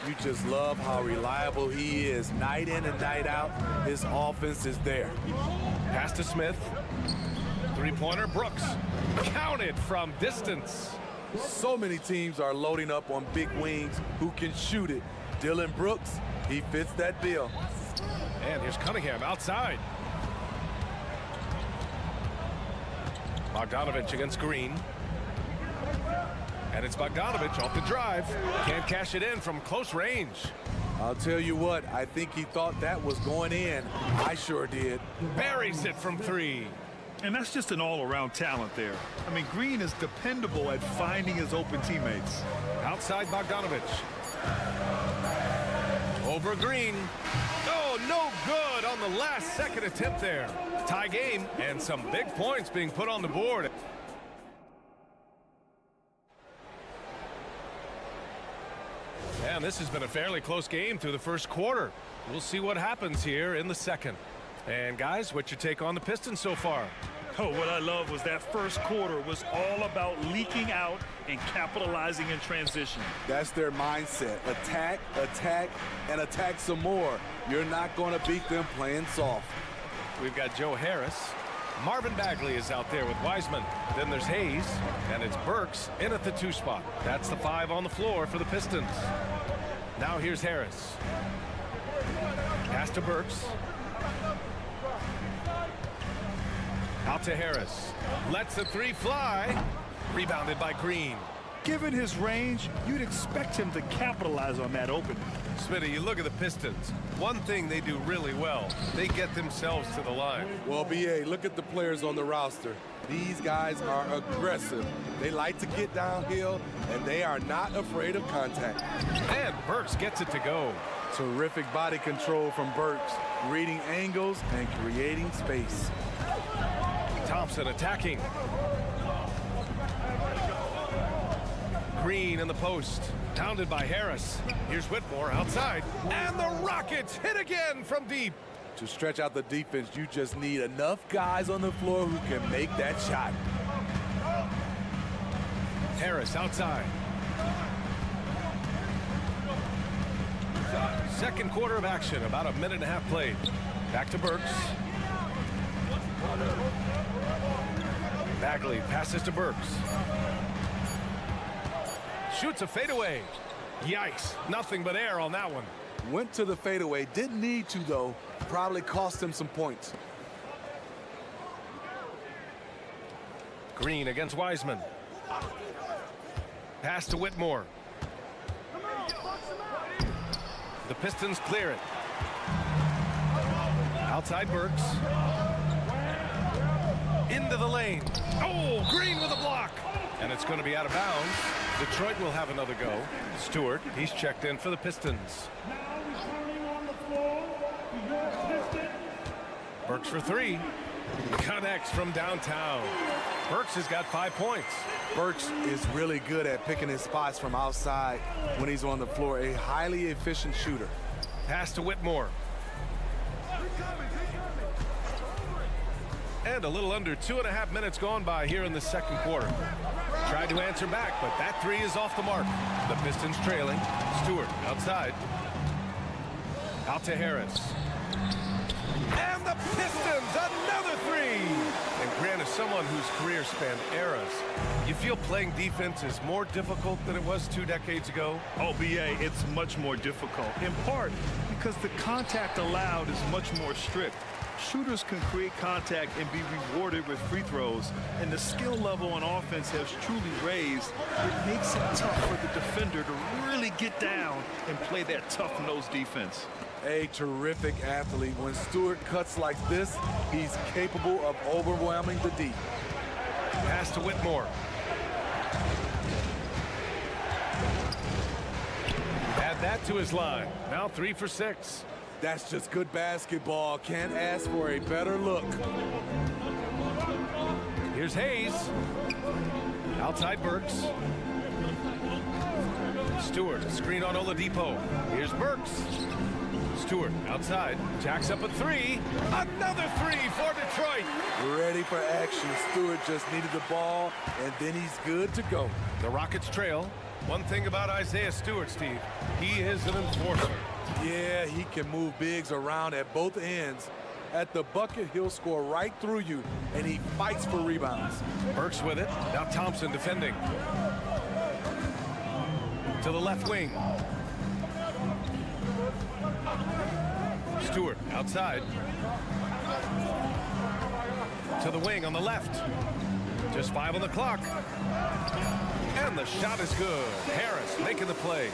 You just love how reliable he is. Night in and night out, his offense is there. Pass to Smith. Three-pointer, Brooks. Counted from distance. So many teams are loading up on big wings who can shoot it. Dylan Brooks, he fits that bill. And here's Cunningham outside. Bogdanovic against Green. And it's Bogdanovic off the drive. Can't cash it in from close range. I'll tell you what, I think he thought that was going in. I sure did. Buries it from 3. And that's just an all-around talent there. I mean, Green is dependable at finding his open teammates. Outside Bogdanovic. Over Green. Oh, no good on the last second attempt there. Tie game and some big points being put on the board. And this has been a fairly close game through the first quarter. We'll see what happens here in the second. And guys, what's your take on the Pistons so far? Oh, what I love was that first quarter was all about leaking out and capitalizing in transition. That's their mindset. Attack, attack, and attack some more. You're not going to beat them playing soft. We've got Joe Harris. Marvin Bagley is out there with Wiseman. Then there's Hayes, and it's Burks in at the 2 spot. That's the 5 on the floor for the Pistons. Now here's Harris. Pass to Burks. Out to Harris. Lets the 3 fly. Rebounded by Green. Given his range, you'd expect him to capitalize on that opening. Smitty, you look at the Pistons. One thing they do really well, they get themselves to the line. Well, B.A., look at the players on the roster. These guys are aggressive. They like to get downhill, and they are not afraid of contact. And Burks gets it to go. Terrific body control from Burks, reading angles and creating space. Thompson attacking. Green in the post. Pounded by Harris. Here's Whitmore outside. And the Rockets hit again from deep. To stretch out the defense, you just need enough guys on the floor who can make that shot. Harris outside. Second quarter of action, about a minute and a half played. Back to Burks. Bagley passes to Burks. Shoots a fadeaway. Yikes, nothing but air on that one. Went to the fadeaway, didn't need to though. Probably cost him some points. Green against Wiseman. Pass to Whitmore. The Pistons clear it. Outside Burks. Into the lane. Oh, Green with a block. And it's going to be out of bounds. Detroit will have another go. Stewart, he's checked in for the Pistons. Burks for 3. Connects from downtown. Burks has got 5 points. Burks is really good at picking his spots from outside when he's on the floor. A highly efficient shooter. Pass to Whitmore. And a little under 2.5 minutes gone by here in the second quarter. Tried to answer back, but that 3 is off the mark. The Pistons trailing. Stewart outside. Out to Harris. And the Pistons, another 3! And Grant, as someone whose career spanned eras, you feel playing defense is more difficult than it was 2 decades ago? Oh, B.A., it's much more difficult, in part because the contact allowed is much more strict. Shooters can create contact and be rewarded with free throws, and the skill level on offense has truly raised. It makes it tough for the defender to really get down and play that tough-nosed defense. A terrific athlete. When Stewart cuts like this, he's capable of overwhelming the deep. Pass to Whitmore. Add that to his line. Now 3 for 6. That's just good basketball. Can't ask for a better look. Here's Hayes. Outside Burks. Stewart, screen on Oladipo. Here's Burks. Stewart outside. Jacks up a 3. Another 3 for Detroit. Ready for action. Stewart just needed the ball, and then he's good to go. The Rockets trail. One thing about Isaiah Stewart, Steve, he is an enforcer. Yeah, he can move bigs around at both ends. At the bucket, he'll score right through you, and he fights for rebounds. Burks with it. Now Thompson defending. To the left wing. Stewart outside. To the wing on the left. Just 5 on the clock. And the shot is good. Harris making the play.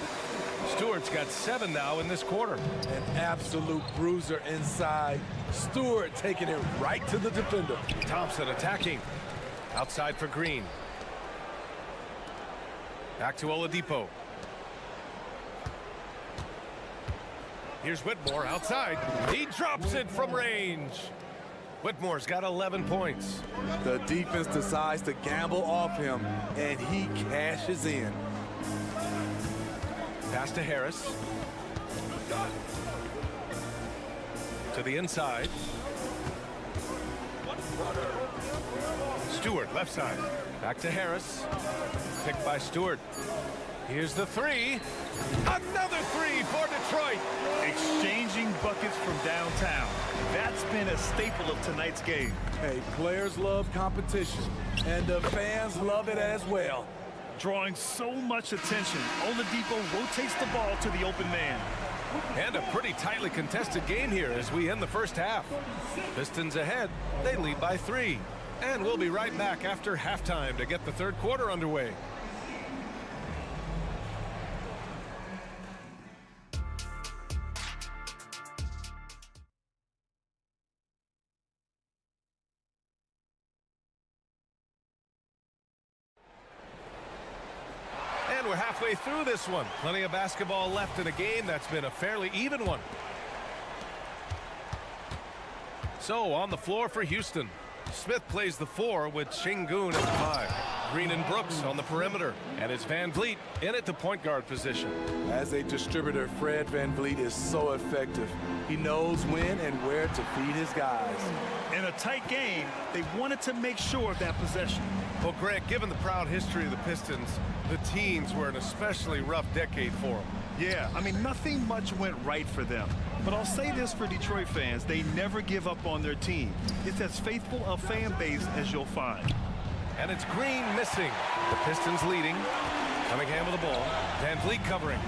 Stewart's got 7 now in this quarter. An absolute bruiser inside. Stewart taking it right to the defender. Thompson attacking. Outside for Green. Back to Oladipo. Here's Whitmore outside. He drops it from range. Whitmore's got 11 points. The defense decides to gamble off him, and he cashes in. Pass to Harris. To the inside. Stewart, left side. Back to Harris. Picked by Stewart. Here's the 3. Another 3 for Detroit. Exchanging buckets from downtown. That's been a staple of tonight's game. Hey, players love competition, and the fans love it as well. Drawing so much attention, Oladipo rotates the ball to the open man. And a pretty tightly contested game here as we end the first half. Pistons ahead. They lead by 3. And we'll be right back after halftime to get the third quarter underway. We're halfway through this one. Plenty of basketball left in a game that's been a fairly even one. So on the floor for Houston. Smith plays the 4 with Şengün at the 5. Green and Brooks on the perimeter. And it's Van Vliet in at the point guard position. As a distributor, Fred VanVleet is so effective. He knows when and where to feed his guys. In a tight game, they wanted to make sure of that possession. Well, Grant, given the proud history of the Pistons, the teens were an especially rough decade for them. Yeah, I mean, nothing much went right for them. But I'll say this for Detroit fans, they never give up on their team. It's as faithful a fan base as you'll find. And it's Green missing. The Pistons leading. Cunningham with the ball. Van Vliet covering.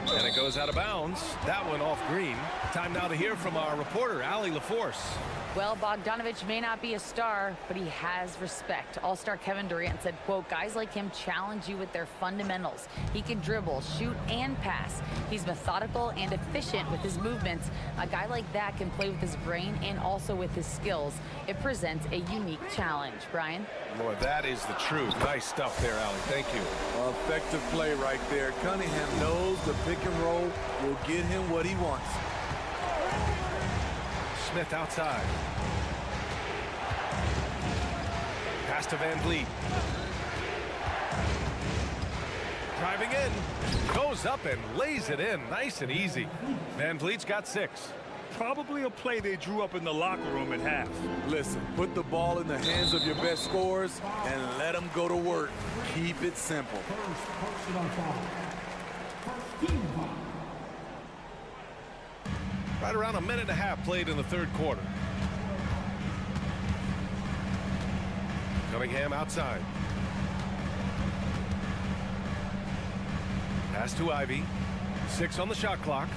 And it goes out of bounds. That one off Green. Time now to hear from our reporter, Allie LaForce. Well, Bogdanovich may not be a star, but he has respect. All-star Kevin Durant said, quote, guys like him challenge you with their fundamentals. He can dribble, shoot, and pass. He's methodical and efficient with his movements. A guy like that can play with his brain and also with his skills. It presents a unique challenge. Brian? Boy, that is the truth. Nice stuff there, Allie. Thank you. Effective play right there. Cunningham knows the pick and roll will get him what he wants. Smith outside. Pass to Van Vliet. Driving in. Goes up and lays it in. Nice and easy. Van Vliet's got 6. Probably a play they drew up in the locker room at half. Listen, put the ball in the hands of your best scorers and let them go to work. Keep it simple. Right around a minute and a half played in the third quarter. Cunningham outside. Pass to Ivy. 6 on the shot clock.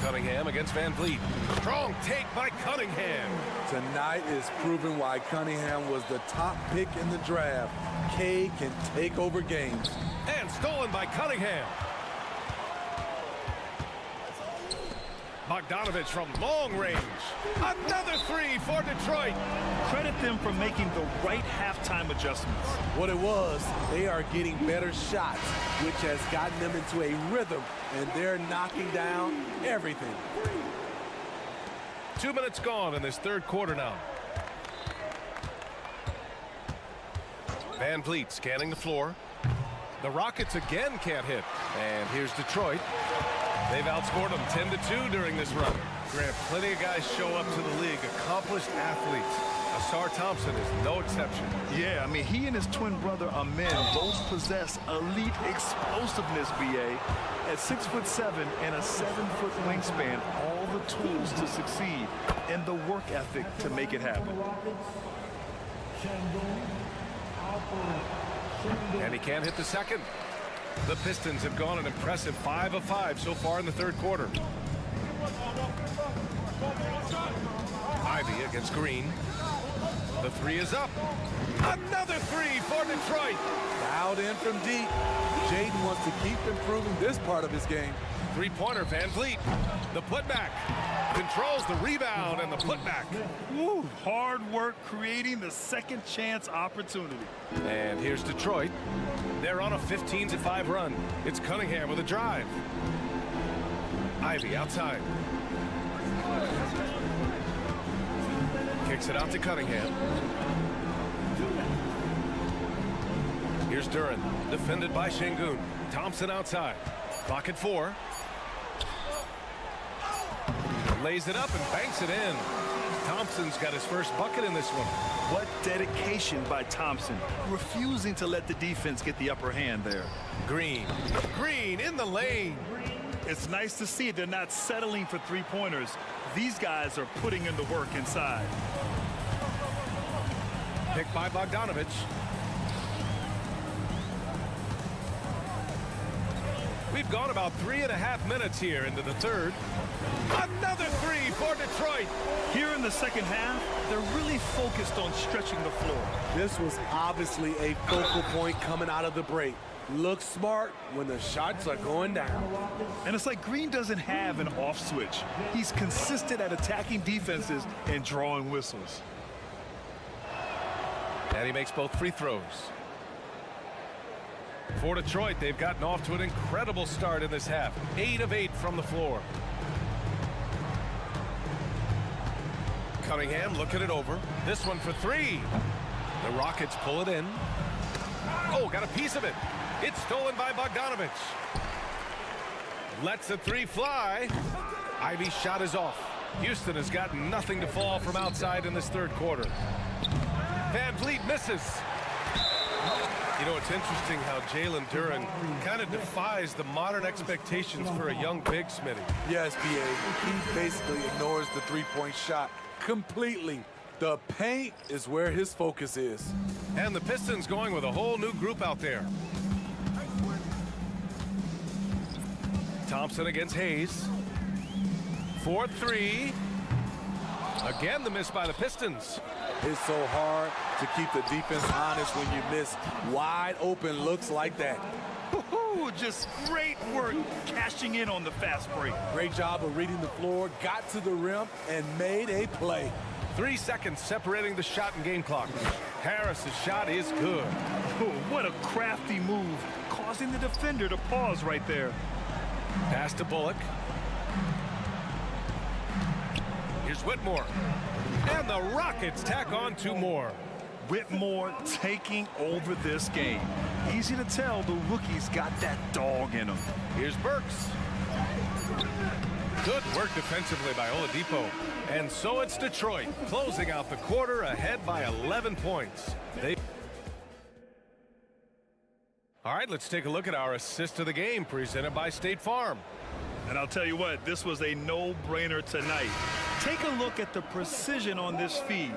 Cunningham against Van Vliet. Strong take by Cunningham. Tonight is proving why Cunningham was the top pick in the draft. K can take over games. And stolen by Cunningham. Bogdanovich from long range. Another three for Detroit. Credit them for making the right halftime adjustments. What it was, they are getting better shots, which has gotten them into a rhythm, and they're knocking down everything. 2 minutes gone in this third quarter now. Van Vliet scanning the floor. The Rockets again can't hit. And here's Detroit. They've outscored them 10-2 during this run. Grant, plenty of guys show up to the league, accomplished athletes. Asar Thompson is no exception. Yeah, I mean, he and his twin brother Amen both possess elite explosiveness, BA. At 6'7" and a 7-foot wingspan, all the tools to succeed and the work ethic to make it happen. And he can't hit the second. The Pistons have gone an impressive 5 of 5 so far in the third quarter. Ivy against Green. The three is up. Another three for Detroit. Dialed in from deep. Jaden wants to keep improving this part of his game. Three-pointer, Van Vliet. The putback. Controls the rebound and the putback. Woo, hard work creating the second chance opportunity. And here's Detroit. They're on a 15-5 run. It's Cunningham with a drive. Ivy outside. Kicks it out to Cunningham. Here's Duran, defended by Şengün. Thompson outside. Clock at 4. Lays it up and banks it in. Thompson's got his first bucket in this one. What dedication by Thompson, refusing to let the defense get the upper hand there. Green in the lane. It's nice to see they're not settling for three-pointers. These guys are putting in the work inside. Picked by Bogdanovich. We've gone about 3.5 minutes here into the third. Another three for Detroit. Here in the second half, they're really focused on stretching the floor. This was obviously a focal point coming out of the break. Look smart when the shots are going down. And it's like Green doesn't have an off switch. He's consistent at attacking defenses and drawing whistles. And he makes both free throws. For Detroit, they've gotten off to an incredible start in this half. 8 of 8 from the floor. Cunningham looking it over. This one for 3. The Rockets pull it in. Oh, got a piece of it. It's stolen by Bogdanovich. Lets the 3 fly. Ivy's shot is off. Houston has got nothing to fall from outside in this third quarter. Van Vliet misses. You know, it's interesting how Jalen Duran kind of defies the modern expectations for a young big, Smitty. Yes, BA. He basically ignores the three-point shot completely. The paint is where his focus is. And the Pistons going with a whole new group out there. Thompson against Hayes. 4-3. Again, the miss by the Pistons. It's so hard to keep the defense honest when you miss wide open looks like that. Just great work cashing in on the fast break. Great job of reading the floor, got to the rim, and made a play. 3 seconds separating the shot and game clock. Harris's shot is good. Oh, what a crafty move, causing the defender to pause right there. Pass to Bullock. Here's Whitmore. And the Rockets tack on 2 more. Whitmore taking over this game. Easy to tell the rookie's got that dog in him. Here's Burks. Good work defensively by Oladipo. And so it's Detroit closing out the quarter ahead by 11 points. All right, let's take a look at our assist of the game presented by State Farm. And I'll tell you what, this was a no-brainer tonight. Take a look at the precision on this feed.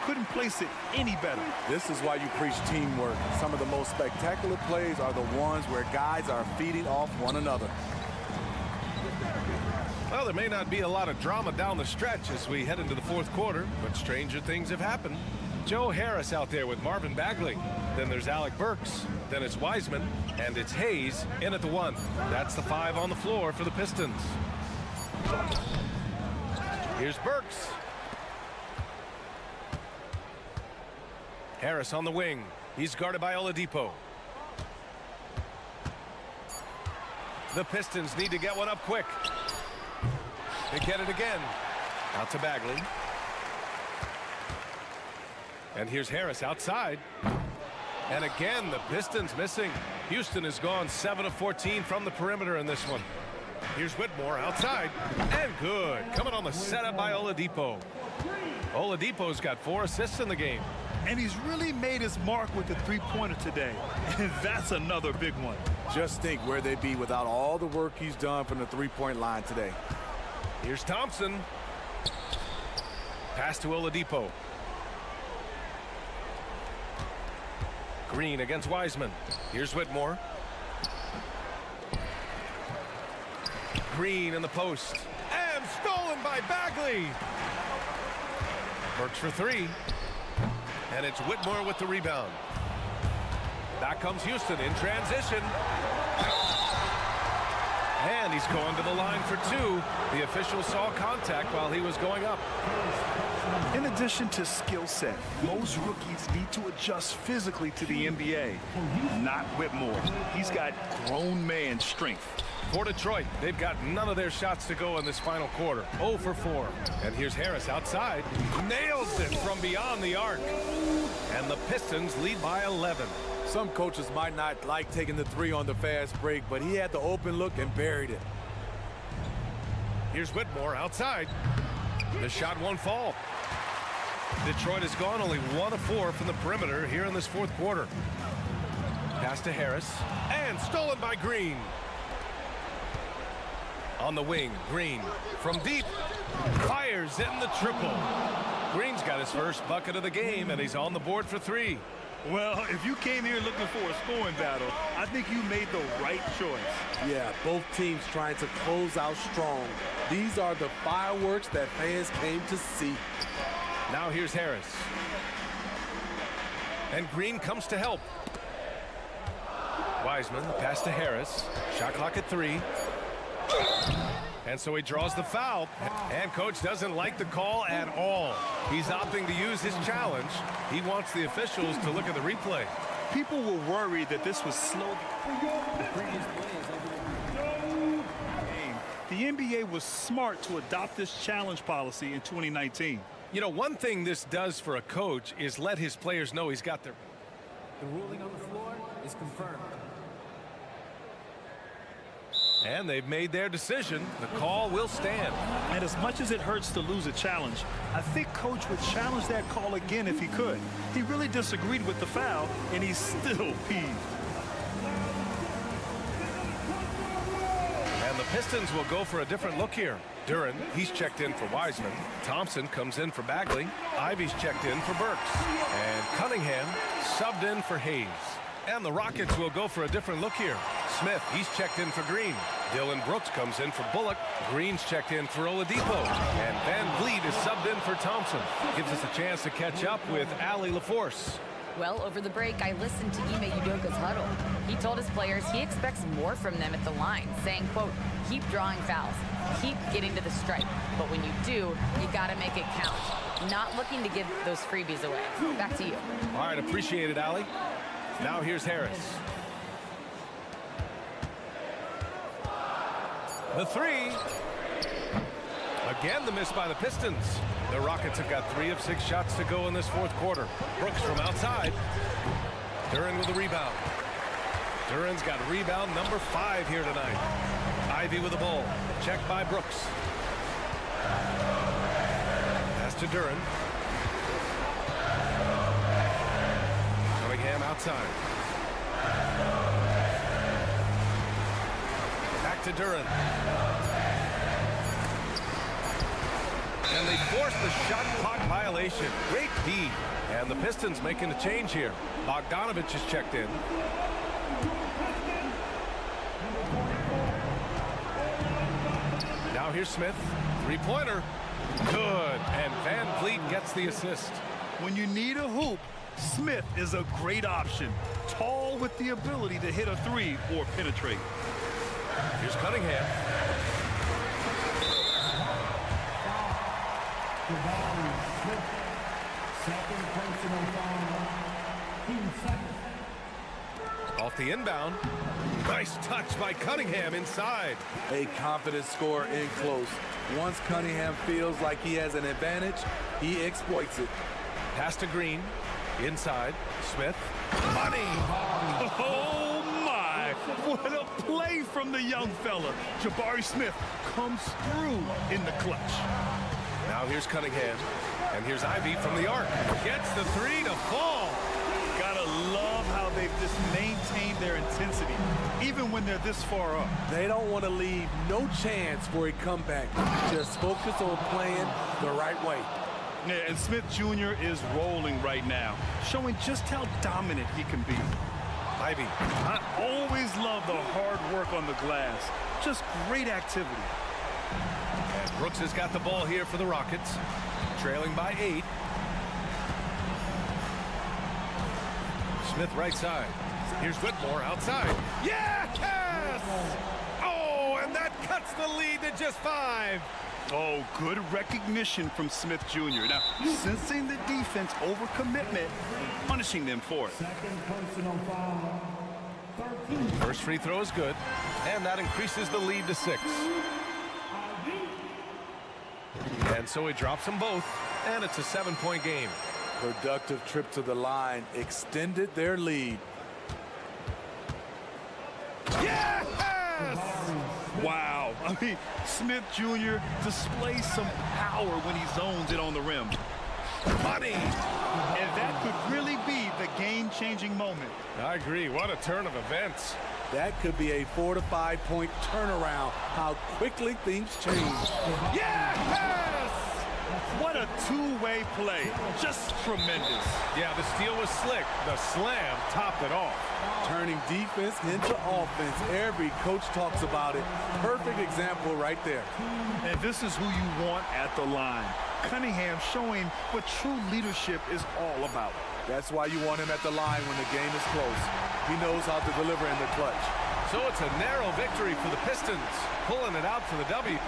Couldn't place it any better. This is why you preach teamwork. Some of the most spectacular plays are the ones where guys are feeding off one another. Well, Well, there may not be a lot of drama down the stretch as we head into the fourth quarter, but stranger things have happened. Joe Harris out there with Marvin Bagley. Then there's Alec Burks. Then it's Wiseman. And it's Hayes in at the 1. That's the 5 on the floor for the Pistons. Here's Burks. Harris on the wing. He's guarded by Oladipo. The Pistons need to get one up quick. They get it again. Out to Bagley. And here's Harris outside. And again, the Pistons missing. Houston has gone 7 of 14 from the perimeter in this one. Here's Whitmore outside. And good. Coming on the setup by Oladipo. Oladipo's got 4 assists in the game. And he's really made his mark with the three-pointer today. And that's another big one. Just think where they'd be without all the work he's done from the three-point line today. Here's Thompson. Pass to Oladipo. Green against Wiseman. Here's Whitmore. Green in the post. And stolen by Bagley. Works for 3. And it's Whitmore with the rebound. Back comes Houston in transition. And he's going to the line for 2. The official saw contact while he was going up. In addition to skill set, most rookies need to adjust physically to the NBA. Not Whitmore. He's got grown man strength. For Detroit, they've got none of their shots to go in this final quarter. 0 for 4. And here's Harris outside. Nails it from beyond the arc. And the Pistons lead by 11. Some coaches might not like taking the 3 on the fast break, but he had the open look and buried it. Here's Whitmore outside. The shot won't fall. Detroit has gone only 1 of 4 from the perimeter here in this fourth quarter. Pass to Harris. And stolen by Green. On the wing, Green from deep. Fires in the triple. Green's got his first bucket of the game, and he's on the board for 3. Well, if you came here looking for a scoring battle, I think you made the right choice. Yeah, both teams trying to close out strong. These are the fireworks that fans came to see. Now here's Harris. And Green comes to help. Wiseman, pass to Harris. Shot clock at 3. And so he draws the foul. And coach doesn't like the call at all. He's opting to use his challenge. He wants the officials to look at the replay. People were worried that this was slow. The NBA was smart to adopt this challenge policy in 2019. You know, one thing this does for a coach is let his players know he's got their... The ruling on the floor is confirmed. And they've made their decision. The call will stand. And as much as it hurts to lose a challenge, I think coach would challenge that call again if he could. He really disagreed with the foul, and he's still peeved. And the Pistons will go for a different look here. Duren, he's checked in for Wiseman. Thompson comes in for Bagley. Ivy's checked in for Burks. And Cunningham subbed in for Hayes. And the Rockets will go for a different look here. Smith, he's checked in for Green. Dylan Brooks comes in for Bullock. Green's checked in for Oladipo. And Van Vliet is subbed in for Thompson. Gives us a chance to catch up with Allie LaForce. Well, over the break, I listened to Ime Udoka's huddle. He told his players he expects more from them at the line, saying, quote, keep drawing fouls, keep getting to the stripe. But when you do, you got to make it count. Not looking to give those freebies away. Back to you. All right, appreciate it, Allie. Now here's Harris. The 3. Again, the miss by the Pistons. The Rockets have got 3 of 6 shots to go in this fourth quarter. Brooks from outside. Duren with a rebound. Duren's got rebound number 5 here tonight. Ivy with the ball. Checked by Brooks. Pass to Duren. Cunningham outside. Back to Duren. And they force the shot clock violation. Great D. And the Pistons making a change here. Bogdanovich is checked in. Now Now here's Smith. Three-pointer. Good. And Van Vliet gets the assist. When you need a hoop, Smith is a great option. Tall with the ability to hit a three or penetrate. Here's Cunningham. Second personal foul. 2 seconds. Off the inbound. Nice touch by Cunningham inside. A confident scorer in close. Once Cunningham feels like he has an advantage, he exploits it. Pass to Green. Inside. Smith. Money. Oh, my. What a play from the young fella. Jabari Smith comes through in the clutch. Now here's Cunningham. And here's Ivy from the arc. Gets the three to fall. Gotta love how they've just maintained their intensity, even when they're this far up. They don't want to leave no chance for a comeback. Just focus on playing the right way. Yeah, and Smith Jr. is rolling right now, showing just how dominant he can be. Ivy. I always love the hard work on the glass. Just great activity. And Brooks has got the ball here for the Rockets, trailing by 8. Smith right side. Here's Whitmore outside. Yes! Oh, and that cuts the lead to just 5. Oh, good recognition from Smith Jr. Now, sensing the defense overcommitment, punishing them for it. Second personal foul. 13. First free throw is good, and that increases the lead to 6. And so he drops them both, and it's a 7-point game. Productive trip to the line extended their lead. Yes! Wow. I mean, Smith Jr. displays some power when he zones it on the rim. Money! And that could really be the game-changing moment. I agree. What a turn of events. That could be a 4 to 5 point turnaround. How quickly things change. Yes! What a two-way play. Just tremendous. Yeah, the steal was slick. The slam topped it off. Turning defense into offense. Every coach talks about it. Perfect example right there. And this is who you want at the line. Cunningham showing what true leadership is all about. That's why you want him at the line when the game is close. He knows how to deliver in the clutch. So it's a narrow victory for the Pistons, pulling it out to the W.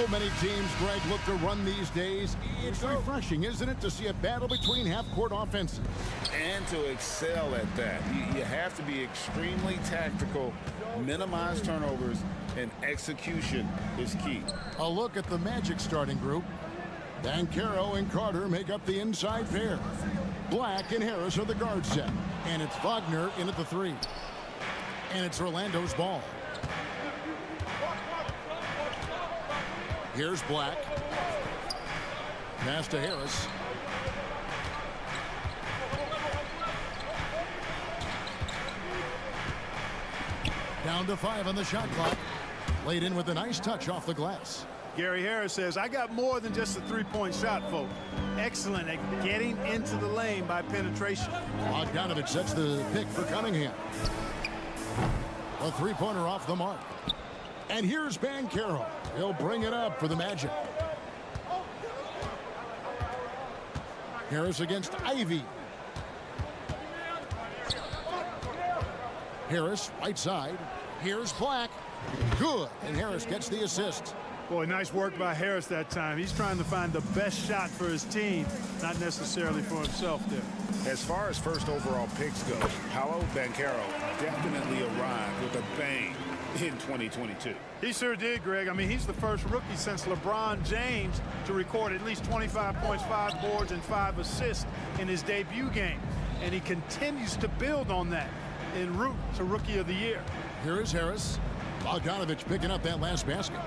So many teams, Greg, look to run these days. It's refreshing, isn't it, to see a battle between half-court offenses? And to excel at that. You have to be extremely tactical, minimize turnovers, and execution is key. A look at the Magic starting group. Banchero and Carter make up the inside pair. Black and Harris are the guard set. And it's Wagner in at the 3. And it's Orlando's ball. Here's Black. Pass to Harris. Down to 5 on the shot clock. Laid in with a nice touch off the glass. Gary Harris says, I got more than just a three-point shot, folks. Excellent at getting into the lane by penetration. Bogdanovich sets the pick for Cunningham. A three-pointer off the mark. And here's Banchero. He'll bring it up for the Magic. Harris against Ivy. Harris, right side. Here's Black. Good. And Harris gets the assist. Boy, nice work by Harris that time. He's trying to find the best shot for his team, not necessarily for himself there. As far as first overall picks go, Paolo Banchero definitely arrived with a bang in 2022. He sure did, Greg. I mean, he's the first rookie since LeBron James to record at least 25 points, 5 boards, and 5 assists in his debut game. And he continues to build on that en route to Rookie of the Year. Here is Harris. Bogdanovich picking up that last basket.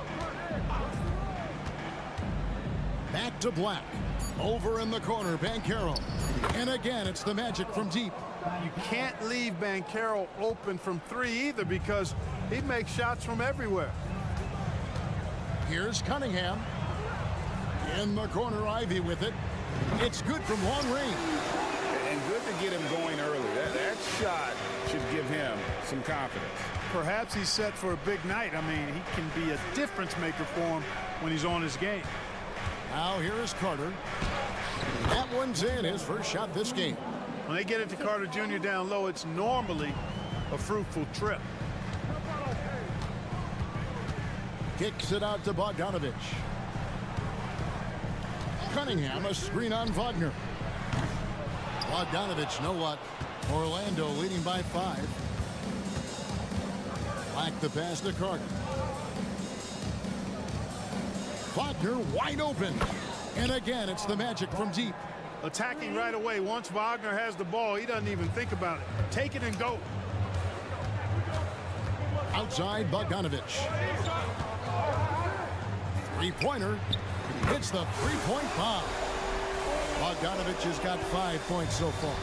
Back to Black. Over in the corner, Banchero. And again, it's the Magic from deep. You can't leave Banchero open from 3 either because he makes shots from everywhere. Here's Cunningham. In the corner, Ivy with it. It's good from long range. And good to get him going early. That shot should give him some confidence. Perhaps he's set for a big night. I mean, he can be a difference maker for him when he's on his game. Now here is Carter. That one's in, his first shot this game. When they get it to Carter Jr. down low, it's normally a fruitful trip. Kicks it out to Bogdanovich. Cunningham, a screen on Wagner. Bogdanovich, no luck. Orlando leading by 5. Black the pass to Carter. Wagner wide open. And again, it's the Magic from deep. Attacking right away. Once Wagner has the ball, he doesn't even think about it. Take it and go. Outside, Bogdanovich. Three-pointer. Hits the three-point bomb. Bogdanovich has got 5 points so far.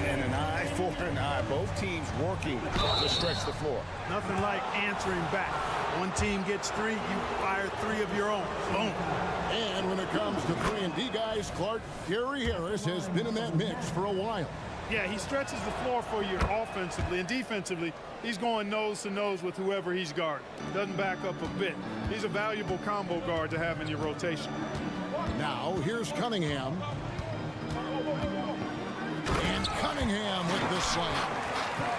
And an eye for an eye. Both teams working to stretch the floor. Nothing like answering back. One team gets 3, you fire 3 of your own. Boom. And when it comes to 3-and-D guys, Clark, Gary Harris has been in that mix for a while. Yeah, he stretches the floor for you offensively and defensively. He's going nose to nose with whoever he's guarding. Doesn't back up a bit. He's a valuable combo guard to have in your rotation. Now, here's Cunningham. And Cunningham with the slam.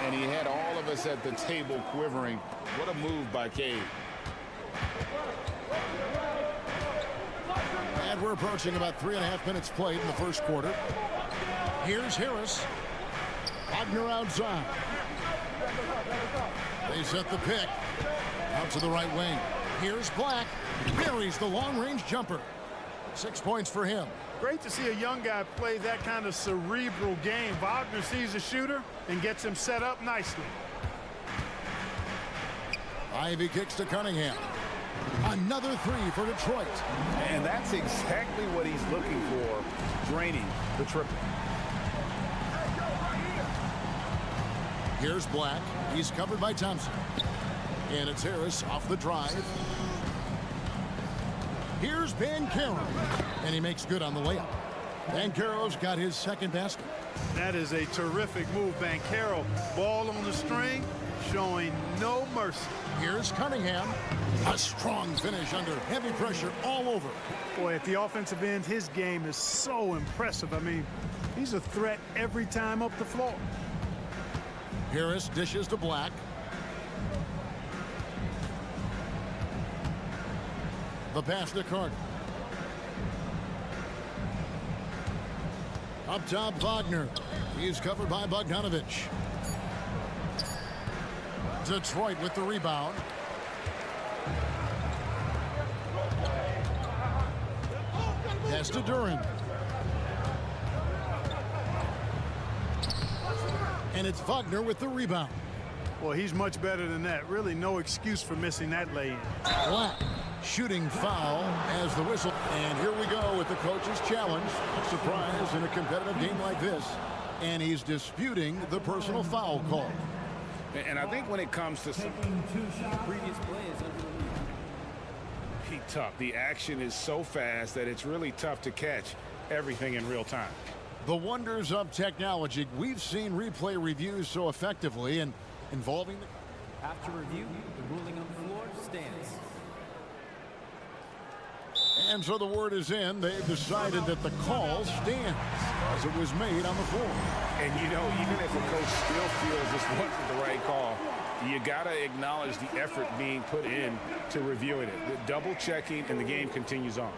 And he had all of us at the table quivering. What a move by Cade. And we're approaching about 3.5 minutes played in the first quarter. Here's Harris. Wagner outside. They set the pick. Out to the right wing. Here's Black. Buries the long-range jumper. 6 points for him. Great to see a young guy play that kind of cerebral game. Wagner sees a shooter and gets him set up nicely. Ivy kicks to Cunningham. Another 3 for Detroit. And that's exactly what he's looking for, draining the triple. Here's Black. He's covered by Thompson. And it's Harris off the drive. Here's Banchero. And he makes good on the layup. Banchero's got his second basket. That is a terrific move, Banchero. Ball on the string, showing no mercy. Here's Cunningham. A strong finish under heavy pressure all over. Boy, at the offensive end, his game is so impressive. I mean, he's a threat every time up the floor. Harris dishes to Black. The pass to Carter. Up top, Wagner. He's covered by Bogdanovich. Detroit with the rebound. Pass to Duran. And it's Wagner with the rebound. Well, he's much better than that. Really no excuse for missing that lay-in. Black shooting foul as the whistle. And here we go with the coach's challenge. Surprise in a competitive game like this. And he's disputing the personal foul call. And I think when it comes to some Previous play is under review. tough. The action is so fast that it's really tough to catch everything in real time. The wonders of technology. We've seen replay reviews so effectively and involving the... After review, the ruling on the floor stands. And so the word is in. They've decided that the call stands as it was made on the floor. And, you know, even if a coach still feels this wasn't the right call, you got to acknowledge the effort being put in to reviewing it. The double checking, and the game continues on.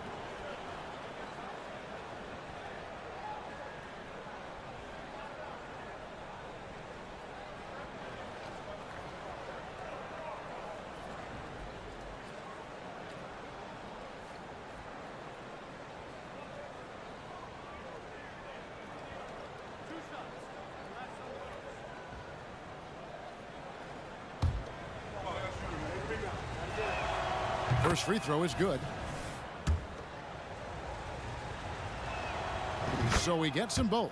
First free throw is good. So he gets them both.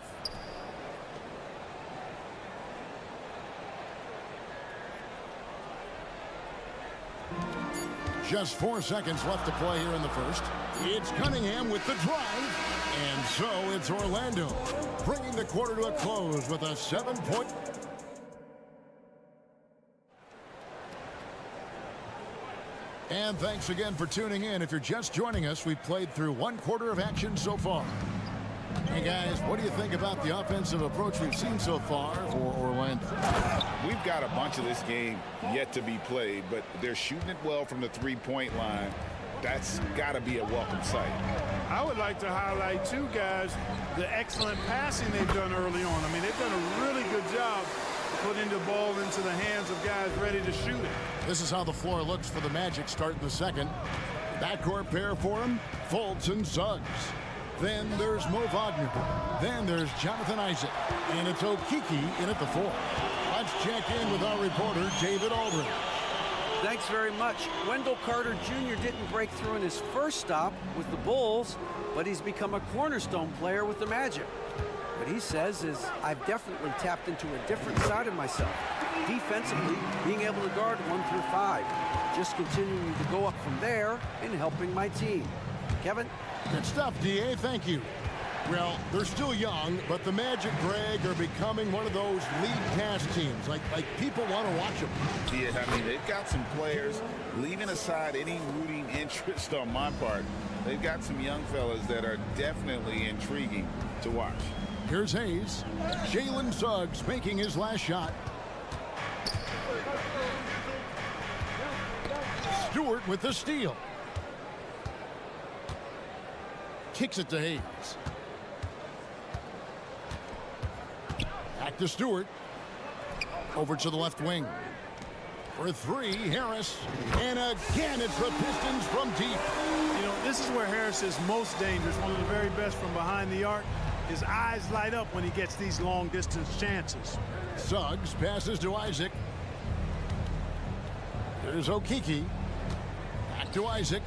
Just 4 seconds left to play here in the first. It's Cunningham with the drive. And so it's Orlando bringing the quarter to a close with a 7-point. And thanks again for tuning in. If you're just joining us, we've played through 1 quarter of action so far. Hey guys, what do you think about the offensive approach we've seen so far for Orlando? We've got a bunch of this game yet to be played, but they're shooting it well from the three-point line. That's got to be a welcome sight. I would like to highlight, too, guys, the excellent passing they've done early on. I mean, they've done a really good job putting the ball into the hands of guys ready to shoot it. This is how the floor looks for the Magic starting the second. Backcourt pair for him, Fultz and Suggs. Then there's Mo Wagner. Then there's Jonathan Isaac. And it's Okiki in at the 4. Let's check in with our reporter, David Aldridge. Thanks very much. Wendell Carter Jr. didn't break through in his first stop with the Bulls, but he's become a cornerstone player with the Magic. What he says is, I've definitely tapped into a different side of myself. Defensively, being able to guard 1 through 5. Just continuing to go up from there and helping my team. Kevin? Good stuff, D.A. Thank you. Well, they're still young, but the Magic, Greg, are becoming one of those league pass teams. Like people want to watch them. Yeah, I mean, they've got some players, leaving aside any rooting interest on my part, they've got some young fellas that are definitely intriguing to watch. Here's Hayes. Jalen Suggs making his last shot. Stewart with the steal. Kicks it to Hayes. Back to Stewart. Over to the left wing. For 3, Harris. And again, it's the Pistons from deep. You know, this is where Harris is most dangerous, one of the very best from behind the arc. His eyes light up when he gets these long-distance chances. Suggs passes to Isaac. There's Okiki. Back to Isaac.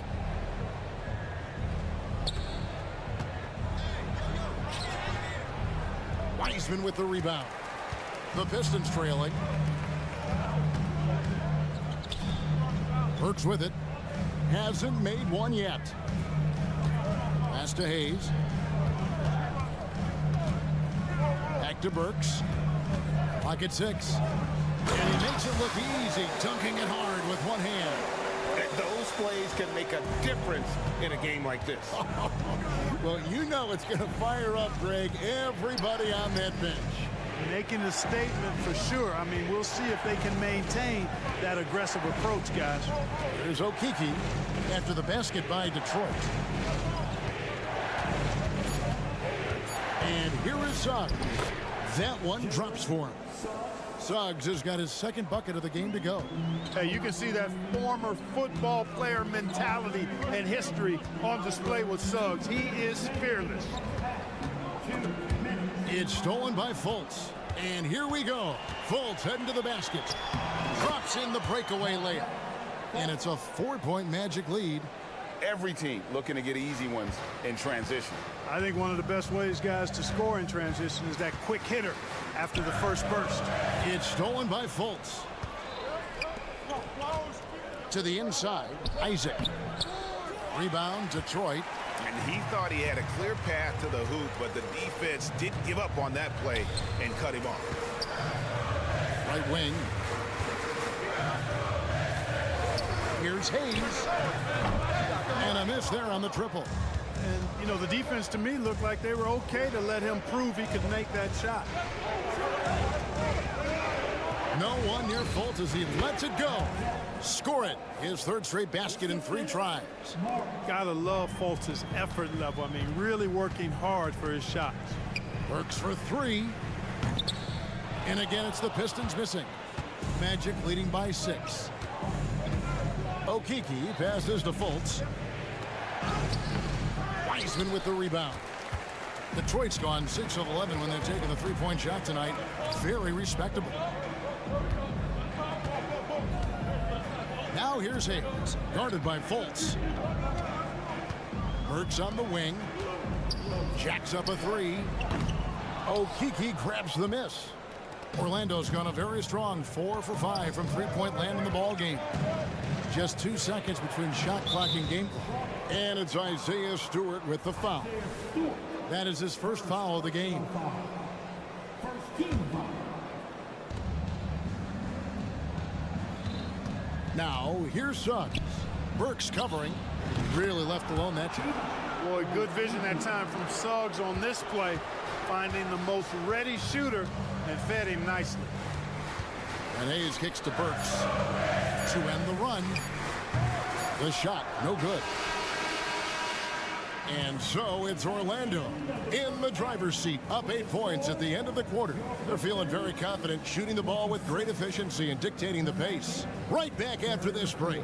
Wiseman with the rebound. The Pistons trailing. Burks with it. Hasn't made one yet. Pass to Hayes. Back to Burks. Clock at 6. And he makes it look easy, dunking it hard with one hand. Those plays can make a difference in a game like this. Well, you know it's going to fire up, Greg, everybody on that bench. Making a statement for sure. I mean, we'll see if they can maintain that aggressive approach, guys. Here's Okeke after the basket by Detroit. And here is Suggs. That one drops for him. Suggs has got his second bucket of the game to go. Hey, you can see that former football player mentality and history on display with Suggs. He is fearless. It's stolen by Fultz. And here we go. Fultz heading to the basket. Drops in the breakaway layup. And it's a 4-point Magic lead. Every team looking to get easy ones in transition. I think one of the best ways, guys, to score in transition is that quick hitter after the first burst. It's stolen by Fultz. To the inside, Isaac. Rebound, Detroit. And he thought he had a clear path to the hoop, but the defense didn't give up on that play and cut him off. Right wing. Here's Hayes. And a miss there on the triple. And, you know, the defense to me looked like they were okay to let him prove he could make that shot. No one near Fultz as he lets it go. Score it. His third straight basket in 3 tries. Gotta love Fultz's effort level. I mean, really working hard for his shots. Works for 3. And again, it's the Pistons missing. Magic leading by 6. Okeke passes to Fultz. Wiseman with the rebound. Detroit's gone 6 of 11 when they're taking the 3-point shot tonight. Very respectable. Now here's Hayes, guarded by Fultz. Burks on the wing. Jacks up a 3. Okeke grabs the miss. Orlando's gone a very strong 4 for 5 from 3-point land in the ball game. Just 2 seconds between shot clock and game clock. And it's Isaiah Stewart with the foul. That is his first foul of the game. Now, here's Suggs. Burks covering. Really left alone that time. Boy, good vision that time from Suggs on this play, finding the most ready shooter and fed him nicely. And Hayes kicks to Burks to end the run. The shot, no good. And so it's Orlando in the driver's seat, up 8 points at the end of the quarter. They're feeling very confident, shooting the ball with great efficiency and dictating the pace. Right back after this break.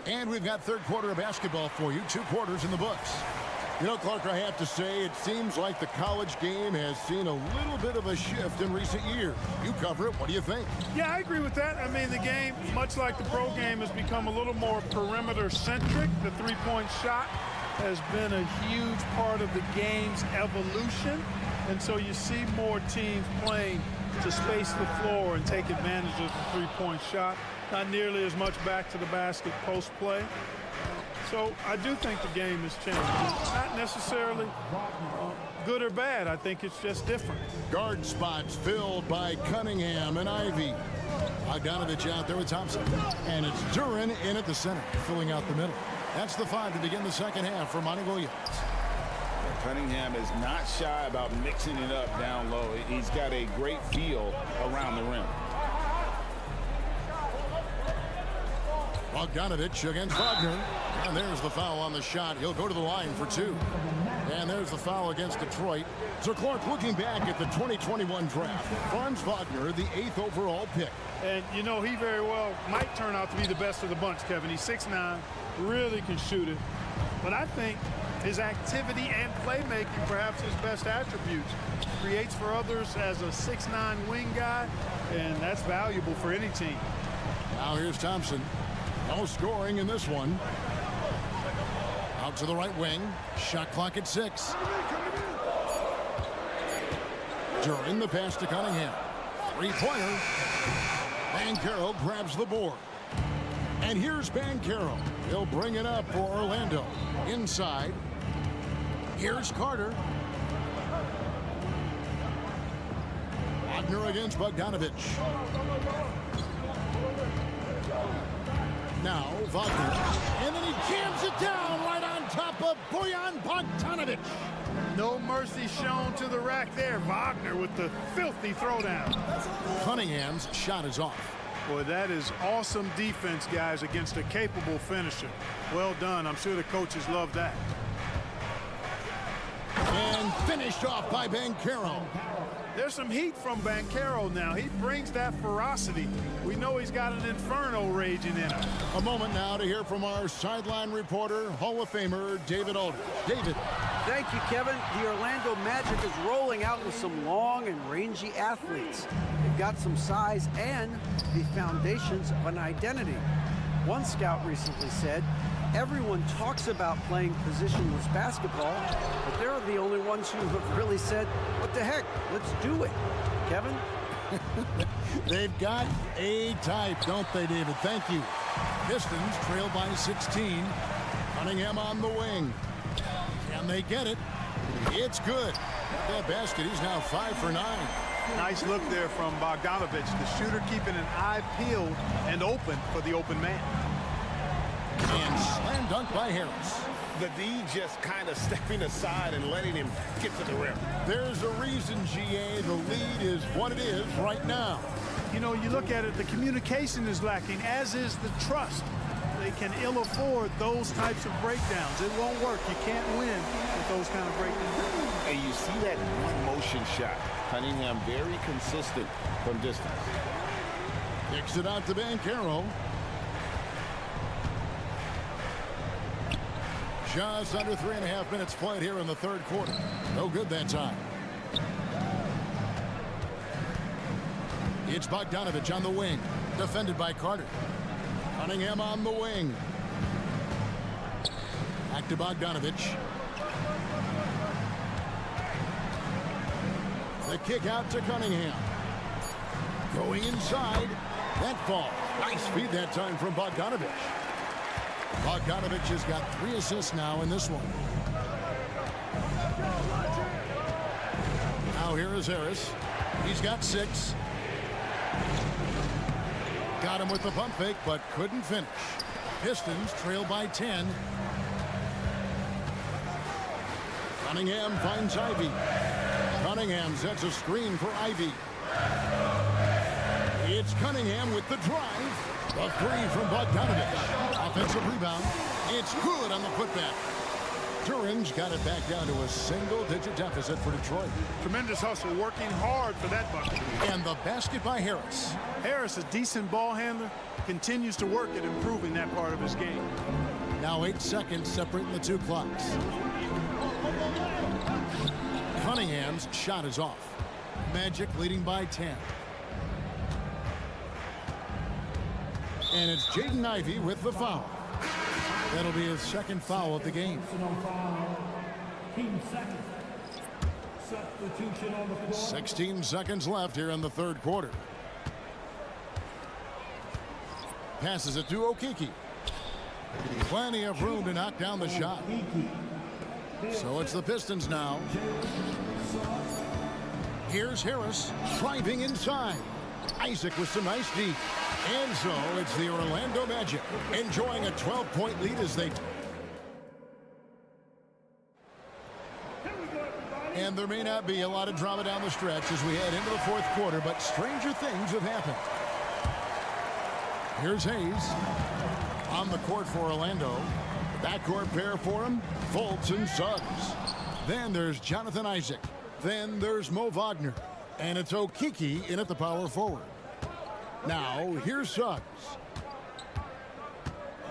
And we've got third quarter of basketball for you. 2 quarters in the books. You know, Clark, I have to say, it seems like the college game has seen a little bit of a shift in recent years. You cover it. What do you think? Yeah, I agree with that. I mean, the game, much like the pro game, has become a little more perimeter-centric. The 3-point shot has been a huge part of the game's evolution. And so you see more teams playing to space the floor and take advantage of the 3-point shot. Not nearly as much back to the basket post play. So I do think the game has changed. It's not necessarily good or bad. I think it's just different. Guard spots filled by Cunningham and Ivy. Bogdanovich out there with Thompson. And it's Duren in at the center, filling out the middle. That's the 5 to begin the second half for Monty Williams. Cunningham is not shy about mixing it up down low. He's got a great feel around the rim. Bogdanovich against Wagner. And there's the foul on the shot. He'll go to the line for 2. And there's the foul against Detroit. So Clark, looking back at the 2021 draft, Franz Wagner, the 8th overall pick. And, you know, he very well might turn out to be the best of the bunch, Kevin. He's 6'9", really can shoot it. But I think his activity and playmaking, perhaps his best attributes. Creates for others as a 6'9" wing guy, and that's valuable for any team. Now here's Thompson. No scoring in this one. Out to the right wing. Shot clock at 6. During the pass to Cunningham. 3-pointer. Banchero grabs the board. And here's Banchero. He'll bring it up for Orlando. Inside. Here's Carter. Wagner against Bogdanovich. Now Wagner, and then he jams it down right on top of Bojan Bogdanovic. No mercy shown to the rack there. Wagner with the filthy throwdown. Cunningham's shot is off. Boy, that is awesome defense, guys, against a capable finisher. Well done. I'm sure the coaches love that. And finished off by Banchero. There's some heat from Banchero now. He brings that ferocity. We know he's got an inferno raging in him. A moment now to hear from our sideline reporter, Hall of Famer David Aldridge. David. Thank you, Kevin. The Orlando Magic is rolling out with some long and rangy athletes. They've got some size and the foundations of an identity. One scout recently said, everyone talks about playing positionless basketball, but they're the only ones who have really said, what the heck, let's do it. Kevin? They've got a type, don't they, David? Thank you. Pistons trail by 16. Cunningham on the wing. Can they get it? It's good. That basket, he's now 5 for 9. Nice look there from Bogdanovich, the shooter keeping an eye peeled and open for the open man. And slam dunk by Harris. The D just kind of stepping aside and letting him get to the rim. There's a reason, GA, the lead is what it is right now. You know, you look at it, the communication is lacking, as is the trust. They can ill afford those types of breakdowns. It won't work. You can't win with those kind of breakdowns. And you see that one motion shot. Cunningham very consistent from distance. Kicks it out to Banchero. Just under 3.5 minutes played here in the third quarter. No good that time. It's Bogdanovich on the wing. Defended by Carter. Cunningham on the wing. Back to Bogdanovich. The kick out to Cunningham. Going inside. That fall. Nice feed that time from Bogdanovich. Bogdanovich has got 3 assists now in this one. Now here is Harris. He's got 6. Got him with the pump fake, but couldn't finish. Pistons trail by 10. Cunningham finds Ivy. Cunningham sets a screen for Ivy. It's Cunningham with the drive. A 3 from Bogdanovich. Offensive rebound. It's good on the putback. Turin's got it back down to a single-digit deficit for Detroit. Tremendous hustle, working hard for that bucket. And the basket by Harris. Harris, a decent ball handler, continues to work at improving that part of his game. Now 8 seconds separating the 2 clocks. Cunningham's shot is off. Magic leading by 10. And it's Jaden Ivey with the foul. That'll be his second foul of the game. Team second. Substitution on the floor. 16 seconds left here in the third quarter. Passes it to Okeke. Plenty of room to knock down the shot. So it's the Pistons now. Here's Harris driving inside. Isaac with some nice deep. And so it's the Orlando Magic enjoying a 12-point lead as they... And there may not be a lot of drama down the stretch as we head into the fourth quarter, but stranger things have happened. Here's Hayes on the court for Orlando. Backcourt pair for him, Fultz and Suggs. Then there's Jonathan Isaac. Then there's Mo Wagner. And it's Okeke in at the power forward. Now, here's Suggs.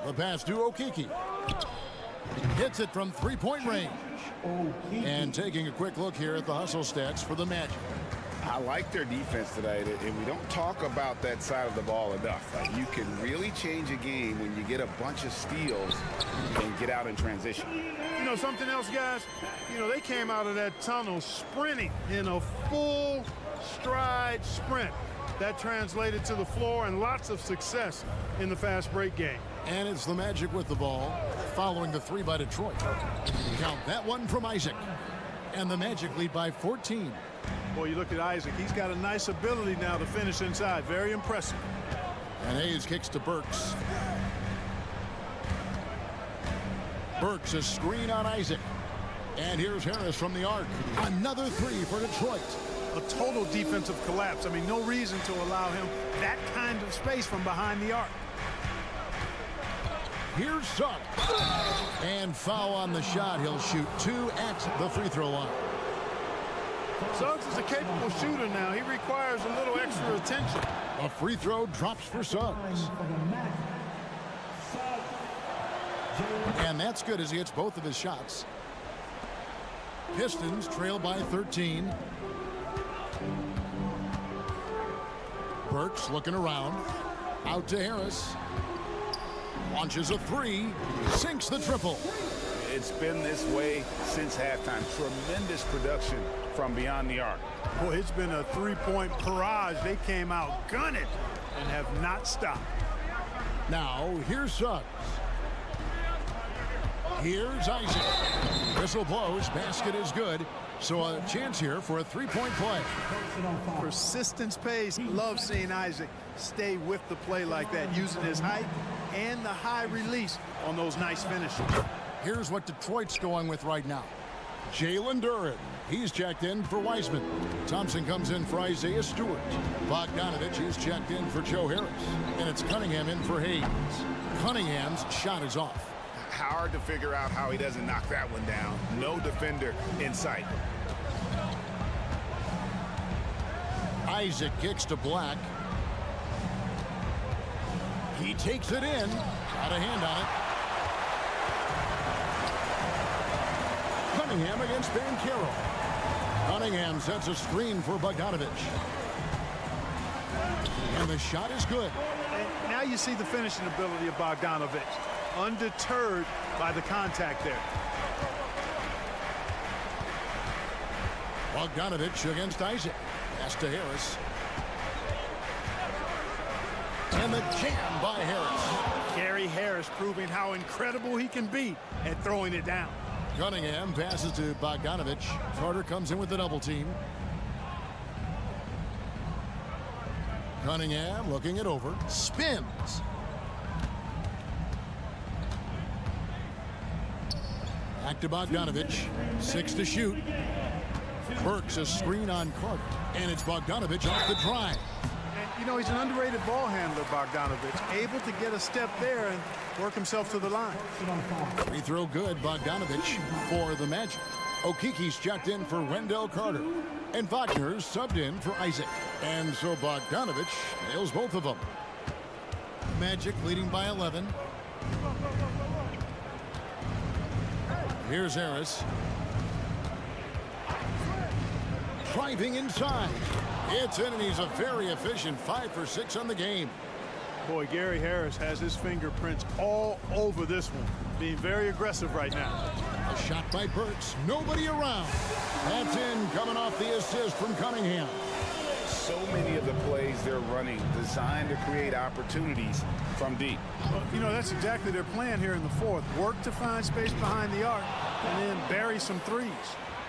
The pass to Okeke. Hits it from three-point range. And taking a quick look here at the hustle stats for the Magic. I like their defense tonight, and we don't talk about that side of the ball enough. Like, you can really change a game when you get a bunch of steals and get out in transition. You know something else, guys? You know, they came out of that tunnel sprinting in a full stride sprint. That translated to the floor and lots of success in the fast break game. And it's the Magic with the ball following the 3 by Detroit. Count that one from Isaac. And the Magic lead by 14. Boy, you look at Isaac. He's got a nice ability now to finish inside. Very impressive. And Hayes kicks to Burks. Burks a screen on Isaac. And here's Harris from the arc. Another three for Detroit. A total defensive collapse. I mean, no reason to allow him that kind of space from behind the arc. Here's Suggs. And foul on the shot. He'll shoot 2 at the free throw line. Suggs is a capable shooter now. He requires a little extra attention. A free throw drops for Suggs. And that's good as he hits both of his shots. Pistons trail by 13. Burks looking around. Out to Harris. Launches a three. Sinks the triple. It's been this way since halftime. Tremendous production from beyond the arc. Boy, it's been a three-point barrage. They came out gunning and have not stopped. Now, here's Suggs. Here's Isaac. Whistle blows. Basket is good. So a chance here for a three-point play. Persistence pays. Love seeing Isaac stay with the play like that, using his height and the high release on those nice finishes. Here's what Detroit's going with right now. Jalen Duren. He's checked in for Wiseman. Thompson comes in for Isaiah Stewart. Bogdanovich is checked in for Joe Harris. And it's Cunningham in for Hayes. Cunningham's shot is off. Hard to figure out how he doesn't knock that one down. No defender in sight. Isaac kicks to Black. He takes it in. Got a hand on it. Cunningham against Banchero. Cunningham sets a screen for Bogdanovich. And the shot is good. And now you see the finishing ability of Bogdanovich. Undeterred by the contact there. Bogdanovich against Isaac. Pass to Harris. And the jam by Harris. Gary Harris proving how incredible he can be at throwing it down. Cunningham passes to Bogdanovich. Carter comes in with the double team. Cunningham looking it over. Spins. Back to Bogdanovich. 6 to shoot. Burks a screen on Carter. And it's Bogdanovich off the drive. And, you know, he's an underrated ball handler, Bogdanovich. Able to get a step there and work himself to the line. Free throw good, Bogdanovich for the Magic. Okiki's checked in for Wendell Carter. And Wagner's subbed in for Isaac. And so Bogdanovich nails both of them. Magic leading by 11. Here's Harris. Driving inside. It's in, and he's a very efficient 5 for 6 on the game. Boy, Gary Harris has his fingerprints all over this one. Being very aggressive right now. A shot by Burks. Nobody around. That's in, coming off the assist from Cunningham. So many of the plays they're running designed to create opportunities from deep. Well, you know, that's exactly their plan here in the fourth. Work to find space behind the arc and then bury some threes.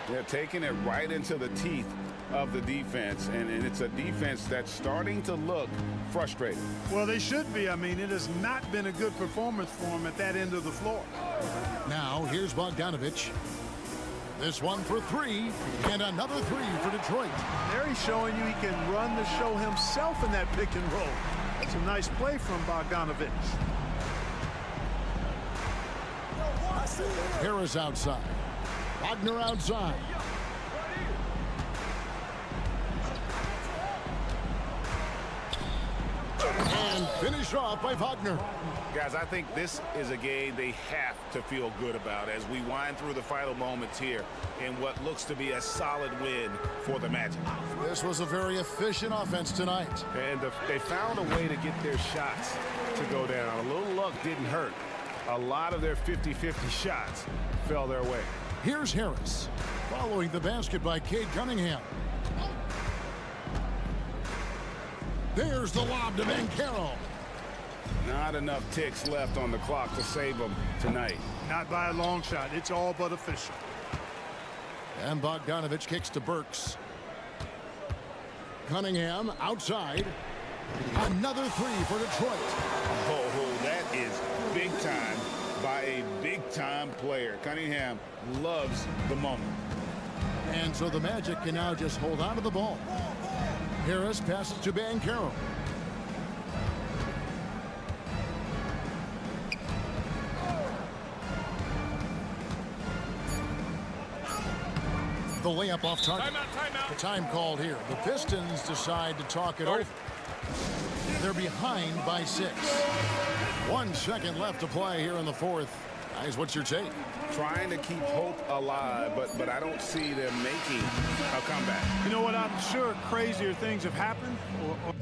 They're taking it right into the teeth of the defense, and it's a defense that's starting to look frustrated. Well, they should be. I mean, it has not been a good performance for them at that end of the floor. Now, here's Bogdanovich. This one for 3, and another 3 for Detroit. There he's showing you he can run the show himself in that pick and roll. That's a nice play from Bogdanovich. Harris outside. Wagner outside. And finished off by Wagner. Guys, I think this is a game they have to feel good about as we wind through the final moments here in what looks to be a solid win for the Magic. This was a very efficient offense tonight. And they found a way to get their shots to go down. A little luck didn't hurt. A lot of their 50-50 shots fell their way. Here's Harris. Following the basket by Cade Cunningham. There's the lob to Banchero. Not enough ticks left on the clock to save them tonight. Not by a long shot. It's all but official. And Bogdanovich kicks to Burks. Cunningham outside. Another three for Detroit. Oh, that is big time by a big-time player. Cunningham loves the moment. And so the Magic can now just hold on to the ball. Harris passes to Banchero. The layup off target. Timeout. The time called here. The Pistons decide to talk it over. They're behind by 6. 1 second left to play here in the fourth. Guys, what's your take? Trying to keep hope alive, but I don't see them making a comeback. You know what? I'm sure crazier things have happened. Or